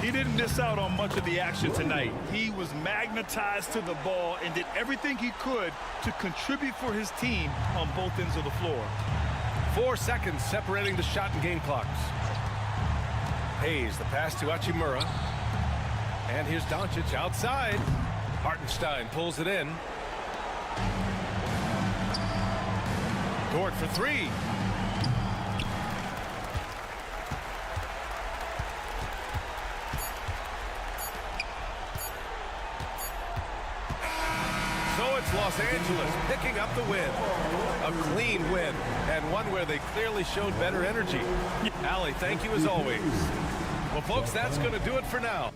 He didn't miss out on much of the action tonight. He was magnetized to the ball and did everything he could to contribute for his team on both ends of the floor. 4 seconds separating the shot and game clocks. Hayes, the pass to Hachimura. And here's Doncic outside. Hartenstein pulls it in. Dort for 3. So it's Los Angeles picking up the win. A clean win, and one where they clearly showed better energy. Allie, thank you as always. Well, folks, that's going to do it for now.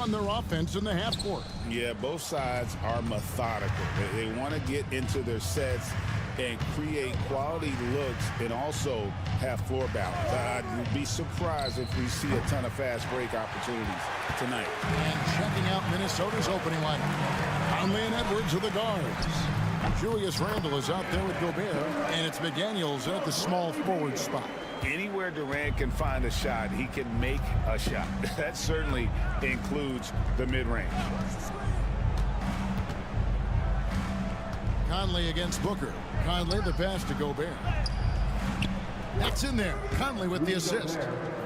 run their offense in the half court. Yeah, both sides are methodical. They want to get into their sets and create quality looks and also have floor balance. I'd be surprised if we see a ton of fast break opportunities tonight. And checking out Minnesota's opening lineup. Conley and Edwards are the guards. Julius Randle is out there with Gobert, and it's McDaniels at the small forward spot. Anywhere Durant can find a shot, he can make a shot. That certainly includes the mid-range. Conley against Booker. Conley the pass to Gobert. That's in there. Conley with the assist.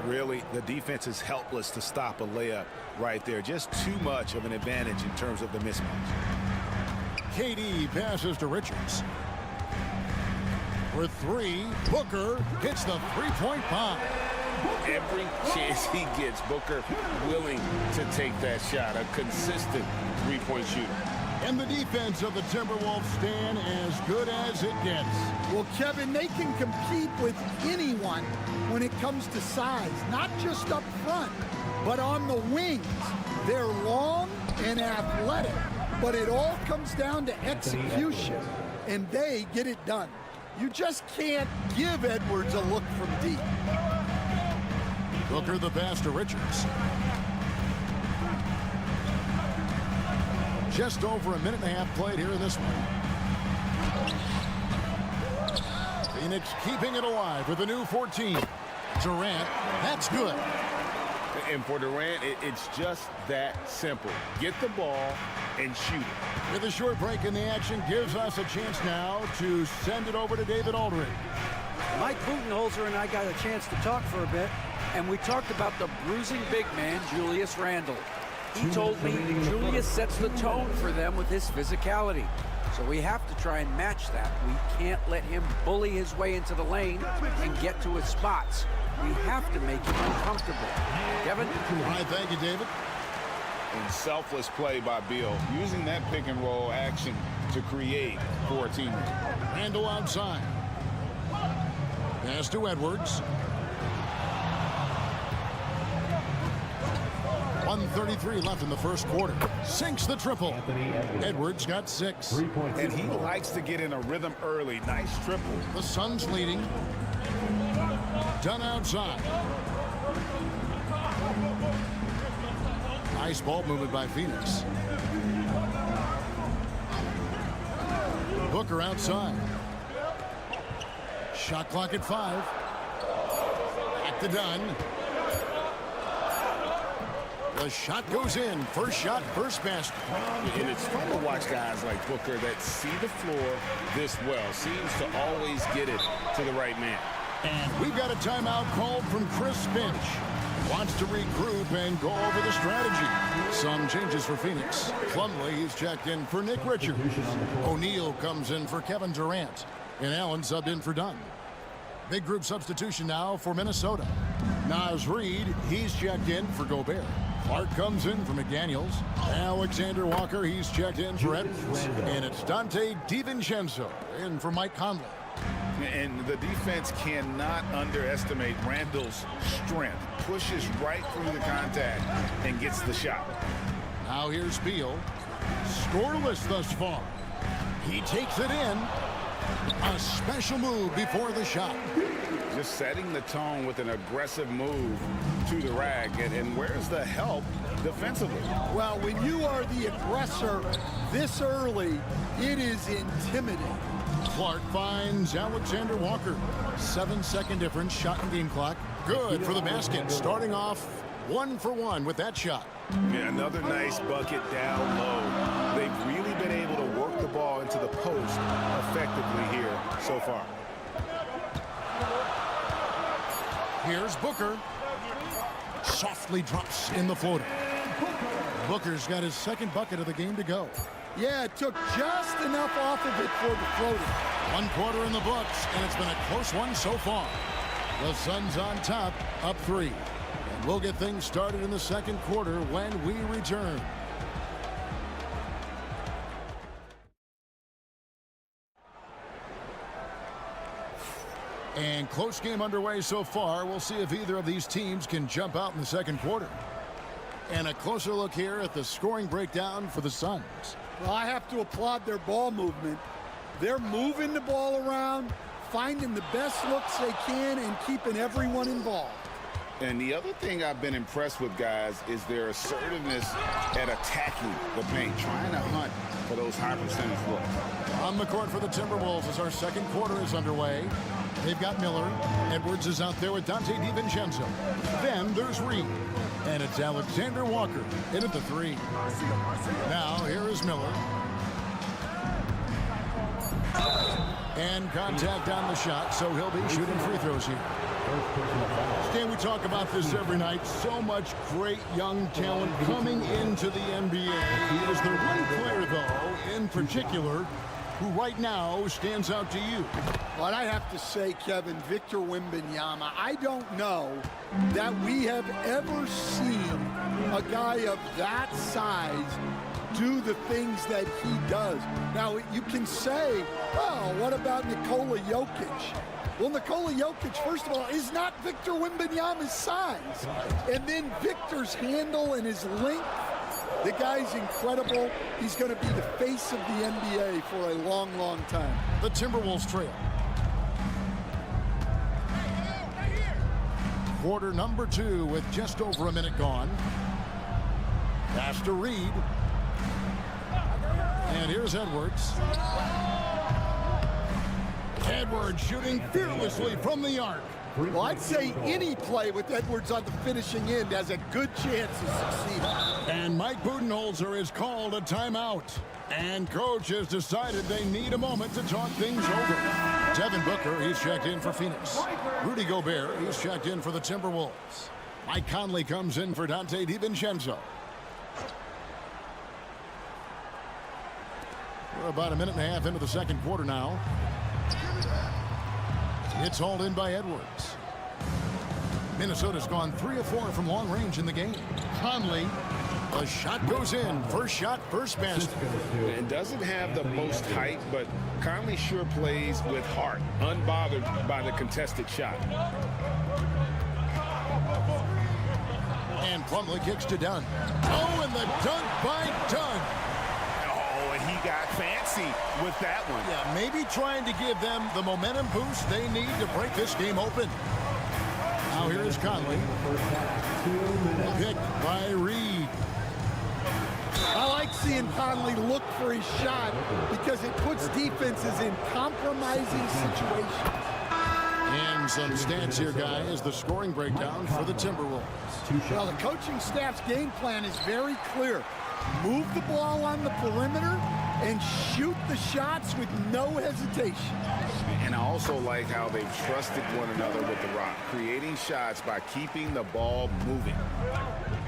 Really, the defense is helpless to stop a layup right there. Just too much of an advantage in terms of the mismatch. KD passes to Richards. For three, Booker hits the three-point bomb. Every chance he gets, Booker willing to take that shot. A consistent three-point shooter. And the defense of the Timberwolves stand as good as it gets. Well, Kevin, they can compete with anyone when it comes to size, not just up front, but on the wings. They're long and athletic, but it all comes down to execution, and they get it done. You just can't give Edwards a look from deep. Booker the pass to Richards. Just over a minute and a half played here in this one. Phoenix keeping it alive with a new 14. Durant, that's good. And for Durant, it's just that simple. Get the ball and shoot it. With a short break in the action, gives us a chance now to send it over to David Aldridge. Mike Budenholzer and I got a chance to talk for a bit, and we talked about the bruising big man, Julius Randle. He told me Julius sets the tone for them with his physicality. So we have to try and match that. We can't let him bully his way into the lane and get to his spots. We have to make him uncomfortable. Kevin? All right, thank you, David. And selfless play by Beal, using that pick and roll action to create for a team. Randle outside. Pass to Edwards. 1:33 left in the first quarter. Sinks the triple. Edwards got 6. And he likes to get in a rhythm early. Nice triple. The Suns leading. Done outside. Nice ball movement by Phoenix. Booker outside. Shot clock at 5. Back to Dunn. The shot goes in. First shot, first basket. And it's fun to watch guys like Booker that see the floor this well. Seems to always get it to the right man. And we've got a timeout called from Chris Finch. Wants to regroup and go over the strategy. Some changes for Phoenix. Plumlee, he's checked in for Nick Richards. O'Neal comes in for Kevin Durant. And Allen subbed in for Dunn. Big group substitution now for Minnesota. Naz Reid, he's checked in for Gobert. Clark comes in for McDaniels. Alexander Walker, he's checked in for Edwards. And it's Dante DiVincenzo in for Mike Conley. And the defense cannot underestimate Randle's strength. Pushes right through the contact and gets the shot. Now here's Beal. Scoreless thus far. He takes it in. A special move before the shot. Just setting the tone with an aggressive move to the rack. And where's the help defensively? Well, when you are the aggressor this early, it is intimidating. Clark finds Alexander Walker. 7-second difference, shot and game clock. Good for the basket. Starting off 1 for 1 with that shot. Yeah, another nice bucket down low. They've really been able to work the ball into the post effectively here so far. Here's Booker. Softly drops in the floater. Booker's got his second bucket of the game to go. Yeah, it took just enough off of it for the floater. 1 quarter in the books, and it's been a close one so far. The Suns on top, up 3. And we'll get things started in the second quarter when we return. And close game underway so far. We'll see if either of these teams can jump out in the second quarter. And a closer look here at the scoring breakdown for the Suns. Well, I have to applaud their ball movement. They're moving the ball around, finding the best looks they can, and keeping everyone involved. And the other thing I've been impressed with, guys, is their assertiveness at attacking the paint, trying to hunt for those high percentage looks. On the court for the Timberwolves as our second quarter is underway. They've got Miller. Edwards is out there with Dante DiVincenzo. Then there's Reed. And it's Alexander Walker in at the three. Now here is Miller. And contact on the shot, so he'll be shooting free throws here. Stan, we talk about this every night. So much great young talent coming into the NBA. Is there one player, though, in particular, who right now stands out to you? But I have to say, Kevin, Victor Wembanyama, I don't know that we have ever seen a guy of that size do the things that he does. Now, you can say, well, what about Nikola Jokic? Well, Nikola Jokic, first of all, is not Victor Wembanyama's size. And then Victor's handle and his length, the guy's incredible. He's going to be the face of the NBA for a long, long time. The Timberwolves trail. Quarter number 2 with just over a minute gone. Pass to Reed. And here's Edwards. Edwards shooting fearlessly from the arc. Well, I'd say any play with Edwards on the finishing end has a good chance of succeeding. And Mike Budenholzer has called a timeout. And coach has decided they need a moment to talk things over. Devin Booker, he's checked in for Phoenix. Rudy Gobert, he's checked in for the Timberwolves. Mike Conley comes in for Dante DiVincenzo. We're about a minute and a half into the second quarter now. It's hauled in by Edwards. Minnesota's gone 3 of 4 from long range in the game. Conley, the shot goes in. First shot, first basket. And doesn't have the most height, but Conley sure plays with heart, unbothered by the contested shot. And Plumlee kicks to Dunn. Oh, and the dunk by Dunn. Oh, and he got fancy with that one. Yeah, maybe trying to give them the momentum boost they need to break this game open. Now here is Conley. Picked by Reed. I like seeing Conley look for his shot because it puts defenses in compromising situations. And some stats here, guys. The scoring breakdown for the Timberwolves. Well, the coaching staff's game plan is very clear. Move the ball on the perimeter and shoot the shots with no hesitation. And I also like how they've trusted one another with the rock, creating shots by keeping the ball moving.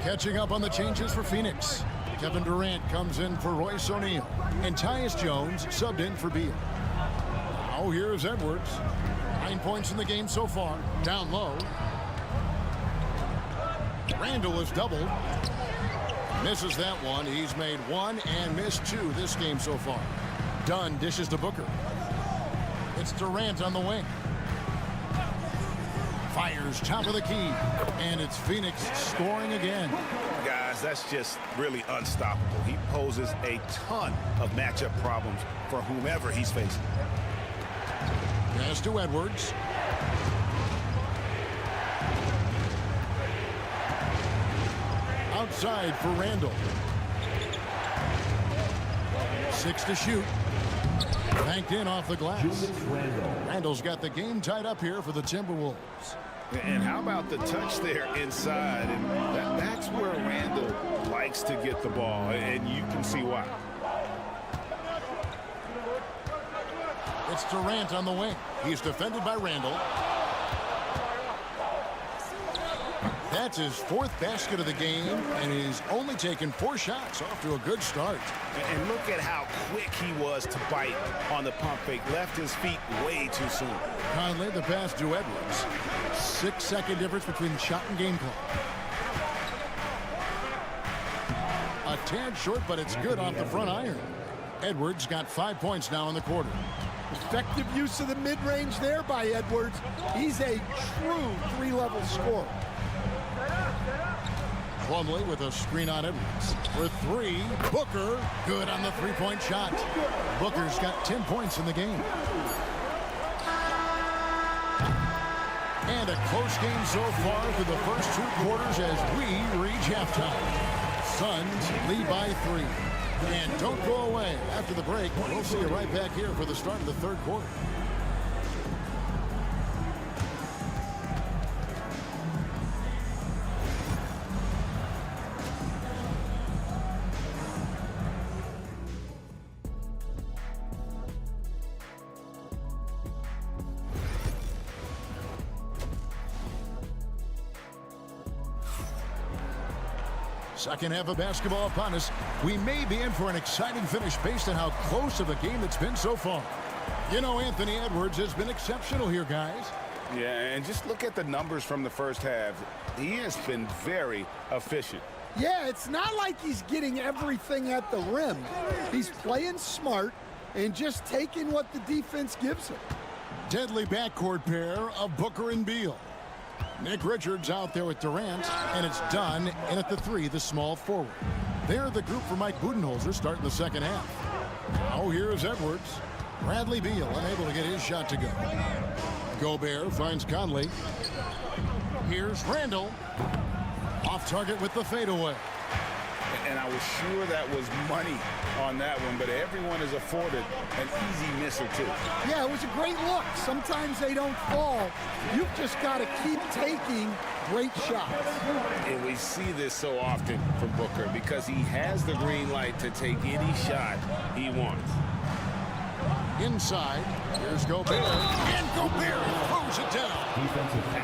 Catching up on the changes for Phoenix. Kevin Durant comes in for Royce O'Neal. And Tyus Jones subbed in for Beal. Now here's Edwards. 9 points in the game so far. Down low. Randall is doubled. Misses that one. He's made 1 and missed 2 this game so far. Dunn dishes to Booker. It's Durant on the wing. Fires top of the key. And it's Phoenix scoring again. Guys, that's just really unstoppable. He poses a ton of matchup problems for whomever he's facing. Pass to Edwards. Outside for Randall. 6 to shoot. Banked in off the glass. Randall's got the game tied up here for the Timberwolves. And how about the touch there inside? And that's where Randall likes to get the ball, and you can see why. It's Durant on the wing. He's defended by Randall. That's his 4th basket of the game, and he's only taken 4 shots. Off to a good start. And look at how quick he was to bite on the pump fake. Left his feet way too soon. Conley, the pass to Edwards. 6-second difference between shot and game clock. A tad short, but it's good off the front iron. Edwards got 5 points now in the quarter. Effective use of the mid-range there by Edwards. He's a true 3-level scorer. Plumlee with a screen on Edwards. For three, Booker, good on the three-point shot. Booker's got 10 points in the game. And a close game so far for the first 2 quarters as we reach halftime. Suns lead by 3. And don't go away. After the break, we'll see you right back here for the start of the third quarter. Second half of basketball upon us. We may be in for an exciting finish based on how close of a game it's been so far. You know, Anthony Edwards has been exceptional here, guys. Yeah, and just look at the numbers from the first half. He has been very efficient. Yeah, it's not like he's getting everything at the rim. He's playing smart and just taking what the defense gives him. Deadly backcourt pair of Booker and Beal. Nick Richards out there with Durant, and it's done. And at the 3, the small forward. They're the group for Mike Budenholzer starting the second half. Now here's Edwards. Bradley Beal unable to get his shot to go. Gobert finds Conley. Here's Randall. Off target with the fadeaway. And I was sure that was money on that one, but everyone is afforded an easy miss or two. Yeah, it was a great look. Sometimes they don't fall. You've just got to keep taking great shots. And we see this so often from Booker because he has the green light to take any shot he wants. Inside, here's Gobert. And Gobert throws it down.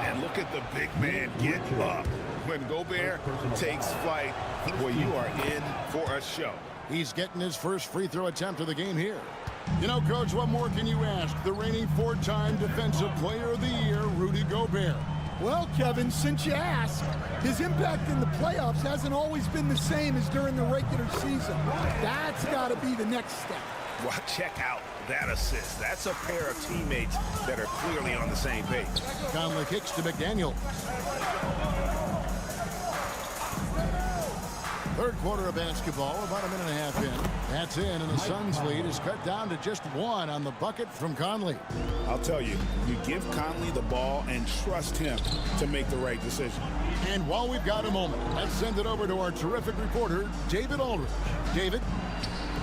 And look at the big man get up. When Gobert takes flight, well, you are in for a show. He's getting his first free throw attempt of the game here. You know, Coach, what more can you ask? The reigning 4-time Defensive Player of the Year, Rudy Gobert. Well, Kevin, since you asked, his impact in the playoffs hasn't always been the same as during the regular season. That's got to be the next step. Well, check out that assist. That's a pair of teammates that are clearly on the same page. Conley kicks to McDaniel. Third quarter of basketball, about a minute and a half in. That's in, and the Suns' lead is cut down to just 1 on the bucket from Conley. I'll tell you, you give Conley the ball and trust him to make the right decision. And while we've got a moment, let's send it over to our terrific reporter, David Aldridge. David?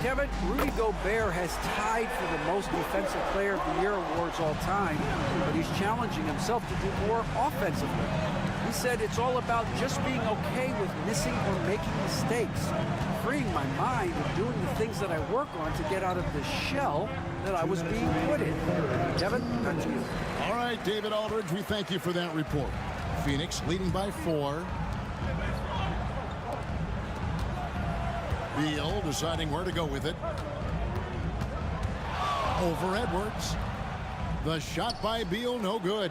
Kevin, Rudy Gobert has tied for the most Defensive Player of the Year awards all time, but he's challenging himself to do more offensively. He said it's all about just being okay with missing or making mistakes, freeing my mind and doing the things that I work on to get out of the shell that I was being put in. Kevin, back to you. All right, David Aldridge, we thank you for that report. Phoenix leading by 4. Beal deciding where to go with it. Over Edwards. The shot by Beal, no good.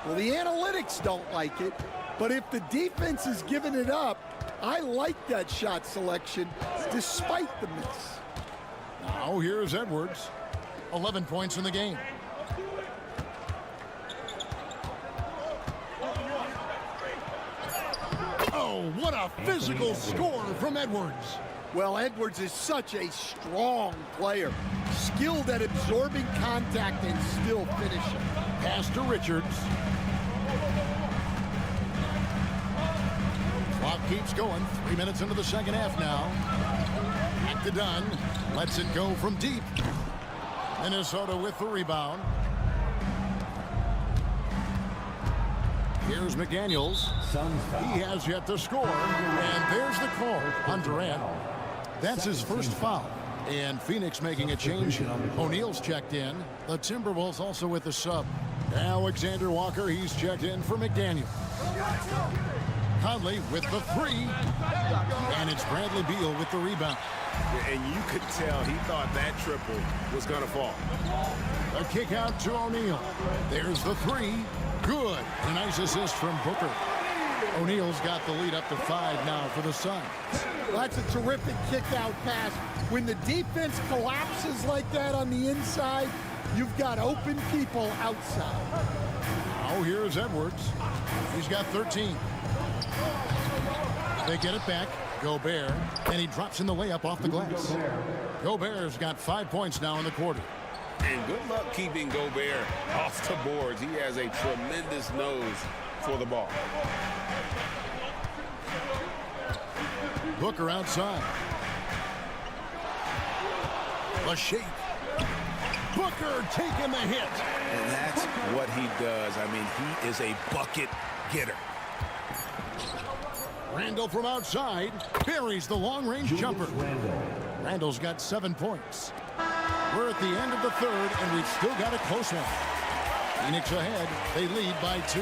Well, the analytics don't like it, but if the defense is giving it up, I like that shot selection despite the miss. Now here's Edwards. 11 points in the game. Oh, what a physical score from Edwards. Well, Edwards is such a strong player, skilled at absorbing contact and still finishing. Pass to Richards. Clock keeps going. 3 minutes into the second half now. Back to Dunn. Lets it go from deep. Minnesota with the rebound. Here's McDaniels. He has yet to score. And there's the call on Durant. That's his first foul. And Phoenix making a change. O'Neal's checked in. The Timberwolves also with the sub. Alexander Walker, he's checked in for McDaniel. Conley with the 3. And it's Bradley Beal with the rebound. And you could tell he thought that triple was going to fall. A kick out to O'Neal. There's the 3. Good. A nice assist from Booker. O'Neal's got the lead up to 5 now for the Suns. Well, that's a terrific kick-out pass. When the defense collapses like that on the inside, you've got open people outside. Now here's Edwards. He's got 13. They get it back. Gobert, and he drops in the layup off the glass. Gobert's got 5 points now in the quarter. And good luck keeping Gobert off the boards. He has a tremendous nose for the ball. Booker outside. The shake. Booker taking the hit. And that's what he does. I mean, he is a bucket getter. Randall from outside buries the long-range jumper. Randall's got 7 points. We're at the end of the third, and we've still got a close one. Phoenix ahead. They lead by 2.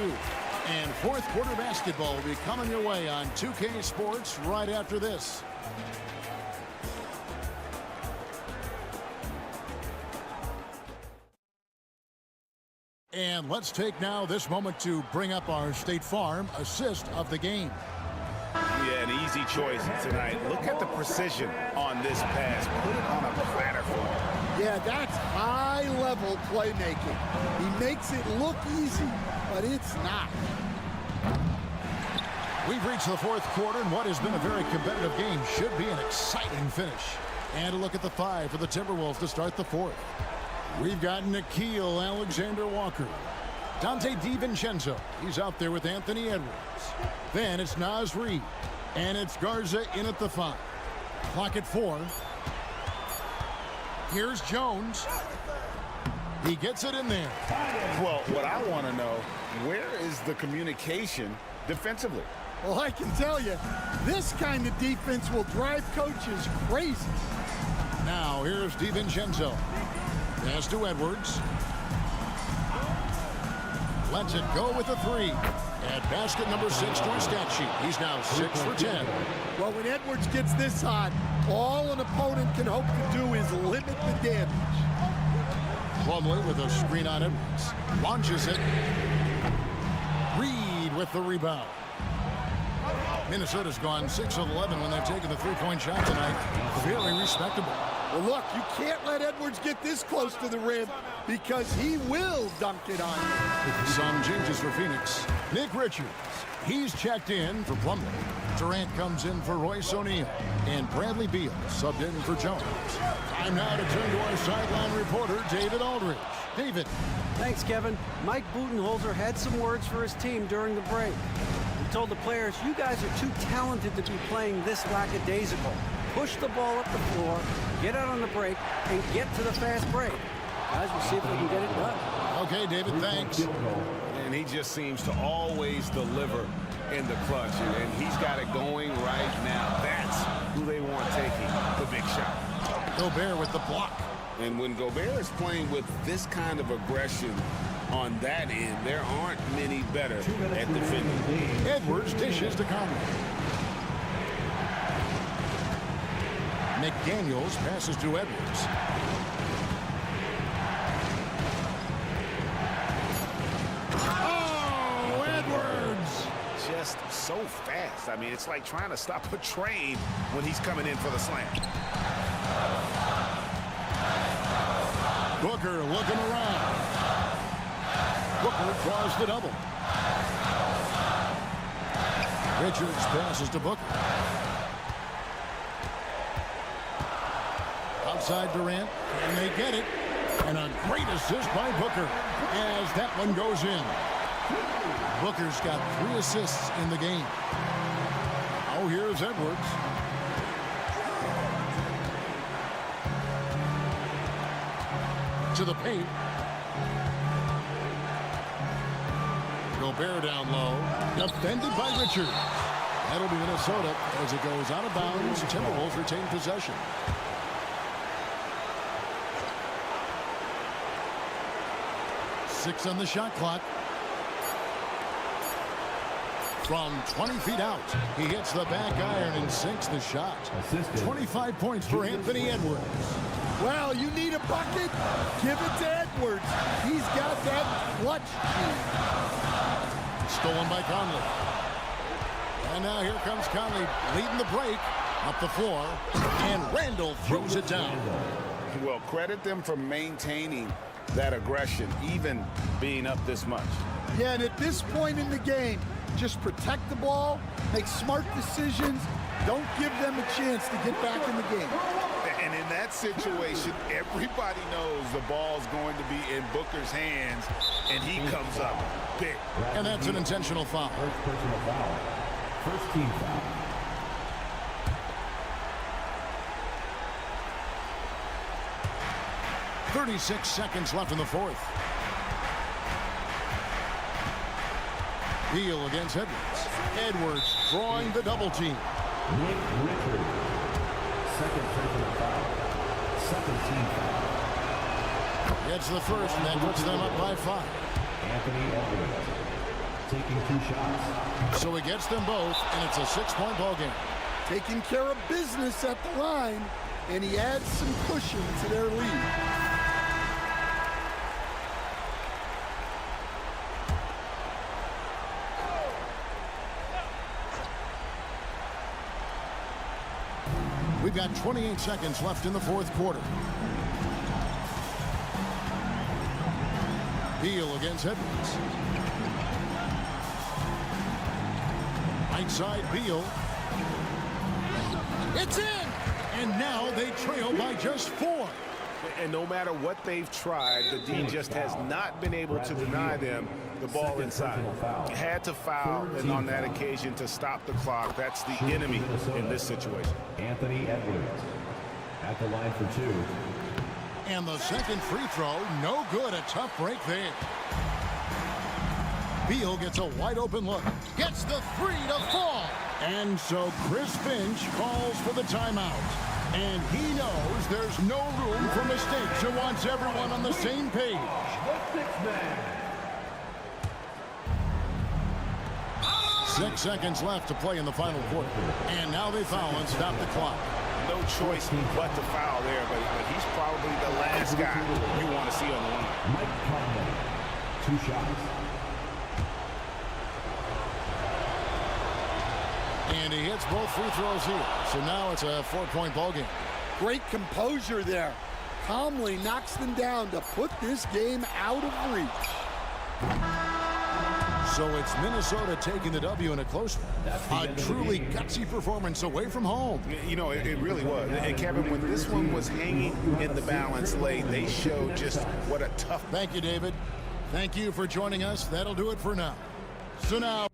And fourth quarter basketball will be coming your way on 2K Sports right after this. And let's take now this moment to bring up our State Farm assist of the game. Yeah, an easy choice tonight. Look at the precision on this pass. Put it on a platter for him. Yeah, that's high-level playmaking. He makes it look easy, but it's not. We've reached the fourth quarter, and what has been a very competitive game should be an exciting finish. And a look at the 5 for the Timberwolves to start the fourth. We've got Nickeil Alexander-Walker. Dante DiVincenzo. He's out there with Anthony Edwards. Then it's Naz Reid. And it's Garza in at the 5. Clock at 4. Here's Jones. He gets it in there. Well, what I want to know, where is the communication defensively? Well, I can tell you, this kind of defense will drive coaches crazy. Now, here's DiVincenzo. Pass to Edwards. Lets it go with a 3. At basket number 6 to his stat sheet. He's now 6 for 10. Well, when Edwards gets this hot, all an opponent can hope to do is limit the damage. Plumlee with a screen on Edwards. Launches it. Reed with the rebound. Minnesota's gone 6 of 11 when they've taken the three-point shot tonight. Very respectable. Well, look, you can't let Edwards get this close to the rim because he will dunk it on you. Some changes for Phoenix. Nick Richards. He's checked in for Plumlee. Durant comes in for Royce O'Neal. And Bradley Beal subbed in for Jones. Time now to turn to our sideline reporter, David Aldridge. David. Thanks, Kevin. Mike Budenholzer had some words for his team during the break. He told the players, you guys are too talented to be playing this lackadaisical. Push the ball up the floor, get out on the break, and get to the fast break. Guys, we'll see if we can get it done. Okay, David, thanks. And he just seems to always deliver in the clutch. And he's got it going right now. That's who they want taking the big shot. Gobert with the block. And when Gobert is playing with this kind of aggression on that end, there aren't many better at defending. Edwards dishes to Conley. McDaniels passes to Edwards. Oh, Edwards! Just so fast. I mean, it's like trying to stop a train when he's coming in for the slam. Booker looking around. Booker draws the double. Richards passes to Booker. Outside Durant, and they get it. And a great assist by Booker as that one goes in. Booker's got 3 assists in the game. Oh, here's Edwards. To the paint. Gobert down low. Defended by Richard. That'll be Minnesota as it goes out of bounds. Timberwolves retain possession. Six on the shot clock. From 20 feet out, he hits the back iron and sinks the shot. 25 points for Anthony Edwards. Well, you need a bucket? Give it to Edwards. He's got that clutch. Stolen by Conley. And now here comes Conley leading the break up the floor. And Randall throws it down. Well, credit them for maintaining that aggression, even being up this much. Yeah, and at this point in the game, Just protect the ball, make smart decisions. Don't give them a chance to get back in the game. And in that situation, everybody knows the ball's going to be in Booker's hands, and he comes up big. And that's an intentional foul. First personal foul. First team foul. .36 seconds left in the fourth. Beal against Edwards. Edwards drawing the double team. Nick Richard. Second personal foul. Second team foul. Gets the first, and that puts them up by 5. Anthony Edwards taking 2 shots. So he gets them both, and it's a 6-point ball game. Taking care of business at the line, and he adds some cushion to their lead. We've got 28 seconds left in the fourth quarter. Beal against Edwards. Right side, Beal. It's in! And now they trail by just 4. And no matter what they've tried, the D just has not been able to deny them the ball inside. Had to foul, and on that occasion to stop the clock. That's the enemy in this situation. Anthony Edwards at the line for 2. And the second free throw, no good. A tough break there. Beal gets a wide open look. Gets the 3 to fall. And so Chris Finch calls for the timeout. And he knows there's no room for mistakes and wants everyone on the same page. 6 seconds left to play in the final quarter. And now they foul and stop the clock. No choice but to foul there, but he's probably the last guy you want to see on the line. Mike Conley, 2 shots. And he hits both free throws here. So now it's a 4-point ball game. Great composure there. Calmly knocks them down to put this game out of reach. So it's Minnesota taking the W in a close one. A truly gutsy performance away from home. You know, it really was. And Kevin, when this one was hanging in the balance late, they showed just what a tough... Thank you, David. Thank you for joining us. That'll do it for now. So now...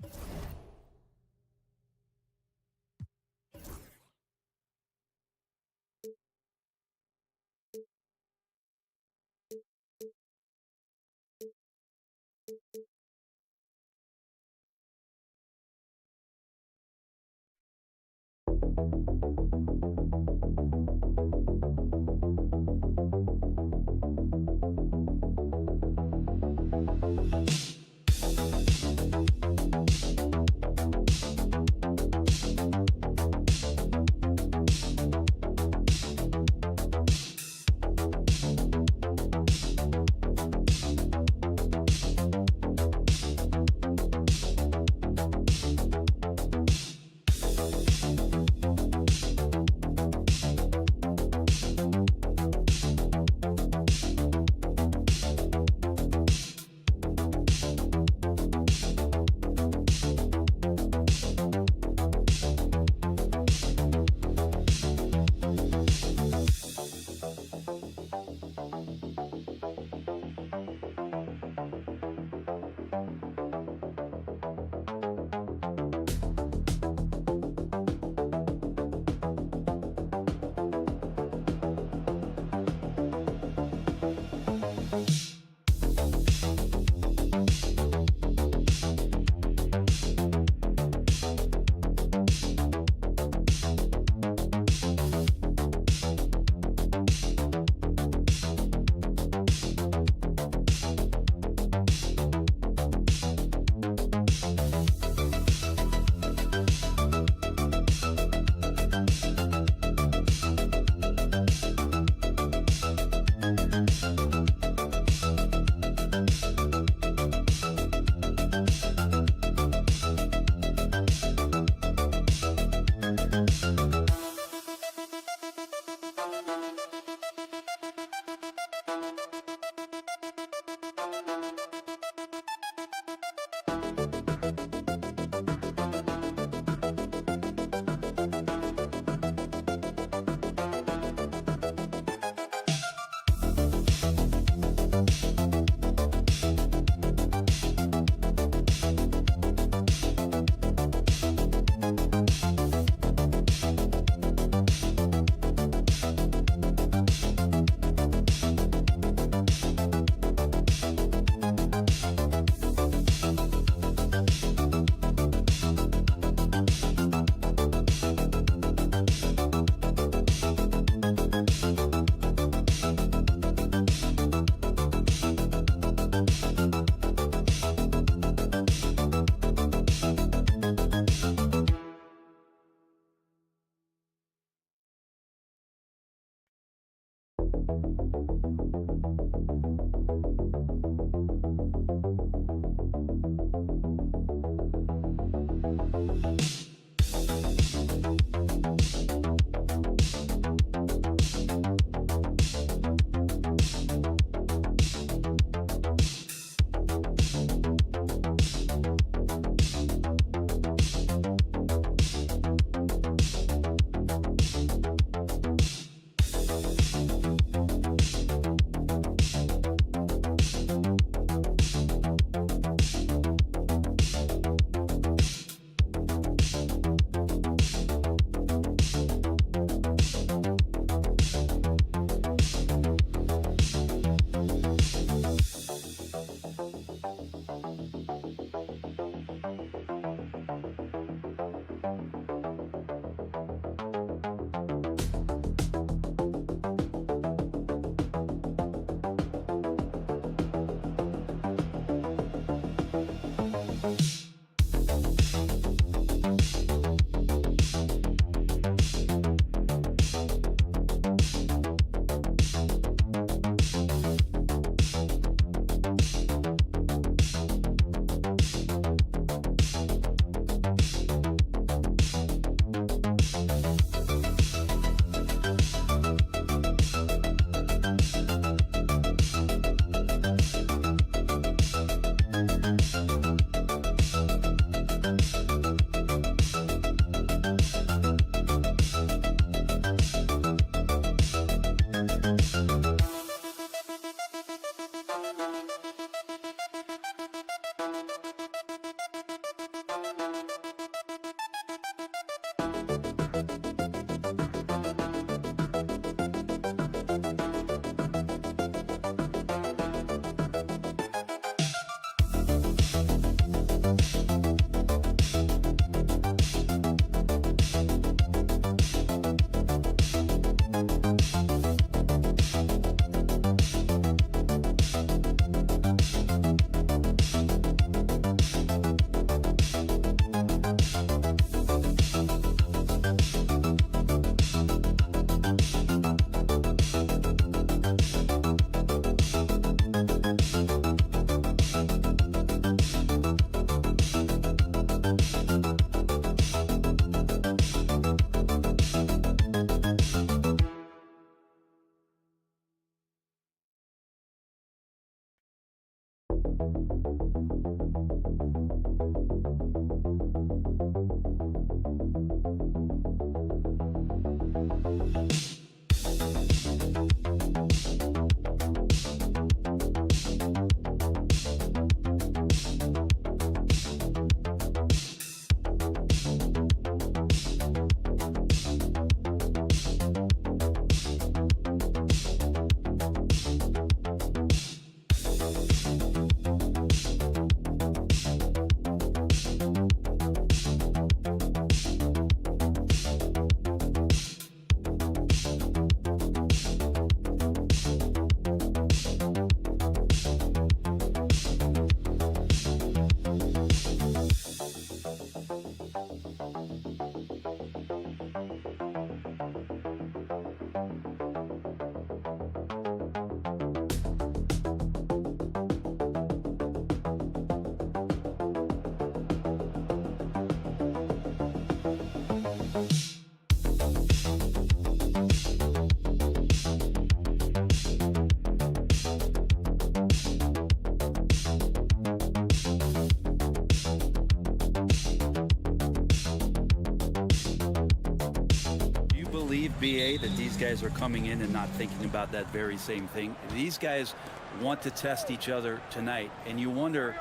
BA, that these guys are coming in and not thinking about that very same thing. These guys want to test each other tonight, and you wonder,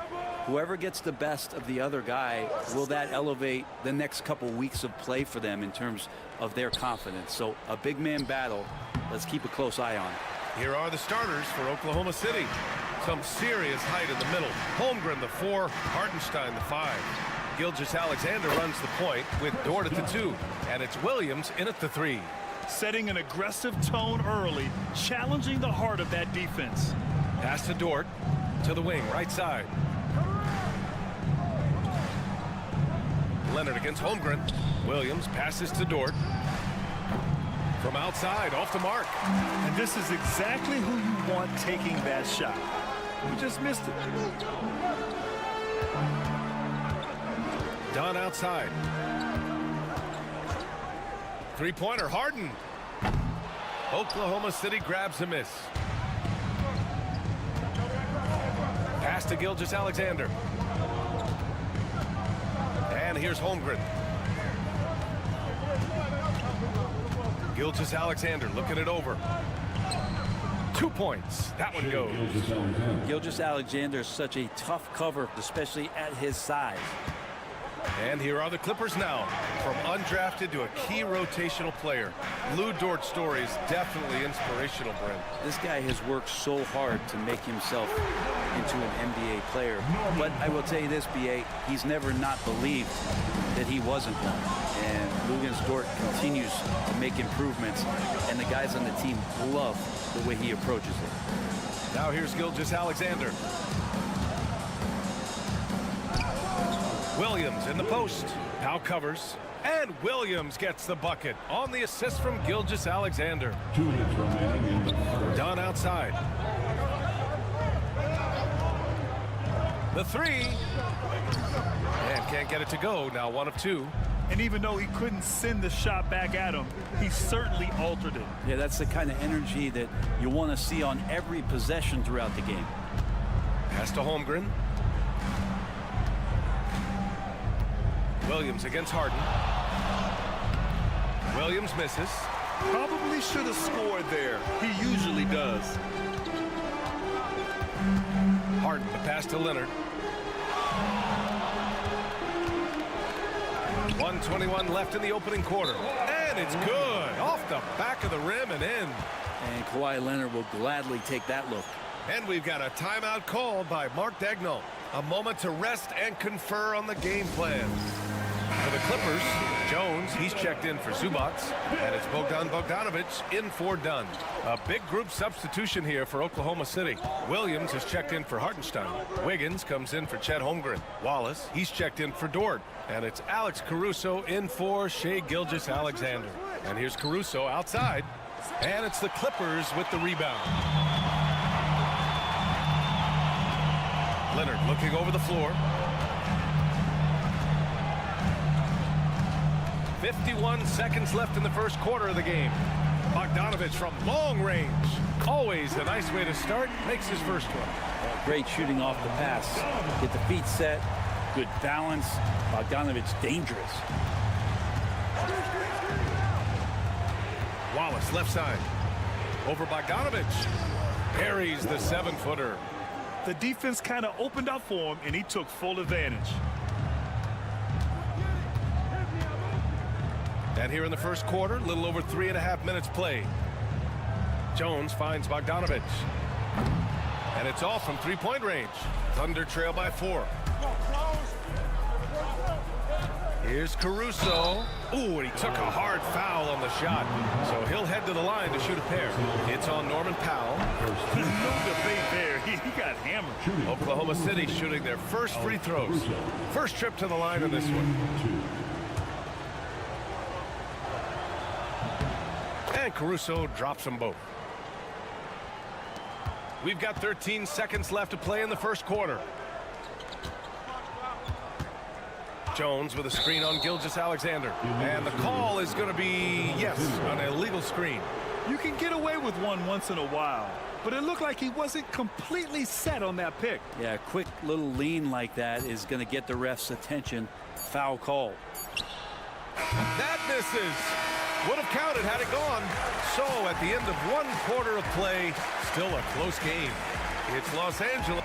whoever gets the best of the other guy, will that elevate the next couple weeks of play for them in terms of their confidence? So a big man battle. Let's keep a close eye on it. Here are the starters for Oklahoma City. Some serious height in the middle. Holmgren, the 4, Hartenstein, the 5. Gilgeous-Alexander runs the point with Dort at the 2, and it's Williams in at the 3. Setting an aggressive tone early, challenging the heart of that defense. Pass to Dort, to the wing, right side. Leonard against Holmgren. Williams passes to Dort. From outside, off the mark. And this is exactly who you want taking that shot. We just missed it. Dunn outside. Three-pointer, Harden. Oklahoma City grabs a miss. Pass to Gilgeous-Alexander. And here's Holmgren. Gilgeous-Alexander looking it over. 2 points. That one goes. Gilgeous-Alexander is such a tough cover, especially at his size. And here are the Clippers now. From undrafted to a key rotational player. Lou Dort's story is definitely inspirational, Brent. This guy has worked so hard to make himself into an NBA player. But I will tell you this, BA, he's never not believed that he wasn't one. And Luguentz Dort continues to make improvements, and the guys on the team love the way he approaches it. Now here's Gilgeous-Alexander. Williams in the post. Now covers. And Williams gets the bucket on the assist from Gilgeous-Alexander. 2 minutes remaining in the first. Dunn outside. The 3. And can't get it to go. Now 1 of 2. And even though he couldn't send the shot back at him, he certainly altered it. Yeah, that's the kind of energy that you want to see on every possession throughout the game. Pass to Holmgren. Williams against Harden. Williams misses. Probably should have scored there. He usually does. Harden, the pass to Leonard. 1:21 left in the opening quarter. And it's good. Off the back of the rim and in. And Kawhi Leonard will gladly take that look. And we've got a timeout called by Mark Daigneault. A moment to rest and confer on the game plan. For the Clippers, Jones, he's checked in for Zubats. And it's Bogdanovic in for Dunn. A big group substitution here for Oklahoma City. Williams is checked in for Hartenstein. Wiggins comes in for Chet Holmgren. Wallace, he's checked in for Dort. And it's Alex Caruso in for Shai Gilgeous-Alexander. And here's Caruso outside. And it's the Clippers with the rebound. Leonard looking over the floor. 51 seconds left in the first quarter of the game. Bogdanovic from long range. Always a nice way to start. Makes his first one. Great shooting off the pass. Get the feet set. Good balance. Bogdanovic dangerous. Wallace left side. Over Bogdanovic. Parries the 7-footer. The defense kind of opened up for him, and he took full advantage. And here in the first quarter, a little over 3.5 minutes played. Jones finds Bogdanovic. And it's off from three-point range. Thunder trail by 4. Here's Caruso. Ooh, and he took a hard foul on the shot. So he'll head to the line to shoot a pair. It's on Norman Powell. No debate there. He got hammered. Oklahoma City shooting their first free throws. First trip to the line in this one. And Caruso drops them both. We've got 13 seconds left to play in the first quarter. Jones with a screen on Gilgeous-Alexander. And the call is going to be, yes, an illegal screen. You can get away with one once in a while, but it looked like he wasn't completely set on that pick. Yeah, a quick little lean like that is going to get the ref's attention. Foul call. That misses. Would have counted had it gone. So at the end of one quarter of play, still a close game. It's Los Angeles.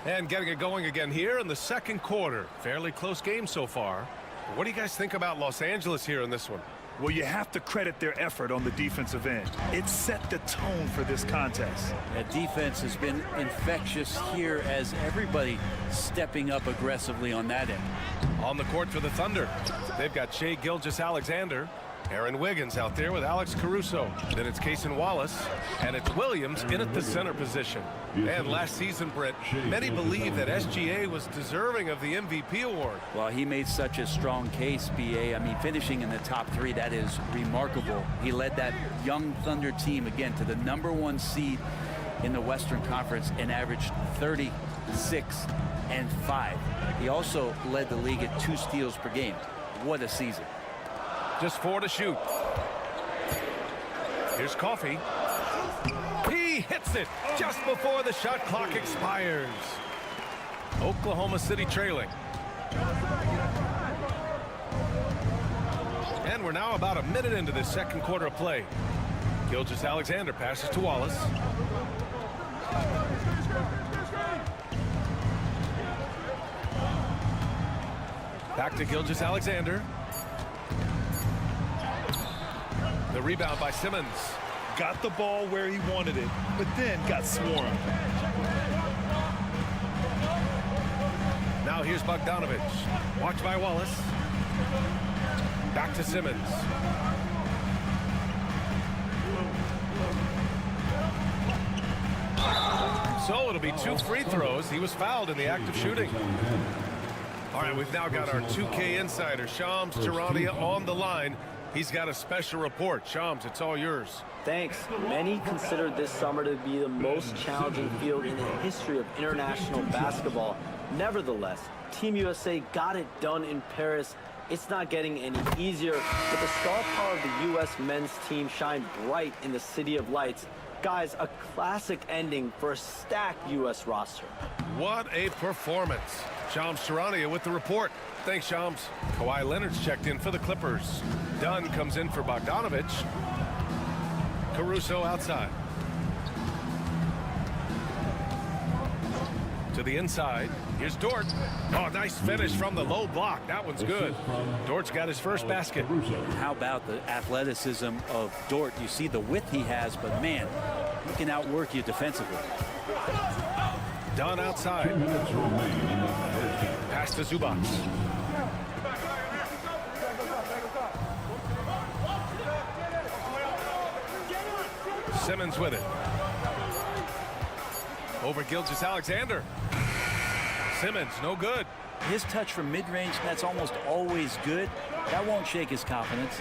And getting it going again here in the second quarter. Fairly close game so far. What do you guys think about Los Angeles here in this one? Well, you have to credit their effort on the defensive end. It set the tone for this contest. That defense has been infectious here as everybody stepping up aggressively on that end. On the court for the Thunder, they've got Shai Gilgeous-Alexander, Aaron Wiggins out there with Alex Caruso. Then it's Cason Wallace, and it's Williams in at the center position. And last season, Brett, many believe that SGA was deserving of the MVP award. Well, he made such a strong case, B.A. I mean, finishing in the top 3, that is remarkable. He led that young Thunder team, again, to the #1 seed in the Western Conference and averaged 36 and 5. He also led the league at 2 steals per game. What a season. Just 4 to shoot. Here's Coffey. He hits it just before the shot clock expires. Oklahoma City trailing. And we're now about a minute into this second quarter of play. Gilgeous-Alexander passes to Wallace. Back to Gilgeous-Alexander. The rebound by Simmons. Got the ball where he wanted it, but then got swarmed. Now here's Bogdanovic. Watched by Wallace. Back to Simmons. So it'll be 2 free throws. He was fouled in the act of shooting. All right, we've now got our 2K insider, Shams Charania, on the line. He's got a special report. Shams, it's all yours. Thanks. Many consider this summer to be the most challenging field in the history of international basketball. Nevertheless, Team USA got it done in Paris. It's not getting any easier, but the star power of the U.S. men's team shined bright in the City of Lights. Guys, a classic ending for a stacked U.S. roster. What a performance. Shams Charania with the report. Thanks, Shams. Kawhi Leonard's checked in for the Clippers. Dunn comes in for Bogdanovic. Caruso outside. To the inside. Here's Dort. Oh, nice finish from the low block. That one's good. Dort's got his first basket. How about the athleticism of Dort? You see the width he has, but man, he can outwork you defensively. Dunn outside. Pass to Zubac. Simmons with it. Over Gilgeous-Alexander. Simmons, no good. His touch from mid-range, that's almost always good. That won't shake his confidence.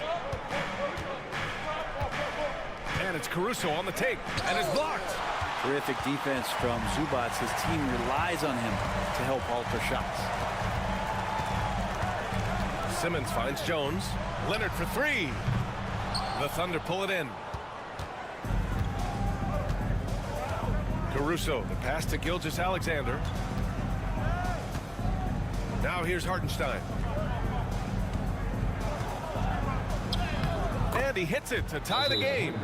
And it's Caruso on the take, and it's blocked. Terrific defense from Zubac. His team relies on him to help alter shots. Simmons finds Jones. Leonard for three. The Thunder pull it in. Caruso, the pass to Gilgeous-Alexander. Now here's Hartenstein. And he hits it to tie the game.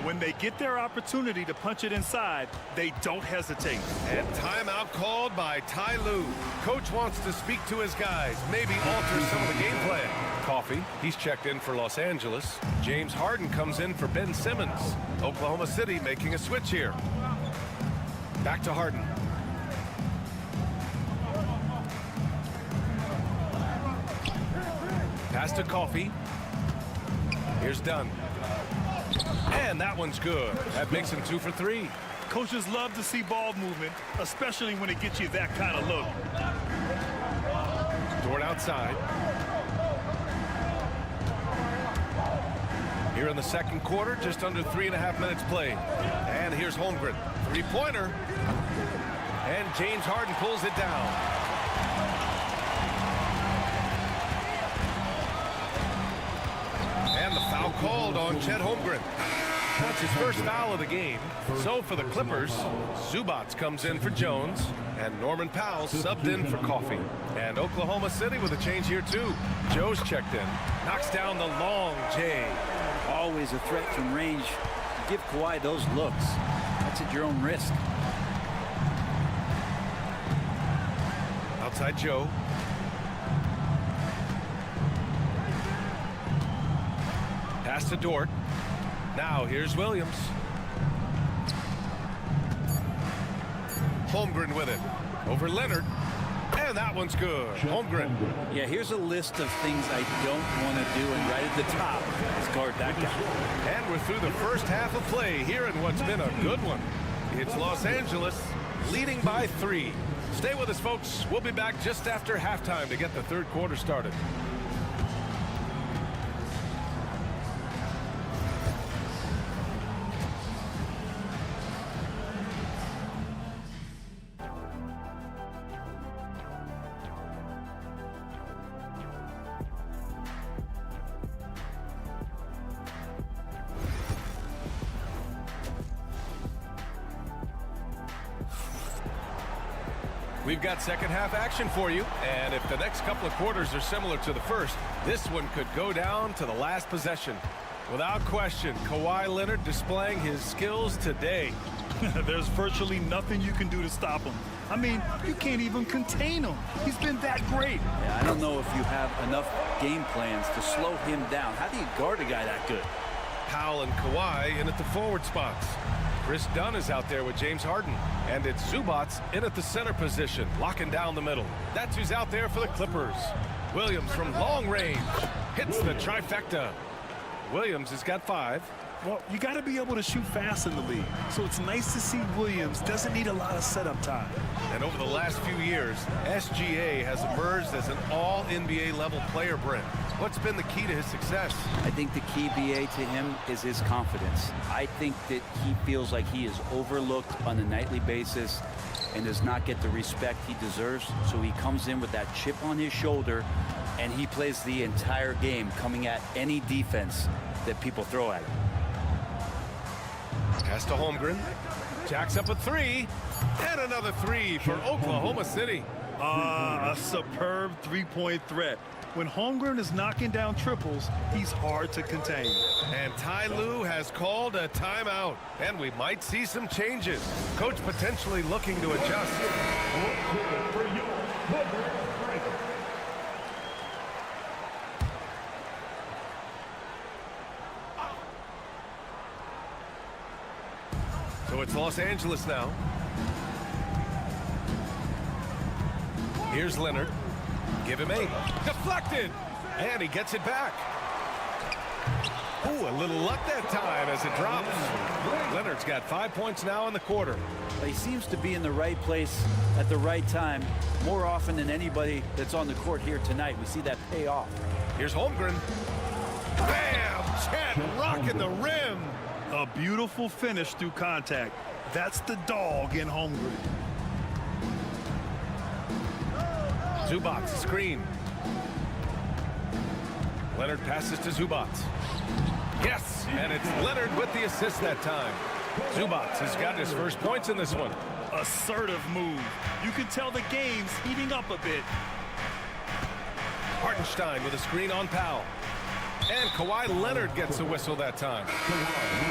When they get their opportunity to punch it inside, they don't hesitate. And timeout called by Ty Lue. Coach wants to speak to his guys, maybe alter some of the game plan. Coffee, he's checked in for Los Angeles. James Harden comes in for Ben Simmons. Oklahoma City making a switch here. Back to Harden. Pass to Coffee. Here's Dunn. And that one's good. That makes him 2 for 3. Coaches love to see ball movement, especially when it gets you that kind of look. Dort outside. Here in the second quarter, just under 3.5 minutes played. And here's Holmgren. Three-pointer. And James Harden pulls it down. And the foul called on Chet Holmgren. That's his first foul of the game. So for the Clippers, Zubac comes in for Jones, and Norman Powell subbed in for Coffee. And Oklahoma City with a change here too. Joe's checked in, knocks down the long J. Always a threat from range. Give Kawhi those looks. That's at your own risk. Outside Joe. Pass to Dort. Now here's Williams. Holmgren with it. Over Leonard. And that one's good. Holmgren. Yeah, here's a list of things I don't want to do, and right at the top is guard that guy. And we're through the first half of play here in what's been a good one. It's Los Angeles leading by 3. Stay with us, folks. We'll be back just after halftime to get the third quarter started. We've got second half action for you, and if the next couple of quarters are similar to the first, this one could go down to the last possession. Without question, Kawhi Leonard displaying his skills today. There's virtually nothing you can do to stop him. I mean, you can't even contain him. He's been that great. Yeah, I don't know if you have enough game plans to slow him down. How do you guard a guy that good? Powell and Kawhi in at the forward spots. Chris Dunn is out there with James Harden. And it's Zubac in at the center position, locking down the middle. That's who's out there for the Clippers. Williams from long range hits the trifecta. Williams has got 5. Well, you got to be able to shoot fast in the league. So it's nice to see Williams doesn't need a lot of setup time. And over the last few years, SGA has emerged as an all-NBA level player, Brent. What's been the key to his success? I think the key, BA, to him is his confidence. I think that he feels like he is overlooked on a nightly basis and does not get the respect he deserves. So he comes in with that chip on his shoulder, and he plays the entire game, coming at any defense that people throw at him. Pass to Holmgren. Jacks up a 3. And another 3 for Oklahoma City. A superb three-point threat. When Holmgren is knocking down triples, he's hard to contain. And Ty Lue has called a timeout, and we might see some changes. Coach potentially looking to adjust. So it's Los Angeles now. Here's Leonard. Give him 8. Deflected. And he gets it back. Ooh, a little luck that time as it drops. Leonard's got 5 points now in the quarter. He seems to be in the right place at the right time more often than anybody that's on the court here tonight. We see that pay off. Here's Holmgren. Bam! Chet rocking the rim. A beautiful finish through contact. That's the dog in Holmgren. Zubac screen. Leonard passes to Zubac. Yes, and it's Leonard with the assist that time. Zubac has got his first points in this one. Assertive move. You can tell the game's heating up a bit. Hartenstein with a screen on Powell. And Kawhi Leonard gets a whistle that time.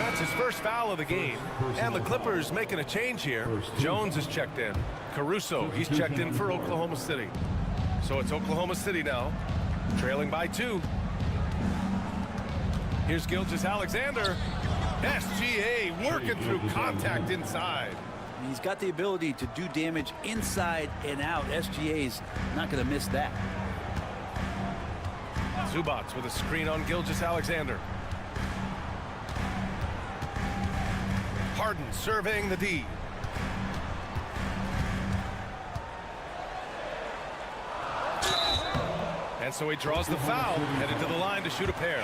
That's his first foul of the game. And the Clippers making a change here. Jones is checked in. Caruso, he's checked in for Oklahoma City. So it's Oklahoma City now, trailing by 2. Here's Gilgeous-Alexander. SGA working through contact inside. He's got the ability to do damage inside and out. SGA's not going to miss that. Zubac with a screen on Gilgeous-Alexander. Harden surveying the D. And so he draws the foul, headed to the line to shoot a pair.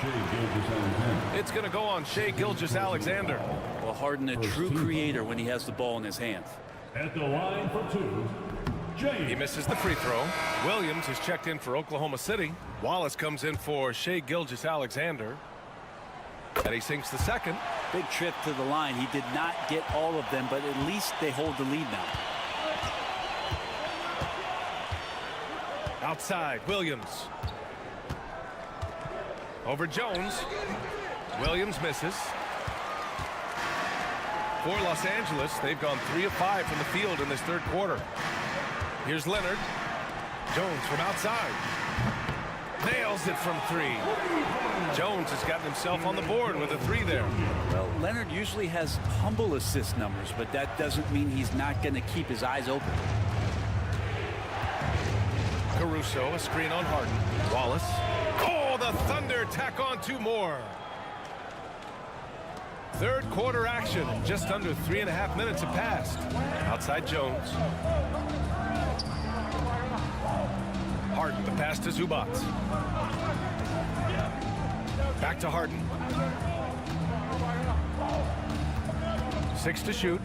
It's going to go on Shai Gilgeous-Alexander. Well, Harden, a true creator when he has the ball in his hands. At the line for 2, James. He misses the free throw. Williams is checked in for Oklahoma City. Wallace comes in for Shai Gilgeous-Alexander. And he sinks the second. Big trip to the line. He did not get all of them, but at least they hold the lead now. Outside, Williams. Over Jones. Williams misses. For Los Angeles, they've gone 3 of 5 from the field in this third quarter. Here's Leonard. Jones from outside. Nails it from 3. Jones has gotten himself on the board with a 3 there. Well, Leonard usually has humble assist numbers, but that doesn't mean he's not going to keep his eyes open. Caruso, a screen on Harden. Wallace. Oh, the Thunder tack on 2 more. Third quarter action. Just under 3.5 minutes have passed. Outside Jones. Harden, the pass to Zubac. Back to Harden. 6 to shoot.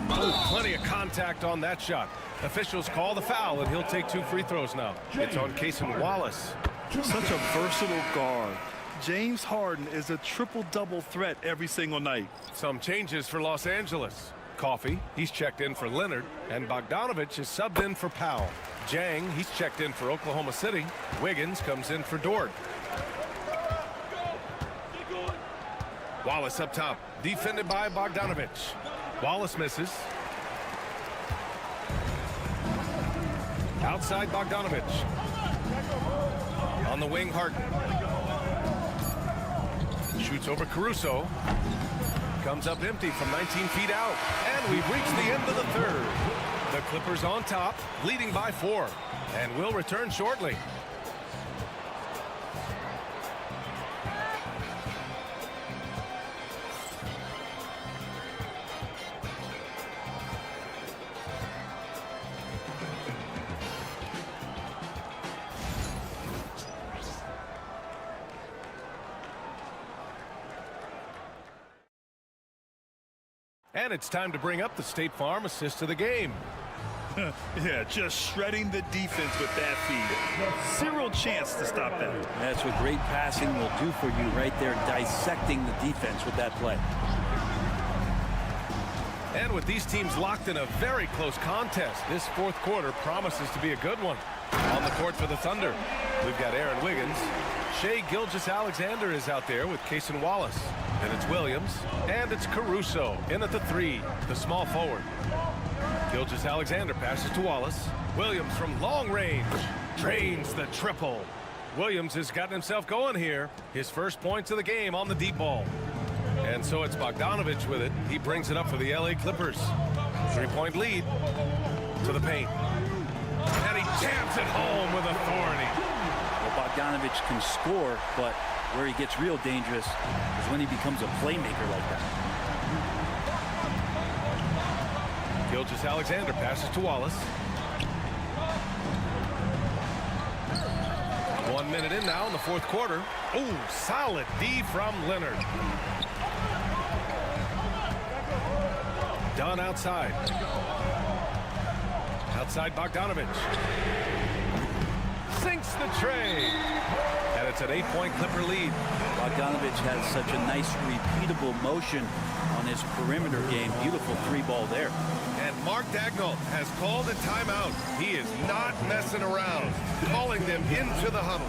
Oh, plenty of contact on that shot. Officials call the foul, and he'll take 2 free throws now. It's on Cason Wallace. Such a versatile guard. James Harden is a triple-double threat every single night. Some changes for Los Angeles. Coffey, he's checked in for Leonard, and Bogdanovich is subbed in for Powell. Jang, he's checked in for Oklahoma City. Wiggins comes in for Dort. Wallace up top, defended by Bogdanovich. Wallace misses. Outside Bogdanovich. On the wing, Harden. Shoots over Caruso. Comes up empty from 19 feet out. And we've reached the end of the third. The Clippers on top, leading by 4. And will return shortly. And it's time to bring up the State Farm assist of the game. Yeah, just shredding the defense with that feed. Zero chance to stop that. That's what great passing will do for you right there, dissecting the defense with that play. And with these teams locked in a very close contest, this fourth quarter promises to be a good one. On the court for the Thunder, We've got Aaron Wiggins. Shai Gilgeous-Alexander is out there with Cason Wallace. Then it's Williams, and it's Caruso in at the 3, the small forward. Gilgeous-Alexander passes to Wallace. Williams from long range drains the triple. Williams has gotten himself going here. His first points of the game on the deep ball. And so it's Bogdanovich with it. He brings it up for the LA Clippers. 3-point lead to the paint. And he jams it home with authority. Well, Bogdanovich can score, but where he gets real dangerous is when he becomes a playmaker like that. Gilgeous-Alexander passes to Wallace. 1 minute in now in the fourth quarter. Ooh, solid D from Leonard. Dunn outside. Outside Bogdanovich. Sinks the tray. And it's an 8-point Clipper lead. Bogdanovich has such a nice repeatable motion on his perimeter game. Beautiful 3-ball there. And Mark Daigneault has called a timeout. He is not messing around. Calling them into the huddle.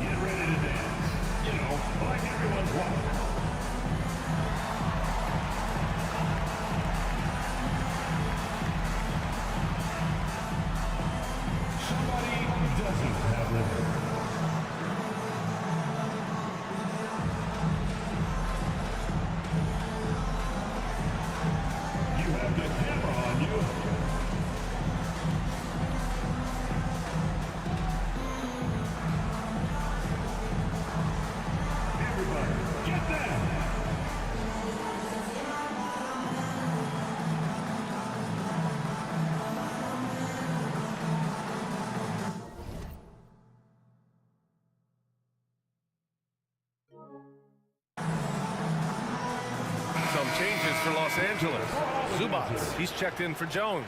Some changes for Los Angeles. Zubats, he's checked in for Jones.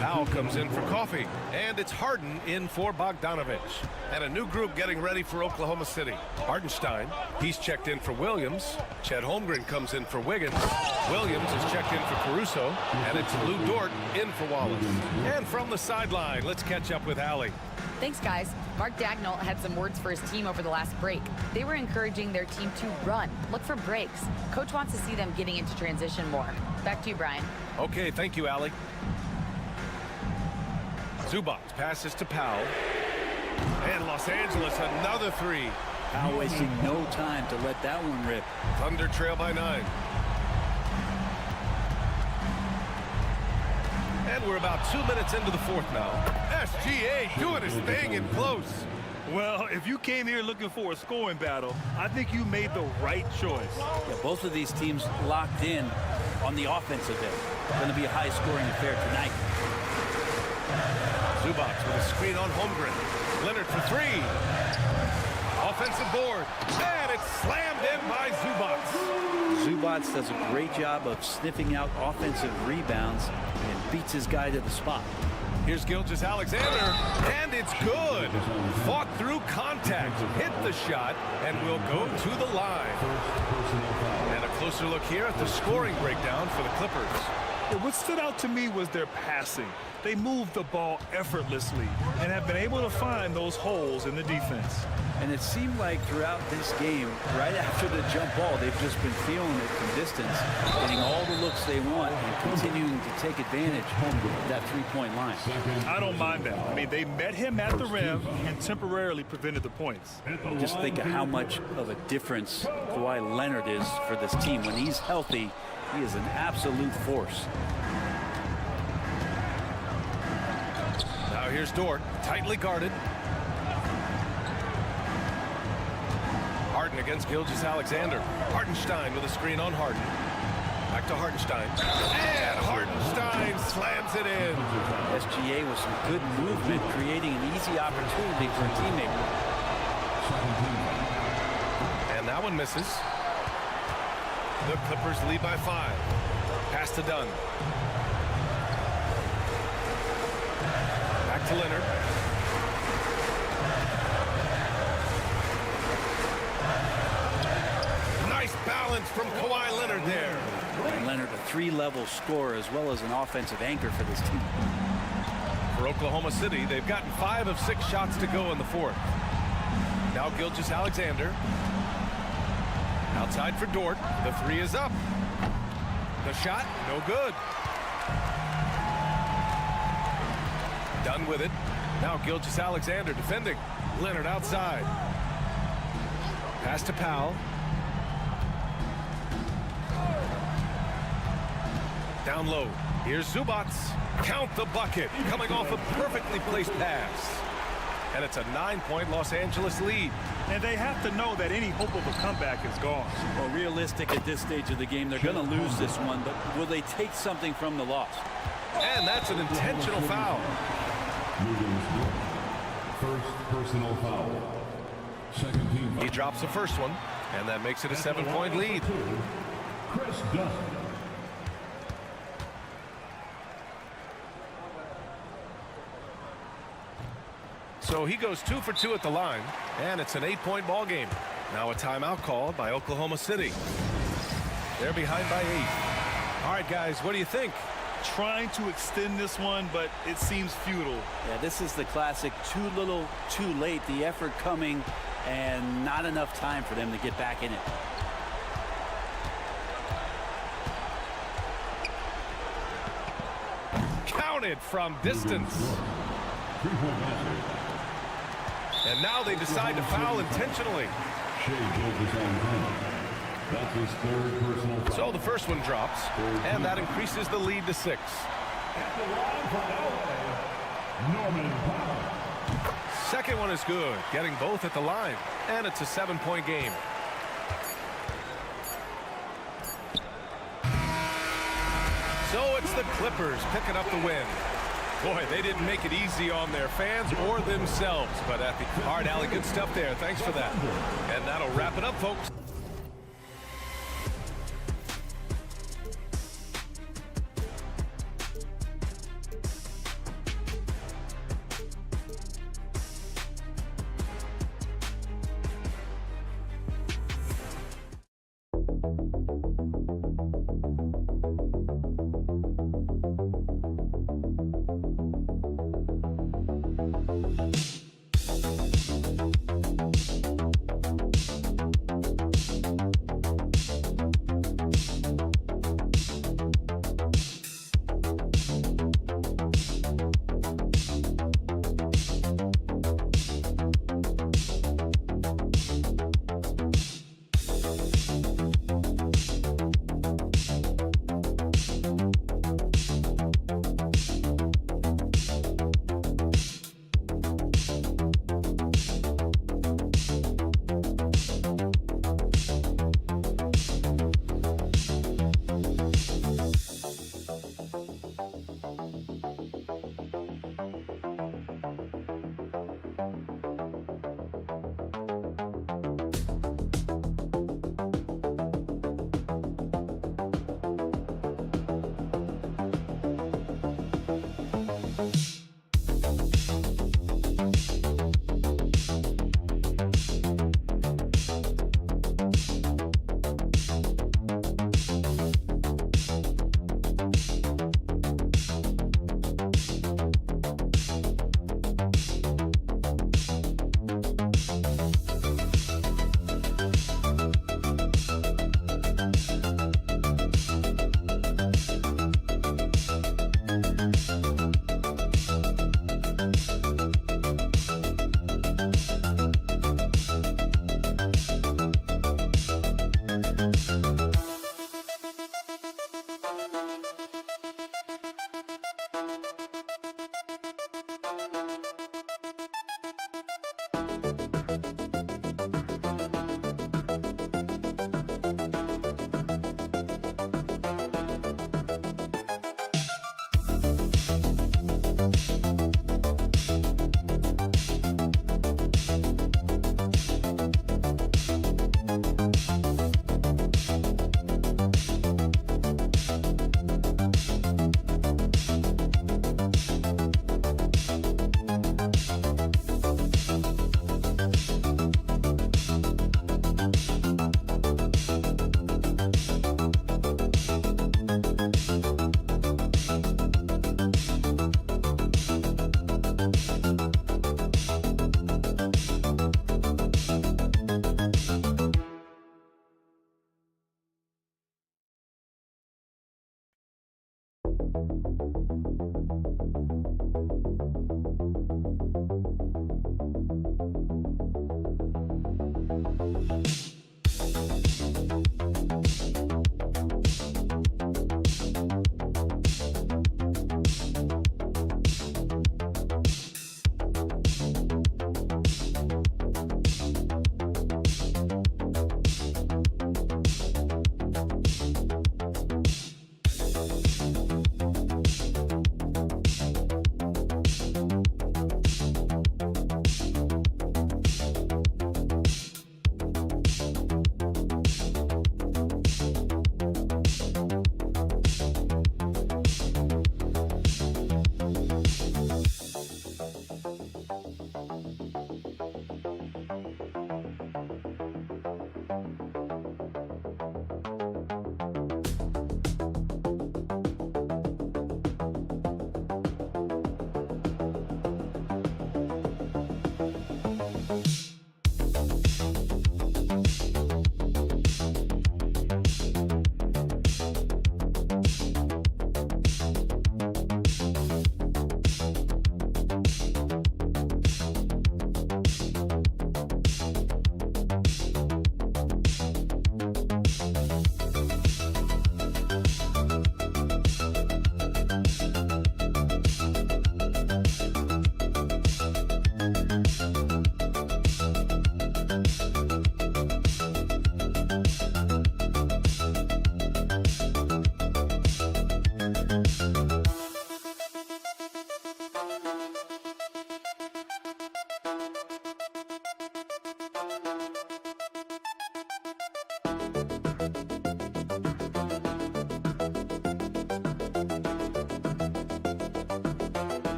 Powell comes in for Coffee. And it's Harden in for Bogdanovich. And a new group getting ready for Oklahoma City. Hardenstein, he's checked in for Williams. Chet Holmgren comes in for Wiggins. Williams is checked in for Caruso. And it's Lou Dort in for Wallace. And from the sideline, let's catch up with Allie. Thanks, guys. Mark Daigneault had some words for his team over the last break. They were encouraging their team to run, look for breaks. Coach wants to see them getting into transition more. Back to you, Brian. Okay, thank you, Allie. Zubats passes to Powell. And Los Angeles, another 3. Powell wasting no time to let that one rip. Thunder trail by 9. And we're about 2 minutes into the fourth now. SGA doing his thing in close. Well, if you came here looking for a scoring battle, I think you made the right choice. Yeah, both of these teams locked in on the offensive end. Going to be a high-scoring affair tonight. Zubats with a screen on Holmgren. Leonard for 3. Offensive board. And it's slammed in by Zubats. Zubats does a great job of sniffing out offensive rebounds and beats his guy to the spot. Here's Gilgeous-Alexander, and it's good. Fought through contact, hit the shot, and will go to the line. And a closer look here at the scoring breakdown for the Clippers. Yeah, what stood out to me was their passing. They moved the ball effortlessly and have been able to find those holes in the defense. And it seemed like throughout this game, right after the jump ball, they've just been feeling it from distance, getting all the looks they want and continuing to take advantage of that three-point line. I don't mind that. I mean, they met him at the rim and temporarily prevented the points. Just think of how much of a difference Kawhi Leonard is for this team. When he's healthy, he is an absolute force. Now here's Dort, tightly guarded. Harden against Gilgeous-Alexander. Hardenstein with a screen on Harden. Back to Hardenstein. And Hardenstein slams it in. SGA with some good movement, creating an easy opportunity for a teammate. And that one misses. The Clippers lead by 5. Pass to Dunn. Back to Leonard. Nice balance from Kawhi Leonard there. And Leonard, a 3-level scorer as well as an offensive anchor for this team. For Oklahoma City, they've gotten 5 of 6 shots to go in the fourth. Now Gilgeous-Alexander. Outside for Dort. The three is up. The shot, no good. Done with it. Now Gilgeous-Alexander defending. Leonard outside. Pass to Powell. Down low. Here's Zubats. Count the bucket. Coming off a perfectly placed pass. And it's a 9-point Los Angeles lead. And they have to know that any hope of a comeback is gone. Well, realistic at this stage of the game, they're going to lose this one, but will they take something from the loss? And that's an intentional foul. First personal foul. Second team foul. He drops the first one, and that makes it a 7-point lead. Chris Dunn. So he goes 2 for 2 at the line, and it's an 8-point ball game. Now a timeout called by Oklahoma City. They're behind by 8. All right, guys, what do you think? Trying to extend this one, but it seems futile. Yeah, this is the classic too little, too late. The effort coming and not enough time for them to get back in it. Counted from distance. And now they decide to foul intentionally. That's his third personal foul. So the first one drops, and that increases the lead to 6. At the line for LA, Norman Powell. Second one is good, getting both at the line, and it's a 7-point game. So it's the Clippers picking up the win. Boy, they didn't make it easy on their fans or themselves, but at the hard alley, good stuff there. Thanks for that. And that'll wrap it up, folks.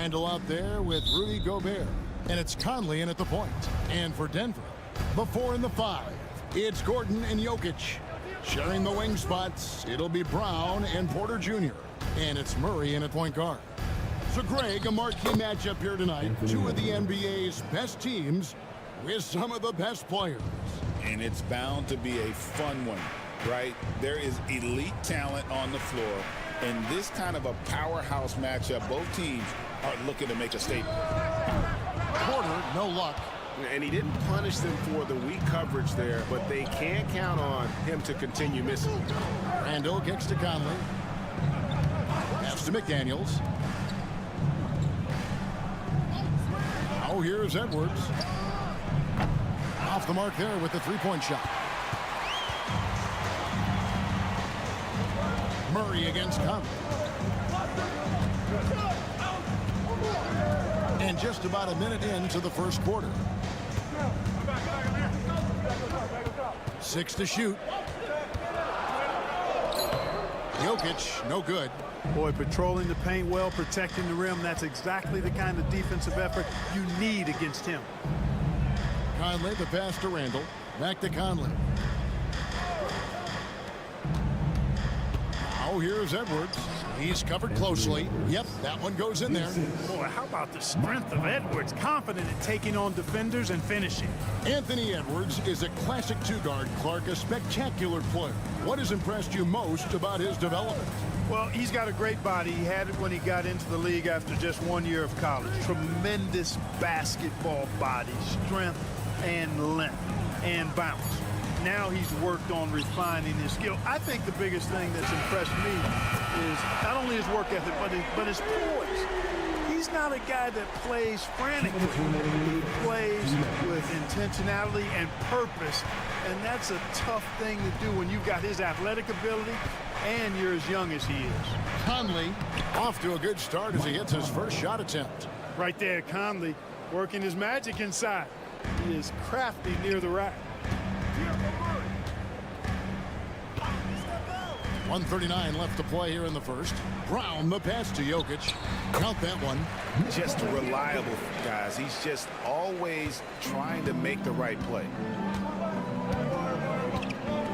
Randall out there with Rudy Gobert. And it's Conley in at the point. And for Denver, the 4 and the 5. It's Gordon and Jokic. Sharing the wing spots, it'll be Brown and Porter Jr. And it's Murray in at point guard. So, Greg, a marquee matchup here tonight. Two of the NBA's best teams with some of the best players. And it's bound to be a fun one, right? There is elite talent on the floor. In this kind of a powerhouse matchup, both teams are looking to make a statement. Porter, no luck. And he didn't punish them for the weak coverage there, but they can't count on him to continue missing. Randall kicks to Conley. Pass to McDaniels. Now here's Edwards. Off the mark there with the three-point shot. Murray against Conley. And just about a minute into the first quarter. 6 to shoot. Jokic, no good. Boy, patrolling the paint well, protecting the rim. That's exactly the kind of defensive effort you need against him. Conley, the pass to Randall. Back to Conley. Now here's Edwards. He's covered closely. Yep, that one goes in there. Boy, how about the strength of Edwards? Confident in taking on defenders and finishing. Anthony Edwards is a classic two-guard, Clark, a spectacular player. What has impressed you most about his development? Well, he's got a great body. He had it when he got into the league after just 1 year of college. Tremendous basketball body, strength and length and bounce. Now he's worked on refining his skill. I think the biggest thing that's impressed me is not only his work ethic, but his poise. He's not a guy that plays frantically. He plays with intentionality and purpose, and that's a tough thing to do when you've got his athletic ability and you're as young as he is. Conley off to a good start as he hits his first shot attempt. Right there, Conley working his magic inside. He is crafty near the rack. 1:39 left to play here in the first. Brown, the pass to Jokic. Count that one. Just reliable, guys. He's just always trying to make the right play.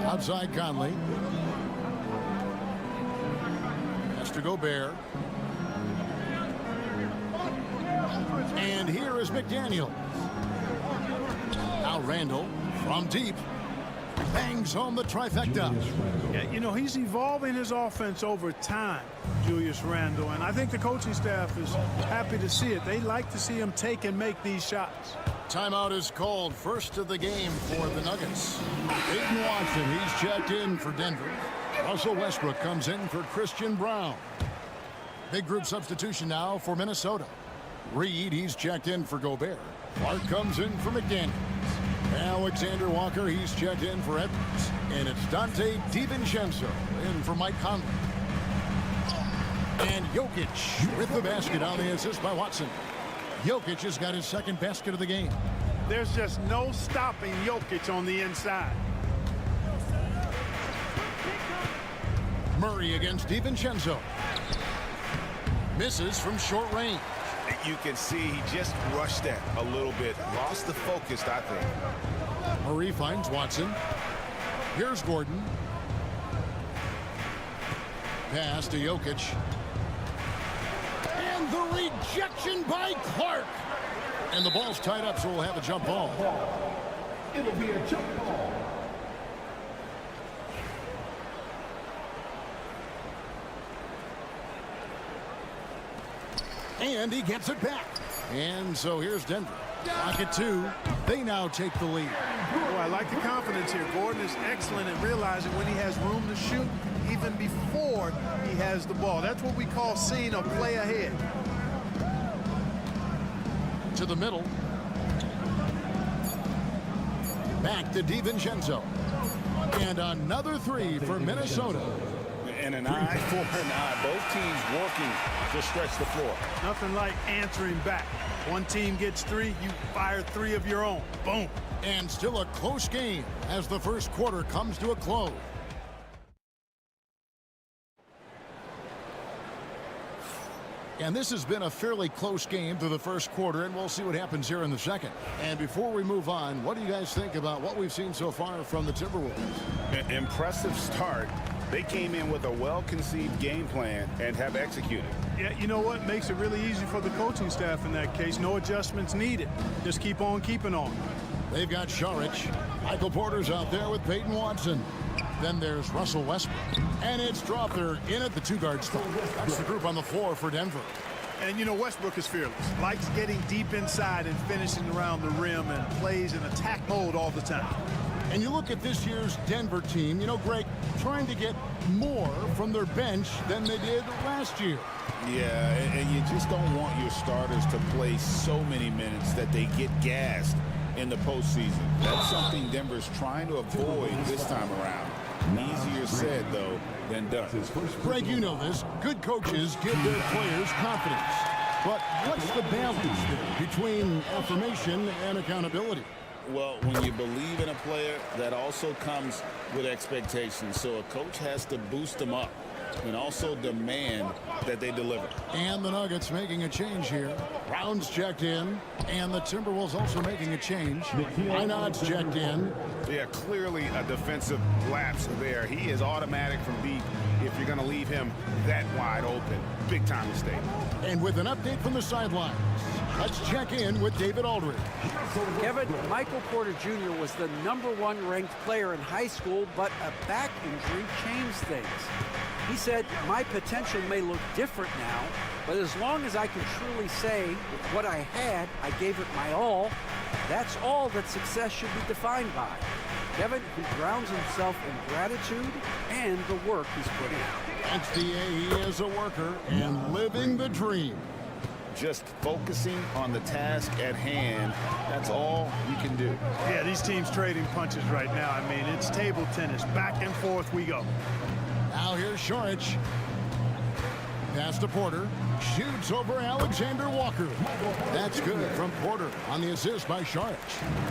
Outside Conley. Pass to Gobert. And here is McDaniels. Now Randall from deep. Bangs home the trifecta. Yeah, you know, he's evolving his offense over time, Julius Randle, and I think the coaching staff is happy to see it. They like to see him take and make these shots. Timeout is called. First of the game for the Nuggets. Peyton Watson, he's checked in for Denver. Russell Westbrook comes in for Christian Brown. Big group substitution now for Minnesota. Reed, he's checked in for Gobert. Clark comes in for McDaniels. Alexander Walker, he's checked in for Edwards. And it's Dante DiVincenzo in for Mike Conley. And Jokic with the basket on the assist by Watson. Jokic has got his second basket of the game. There's just no stopping Jokic on the inside. Murray against DiVincenzo. Misses from short range. You can see he just rushed that a little bit. Lost the focus, I think. Murray finds Watson. Here's Gordon. Pass to Jokic. And the rejection by Clark. And the ball's tied up, so we'll have a jump ball. It'll be a jump ball. And he gets it back. And so here's Denver. Clock at 2. They now take the lead. Oh, I like the confidence here. Gordon is excellent at realizing when he has room to shoot, even before he has the ball. That's what we call seeing a play ahead. To the middle. Back to DiVincenzo. And another three for Minnesota. And an eye for an eye. Both teams working to stretch the floor. Nothing like answering back. One team gets 3, you fire 3 of your own. Boom. And still a close game as the first quarter comes to a close. And this has been a fairly close game through the first quarter, and we'll see what happens here in the second. And before we move on, what do you guys think about what we've seen so far from the Timberwolves? An impressive start. They came in with a well-conceived game plan and have executed. Yeah, you know what? Makes it really easy for the coaching staff in that case. No adjustments needed. Just keep on keeping on. They've got Saric. Michael Porter's out there with Peyton Watson. Then there's Russell Westbrook. And it's Strawther in at the two-guard spot. That's the group on the floor for Denver. And, you know, Westbrook is fearless. Likes getting deep inside and finishing around the rim and plays in attack mode all the time. And you look at this year's Denver team, you know, Greg, trying to get more from their bench than they did last year. Yeah, and you just don't want your starters to play so many minutes that they get gassed in the postseason. That's something Denver's trying to avoid this time around. Easier said, though, than done. Greg, you know this. Good coaches give their players confidence. But what's the balance there between affirmation and accountability? Well, when you believe in a player, that also comes with expectations. So a coach has to boost them up and also demand that they deliver. And the Nuggets making a change here. Brown's checked in, and the Timberwolves also making a change. Einad's checked in. Yeah, clearly a defensive lapse there. He is automatic from deep if you're going to leave him that wide open. Big time mistake. And with an update from the sidelines, let's check in with David Aldridge. Kevin, Michael Porter Jr. was the #1 ranked player in high school, but a back injury changed things. He said, my potential may look different now, but as long as I can truly say with what I had, I gave it my all, that's all that success should be defined by. Kevin, he grounds himself in gratitude and the work he's put in. XDA, he is a worker and living the dream. Just focusing on the task at hand, that's all you can do. Yeah, these teams trading punches right now. I mean, it's table tennis. Back and forth we go. Now here's Saric. Pass to Porter. Shoots over Alexander Walker. That's good from Porter on the assist by Saric.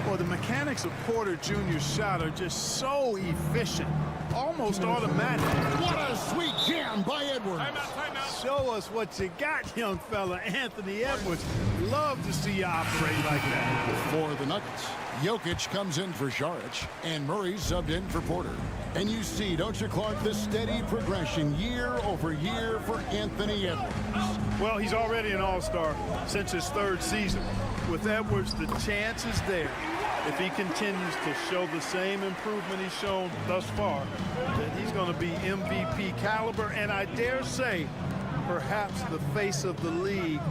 Well, the mechanics of Porter Jr.'s shot are just so efficient. Almost automatic. What a sweet jam by Edwards. Timeout. Show us what you got, young fella. Anthony Edwards. Love to see you operate like that. For the Nuggets, Jokic comes in for Saric, and Murray subbed in for Porter. And you see, don't you, Clark, the steady progression year over year for Anthony Edwards. Well, he's already an all-star since his third season. With Edwards, the chance is there. If he continues to show the same improvement he's shown thus far, then he's going to be MVP caliber, and I dare say, perhaps the face of the league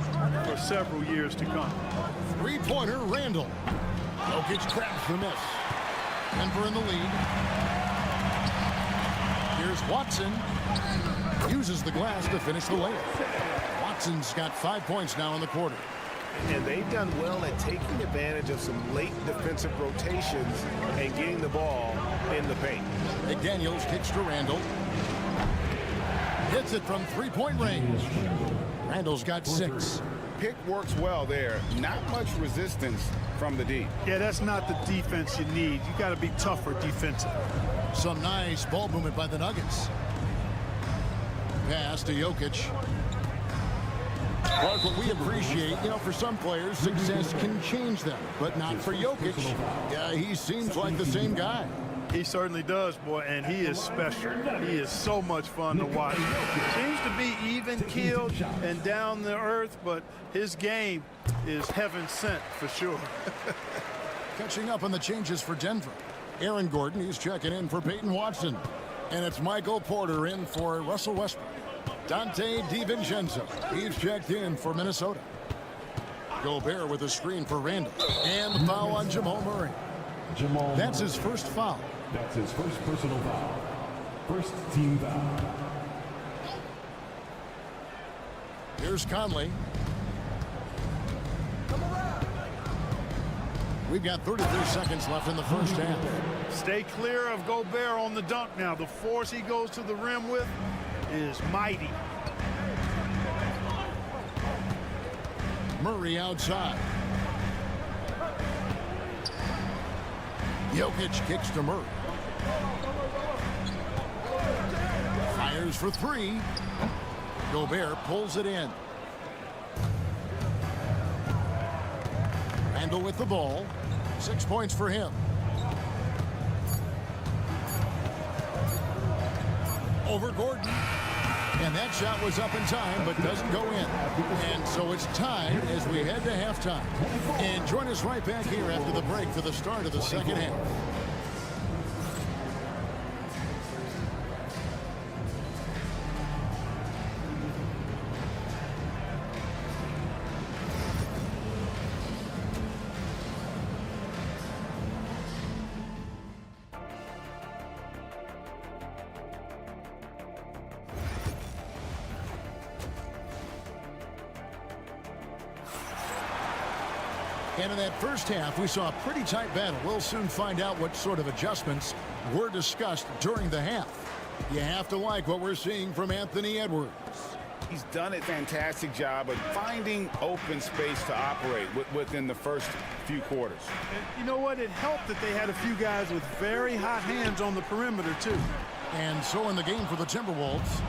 for several years to come. Three-pointer, Randall. Jokic grabs the miss. Denver in the lead. Here's Watson. Uses the glass to finish the layup. Watson's got 5 points now in the quarter. And they've done well at taking advantage of some late defensive rotations and getting the ball in the paint. McDaniels kicks to Randall. Hits it from three-point range. Randall's got 6. Pick works well there. Not much resistance from the D. Yeah, that's not the defense you need. You got to be tougher defensive. Some nice ball movement by the Nuggets. Pass to Jokic. Clark, what we appreciate, you know, for some players, success can change them, but not for Jokic. Yeah, he seems like the same guy. He certainly does, boy, and he is special. He is so much fun to watch. Seems to be even-keeled and down to earth, but his game is heaven sent for sure. Catching up on the changes for Denver. Aaron Gordon, he's checking in for Peyton Watson. And it's Michael Porter in for Russell Westbrook. Dante DiVincenzo, he's checked in for Minnesota. Gobert with a screen for Randall. And the foul on Jamal Murray. That's his first foul. That's his first personal foul. First team foul. Here's Conley. We've got 33 seconds left in the first half. Stay clear of Gobert on the dunk now. The force he goes to the rim with is mighty. Murray outside. Jokic kicks to Murray. Fires for 3. Gobert pulls it in. Randall with the ball. 6 points for him. Over Gordon. And that shot was up in time, but doesn't go in. And so it's tied as we head to halftime. And join us right back here after the break for the start of the second half. And in that first half, we saw a pretty tight battle. We'll soon find out what sort of adjustments were discussed during the half. You have to like what we're seeing from Anthony Edwards. He's done a fantastic job of finding open space to operate within the first few quarters. And you know what? It helped that they had a few guys with very hot hands on the perimeter, too. And so in the game for the Timberwolves,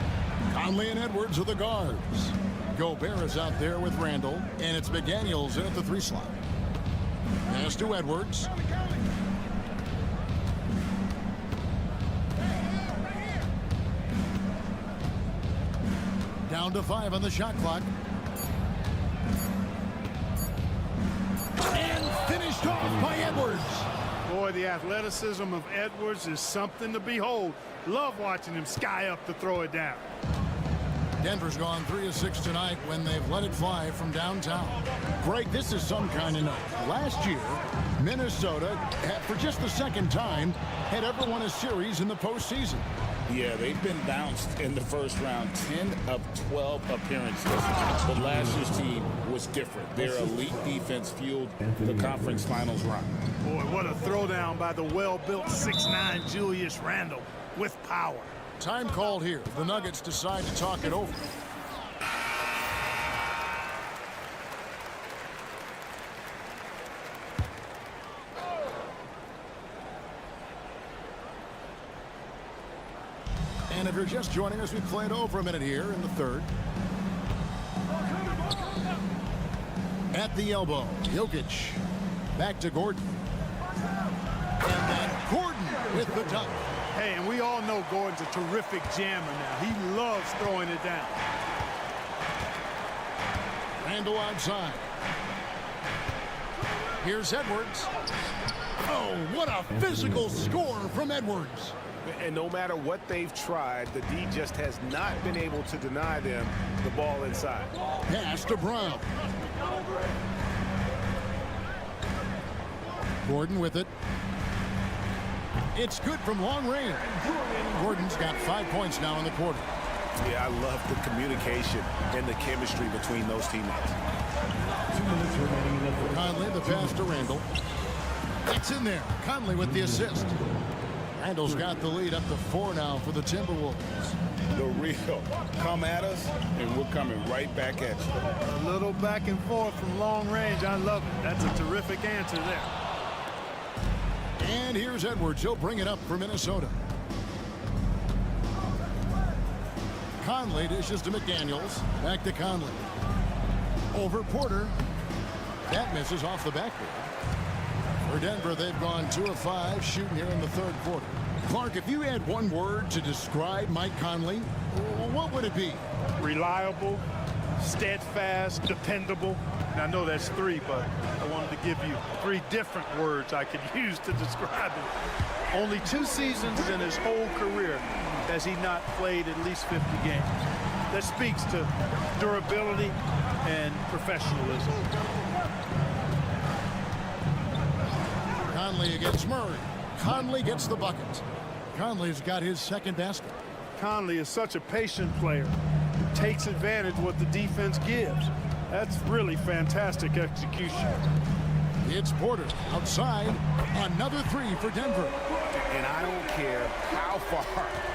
Conley and Edwards are the guards. Gobert is out there with Randall, and it's McDaniels in at the 3 slot. Pass to Edwards. Down to 5 on the shot clock. And finished off by Edwards. Boy, the athleticism of Edwards is something to behold. Love watching him sky up to throw it down. Denver's gone 3 of 6 tonight when they've let it fly from downtown. Greg, this is some kind of night. Last year, Minnesota, for just the second time, had ever won a series in the postseason. Yeah, they've been bounced in the first round, 10 of 12 appearances. But last year's team was different. Their elite defense fueled the conference finals run. Boy, what a throwdown by the well-built 6'9" Julius Randle with power. Time called here. The Nuggets decide to talk it over. And if you're just joining us, we played over a minute here in the third. At the elbow, Jokic. Back to Gordon. And then Gordon with the dunk. Hey, and we all know Gordon's a terrific jammer now. He loves throwing it down. Randall outside. Here's Edwards. Oh, what a physical score from Edwards. And no matter what they've tried, the D just has not been able to deny them the ball inside. Pass to Brown. Gordon with it. It's good from long range. Gordon's got 5 points now in the quarter. Yeah, I love the communication and the chemistry between those teammates. 2 minutes remaining in the third. Conley, the pass to Randall. It's in there. Conley with the assist. Randall's got the lead up to 4 now for the Timberwolves. The real come at us, and we're coming right back at you. A little back and forth from long range. I love it. That's a terrific answer there. And here's Edwards. He'll bring it up for Minnesota. Conley dishes to McDaniels. Back to Conley. Over Porter. That misses off the backboard. For Denver, they've gone 2 of 5 shooting here in the third quarter. Clark, if you had one word to describe Mike Conley, what would it be? Reliable, steadfast, dependable. And I know that's 3, but I wanted to give you 3 different words I could use to describe him. Only 2 seasons in his whole career has he not played at least 50 games. That speaks to durability and professionalism. Conley against Murray. Conley gets the bucket. Conley's got his second basket. Conley is such a patient player. Takes advantage of what the defense gives. That's really fantastic execution. It's Porter outside. Another 3 for Denver. And I don't care how far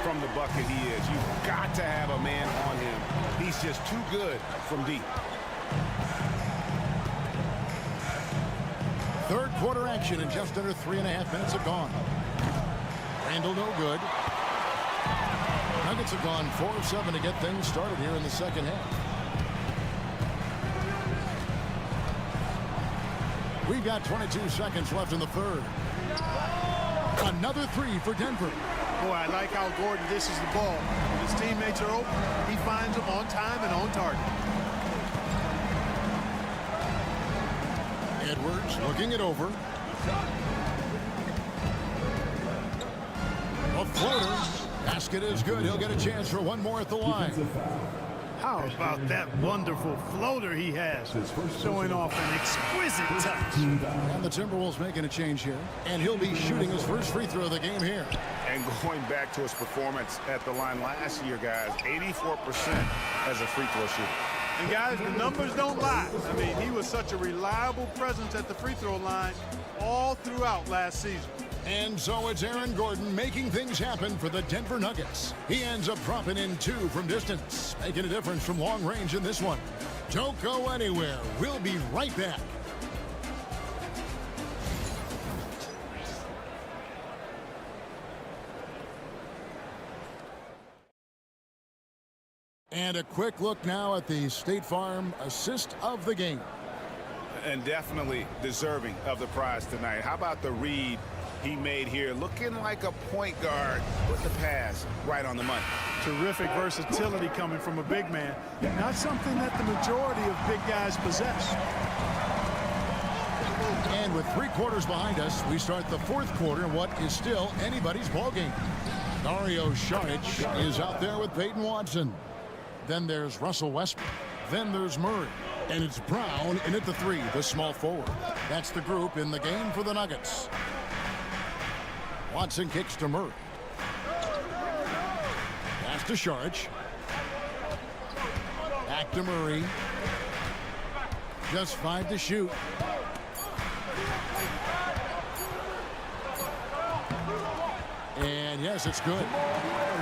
from the bucket he is. You've got to have a man on him. He's just too good from deep. Third quarter action in just under 3.5 minutes have gone. Randall no good. Nuggets have gone 4 of 7 to get things started here in the second half. We've got 22 seconds left in the third. Another three for Denver. Boy, I like how Gordon dishes the ball. When his teammates are open, he finds them on time and on target. Edwards looking it over. A floater. Basket is good. He'll get a chance for one more at the line. How about that wonderful floater he has, showing off an exquisite touch. And the Timberwolves making a change here. And he'll be shooting his first free throw of the game here. And going back to his performance at the line last year, guys, 84% as a free throw shooter. And guys, the numbers don't lie. I mean, he was such a reliable presence at the free throw line all throughout last season. And so it's Aaron Gordon making things happen for the Denver Nuggets. He ends up dropping in 2 from distance, making a difference from long range in this one. Don't go anywhere. We'll be right back. And a quick look now at the State Farm assist of the game. And definitely deserving of the prize tonight. How about the read he made here? Looking like a point guard. Put the pass right on the money. Terrific versatility coming from a big man. Not something that the majority of big guys possess. And with 3 quarters behind us, we start the 4th quarter in what is still anybody's ballgame. Dario Saric is out there with Peyton Watson. Then there's Russell Westbrook. Then there's Murray. And it's Brown in at the 3, the small forward. That's the group in the game for the Nuggets. Watson kicks to Murray. Pass to Saric. Back to Murray. Just 5 to shoot. And yes, it's good.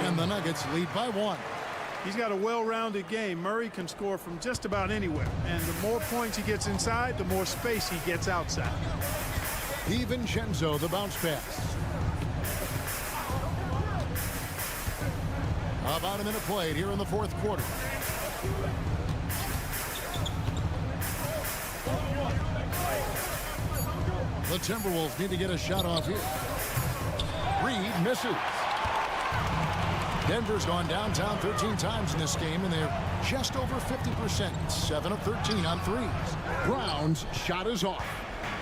And the Nuggets lead by 1. He's got a well-rounded game. Murray can score from just about anywhere. And the more points he gets inside, the more space he gets outside. DiVincenzo, the bounce pass. About a minute played here in the 4th quarter. The Timberwolves need to get a shot off here. Reed misses. Denver's gone downtown 13 times in this game, and they're just over 50%. 7 of 13 on threes. Brown's shot is off.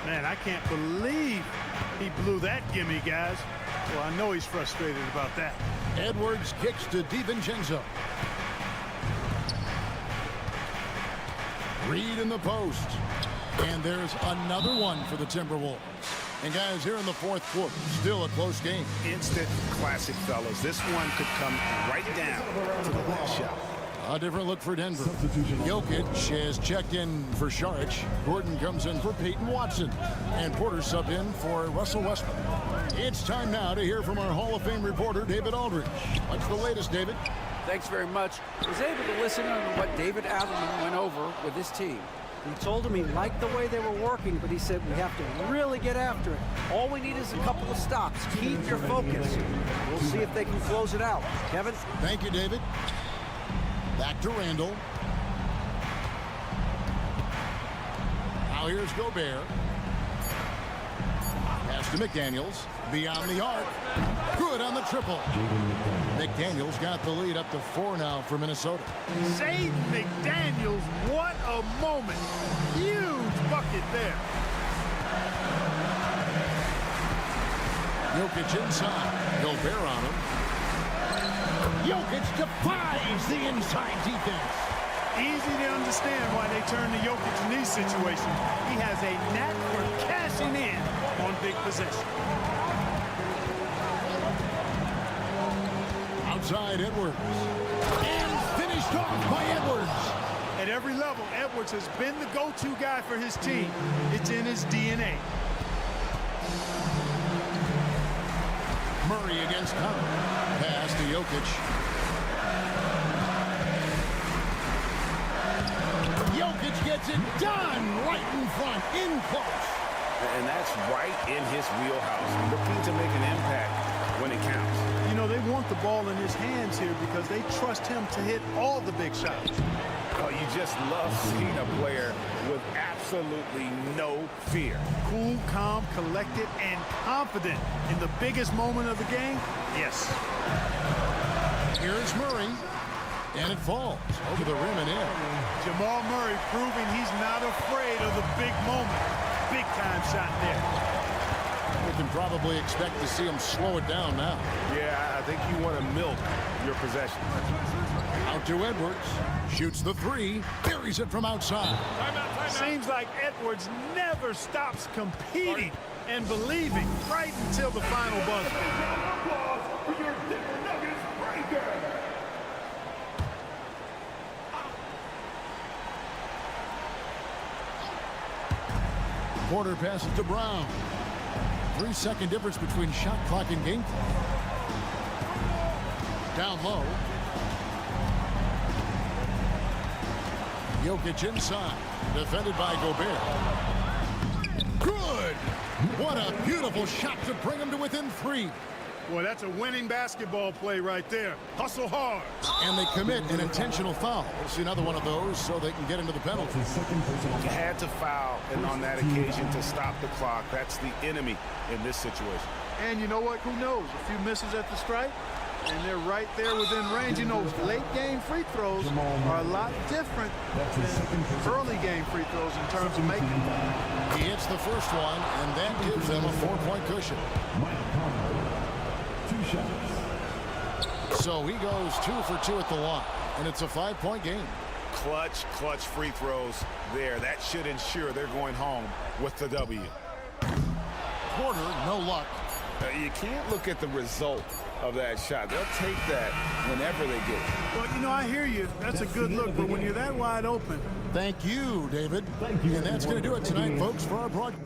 Man, I can't believe he blew that gimme, guys. Well, I know he's frustrated about that. Edwards kicks to DiVincenzo. Reed in the post. And there's another one for the Timberwolves. And guys, here in the 4th quarter, still a close game. Instant classic, fellas. This one could come right down to the last shot. A different look for Denver. Jokic has checked in for Saric. Gordon comes in for Peyton Watson. And Porter subbed in for Russell Westbrook. It's time now to hear from our Hall of Fame reporter, David Aldridge. What's the latest, David? Thanks very much. I was able to listen to what David Adelman went over with his team. He told him he liked the way they were working, but he said we have to really get after it. All we need is a couple of stops. Keep your focus. We'll see if they can close it out. Kevin? Thank you, David. Back to Randall. Now here's Gobert. Pass to McDaniels. Beyond the arc. Good on the triple. McDaniels got the lead up to 4 now for Minnesota. Jaden McDaniels, what a moment. Huge bucket there. Jokic inside. Gobert on him. Jokic defies the inside defense. Easy to understand why they turn to Jokic in these situations. He has a knack for cashing in on big possession. Outside Edwards. And finished off by Edwards. At every level, Edwards has been the go-to guy for his team. It's in his DNA. Murray against Conley. Pass to Jokic. Jokic gets it done right in front, in close. And that's right in his wheelhouse. Looking to make an impact when it counts. You know, they want the ball in his hands here because they trust him to hit all the big shots. Oh, you just love seeing a player with absolutely no fear. Cool, calm, collected, and confident in the biggest moment of the game. Yes. Here's Murray. And it falls over the rim and in. Jamal Murray proving he's not afraid of the big moment. Big time shot there. We can probably expect to see him slow it down now. Yeah, I think you want to milk your possession. Out to Edwards. Shoots the three. Buries it from outside. Seems like Edwards never stops competing and believing right until the final buzzer. Porter passes to Brown. 3-second difference between shot clock and game clock. Down low. Jokic inside. Defended by Gobert. Good! What a beautiful shot to bring him to within 3. Boy, that's a winning basketball play right there. Hustle hard. And they commit an intentional foul. We'll see another one of those so they can get into the penalty. You had to foul, and on that occasion to stop the clock. That's the enemy in this situation. And you know what? Who knows? A few misses at the stripe, and they're right there within range. You know, late game free throws are a lot different than early game free throws in terms of making them. He hits the first one, and that gives them a 4-point cushion. So he goes 2 for 2 at the line, and it's a 5-point game. Clutch free throws there. That should ensure they're going home with the W. Porter, no luck. You can't look at the result of that shot. They'll take that whenever they get it. Well, you know, I hear you. That's a good look, but when you're that wide open. Thank you, David. And that's going to do it tonight, folks, for our broadcast.